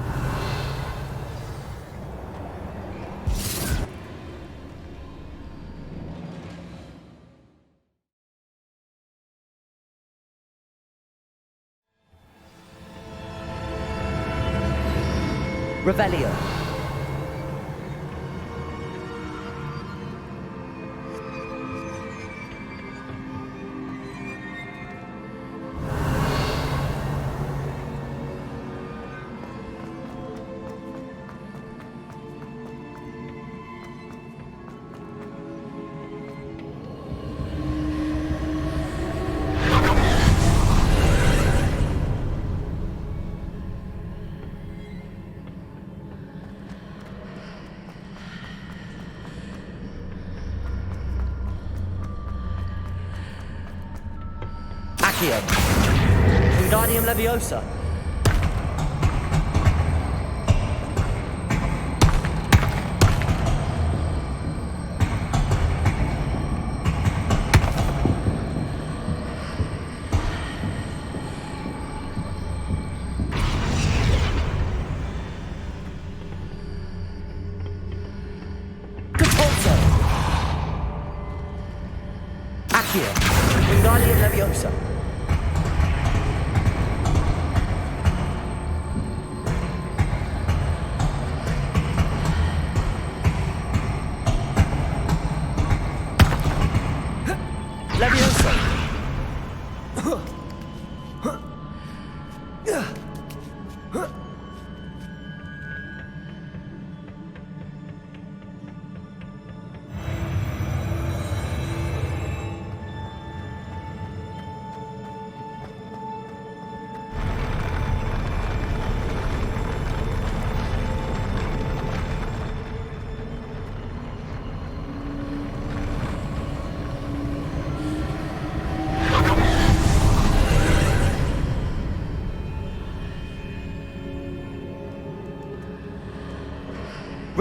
A: Revelio. Accio. Wingardium Leviosa. Capulso. Accio. Wingardium Leviosa.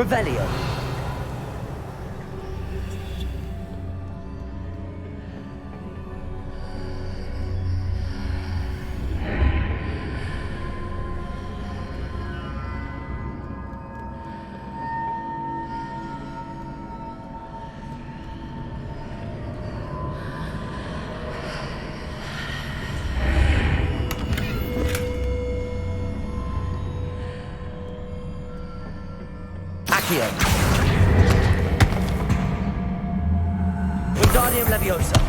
A: Revelio. Accio. Wingardium Leviosa.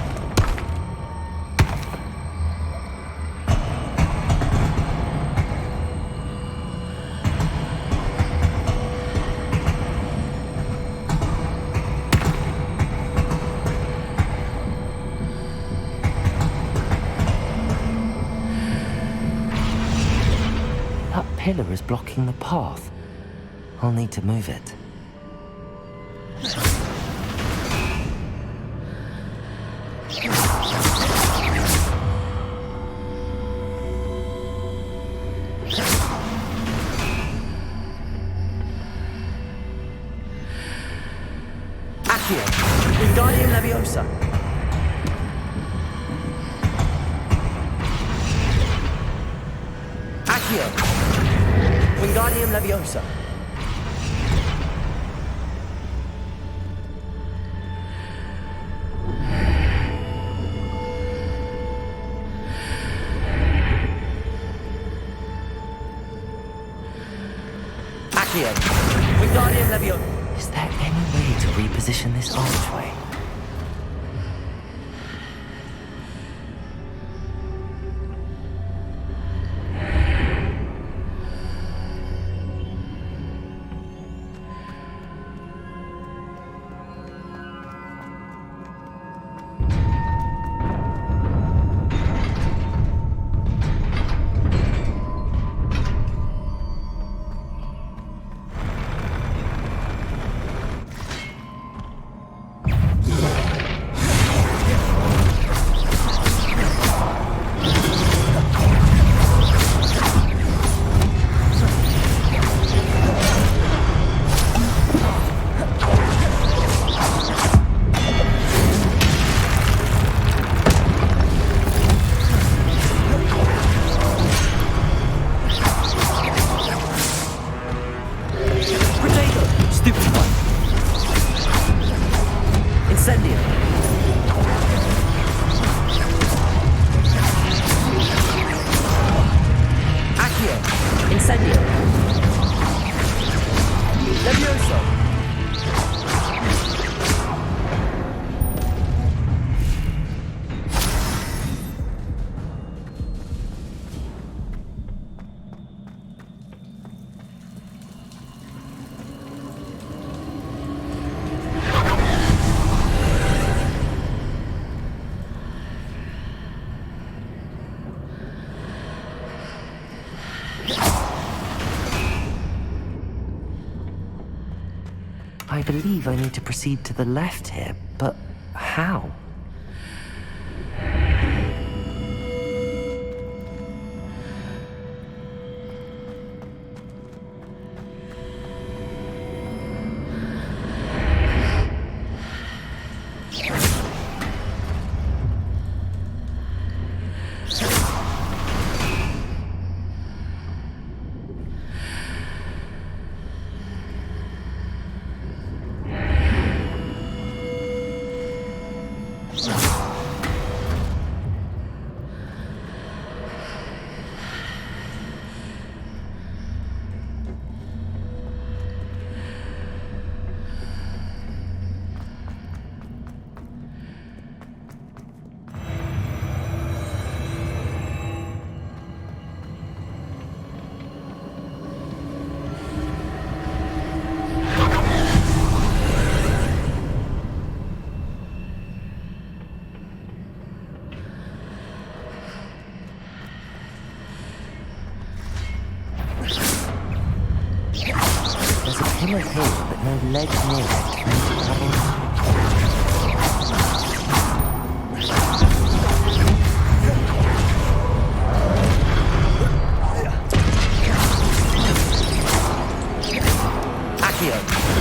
A: That pillar is blocking the path. I'll need to move it. Accio. Wingardium Leviosa. Accio. Wingardium Leviosa. Wingardium Leviosa. Is there any way to reposition this archway? I believe I need to proceed to the left here, but how? Pillar here, but no ledge near it. Can I travel? Accio.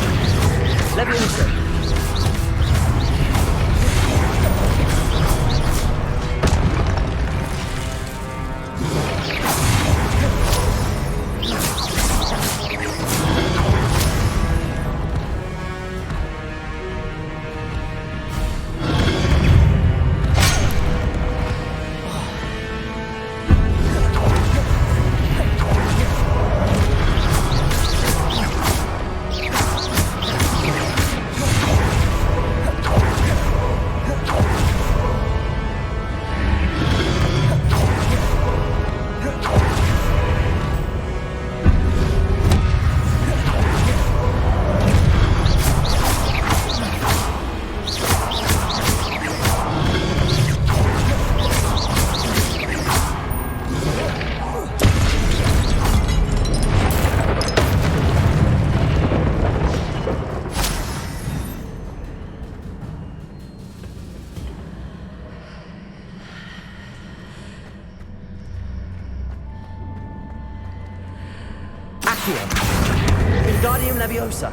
A: Accio. Wingardium Leviosa.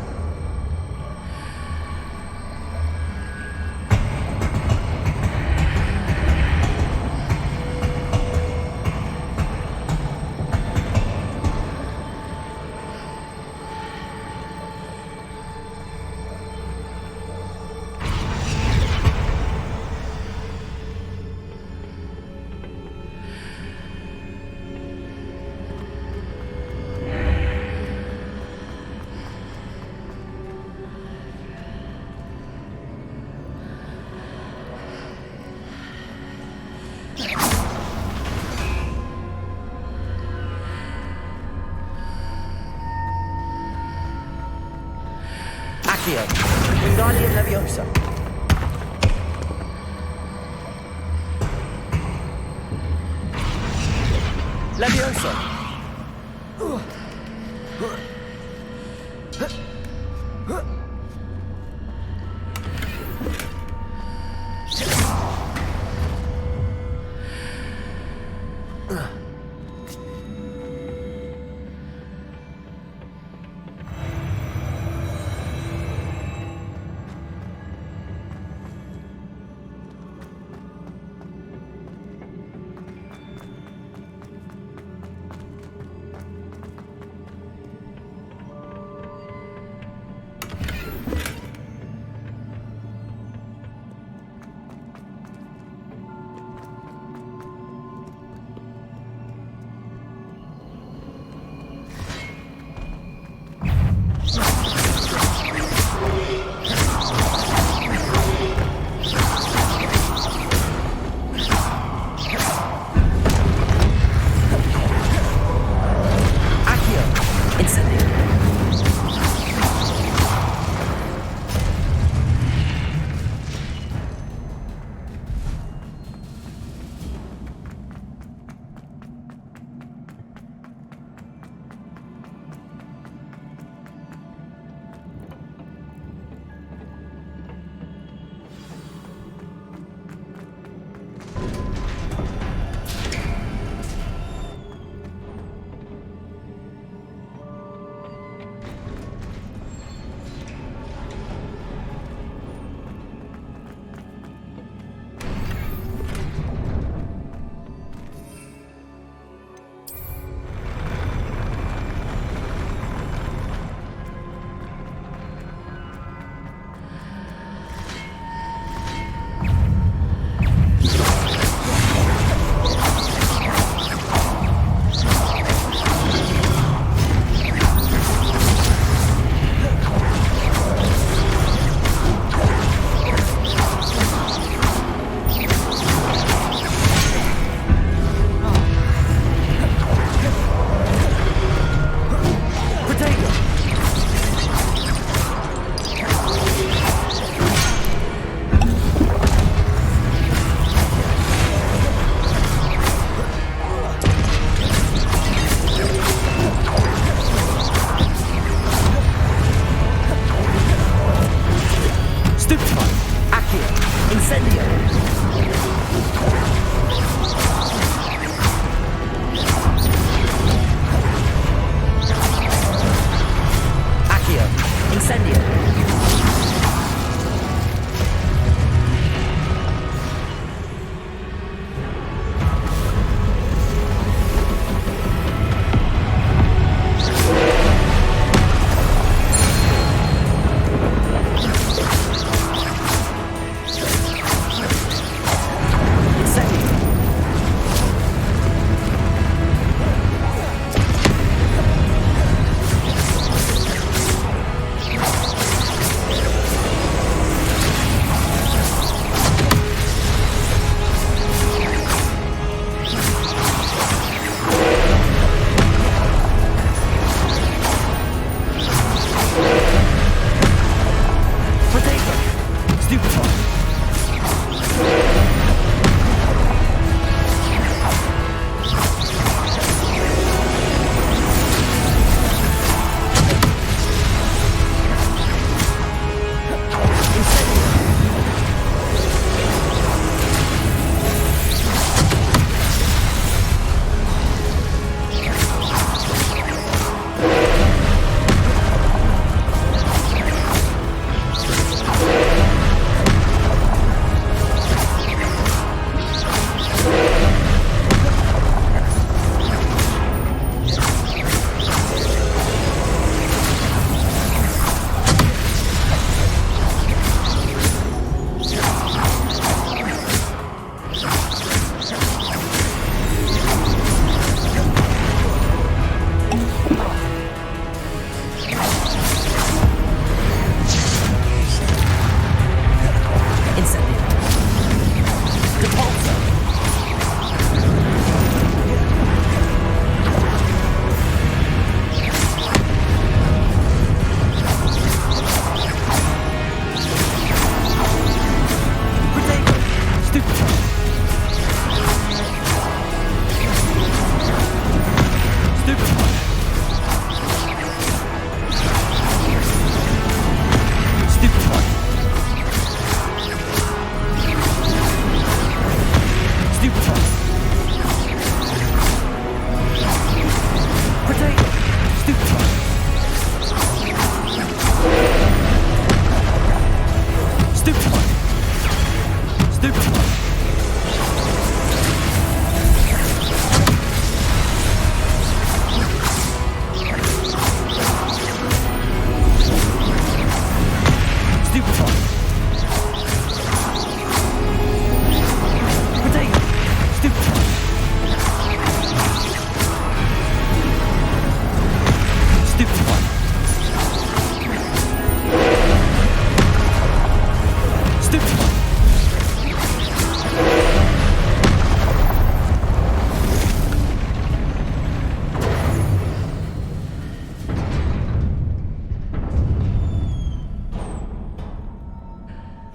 A: Accio. Wingardium Leviosa. Leviosa.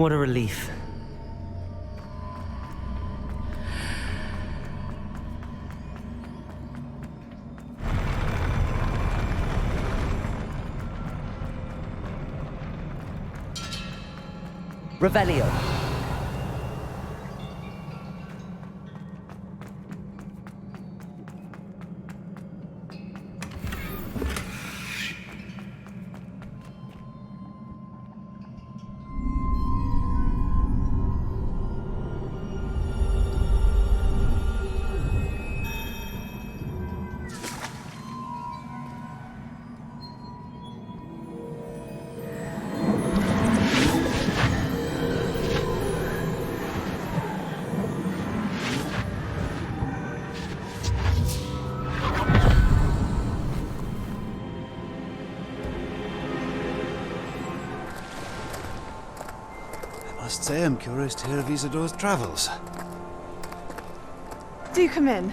A: What a relief. Revelio.
C: I must say I'm curious to hear of Isadore's travels.
H: Do come in.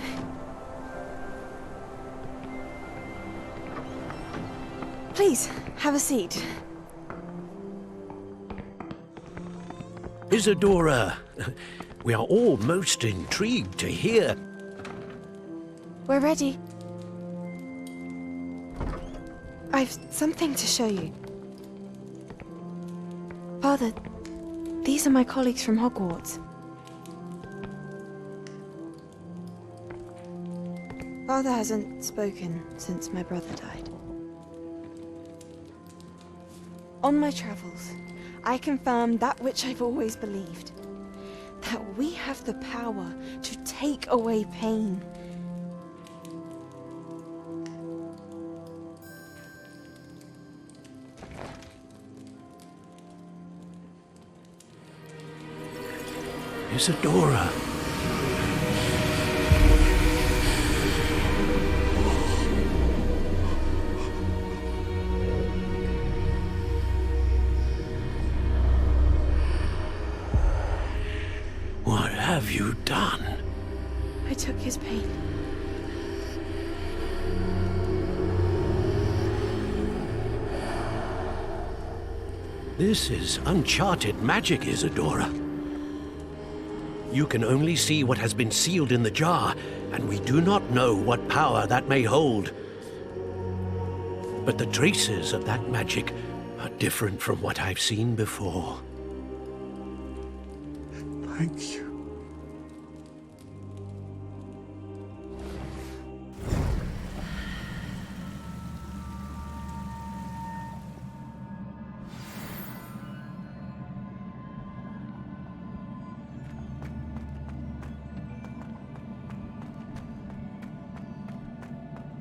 H: Please, have a seat.
R: Isadora, we are all most intrigued to hear.
H: We're ready. I've something to show you. Father, these are my colleagues from Hogwarts. Father hasn't spoken since my brother died. On my travels, I confirmed that which I've always believed. That we have the power to take away pain.
R: Isadora. What have you done?
H: I took his pain.
R: This is uncharted magic, Isadora. You can only see what has been sealed in the jar, and we do not know what power that may hold. But the traces of that magic are different from what I've seen before.
C: Thank you.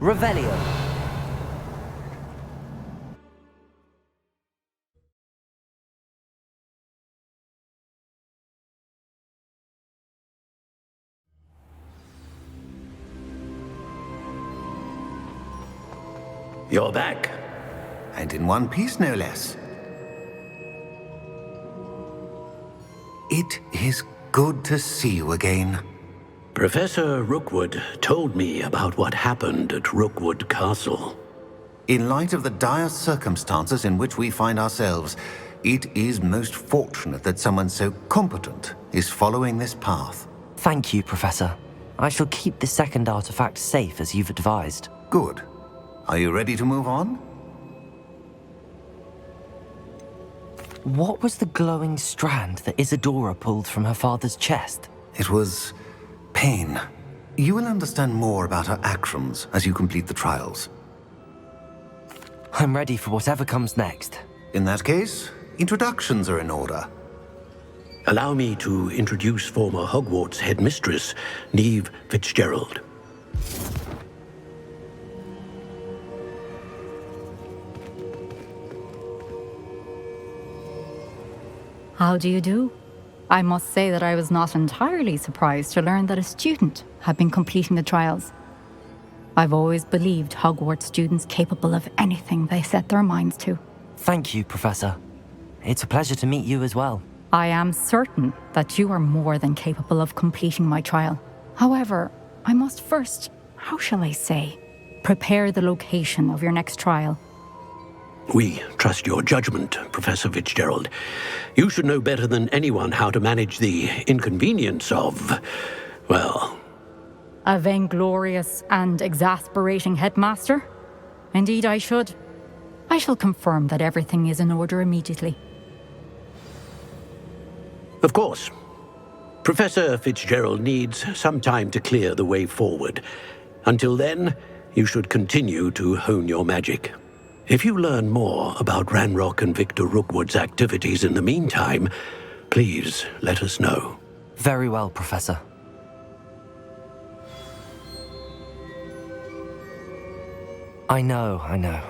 A: Revelio.
R: You're back.
V: And in one piece, no less. It is good to see you again.
R: Professor Rookwood told me about what happened at Rookwood Castle.
V: In light of the dire circumstances in which we find ourselves, it is most fortunate that someone so competent is following this path.
A: Thank you, Professor. I shall keep the second artifact safe as you've advised.
V: Good. Are you ready to move on?
A: What was the glowing strand that Isadora pulled from her father's chest?
V: It was pain. You will understand more about her actions as you complete the trials.
A: I'm ready for whatever comes next.
V: In that case, introductions are in order.
R: Allow me to introduce former Hogwarts headmistress, Neve Fitzgerald.
W: How do you do? I must say that I was not entirely surprised to learn that a student had been completing the trials. I've always believed Hogwarts students capable of anything they set their minds to.
A: Thank you, Professor. It's a pleasure to meet you as well.
W: I am certain that you are more than capable of completing my trial. However, I must first, how shall I say, prepare the location of your next trial.
R: We trust your judgment, Professor Fitzgerald. You should know better than anyone how to manage the inconvenience of, well...
W: A vainglorious and exasperating headmaster? Indeed I should. I shall confirm that everything is in order immediately.
R: Of course. Professor Fitzgerald needs some time to clear the way forward. Until then, you should continue to hone your magic. If you learn more about Ranrock and Victor Rookwood's activities in the meantime, please let us know.
A: Very well, Professor. I know.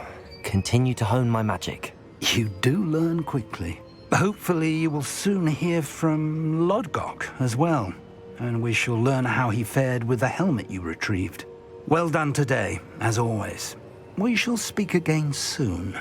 A: Continue to hone my magic.
I: You do learn quickly. Hopefully you will soon hear from Lodgok as well, and we shall learn how he fared with the helmet you retrieved. Well done today, as always. We shall speak again soon.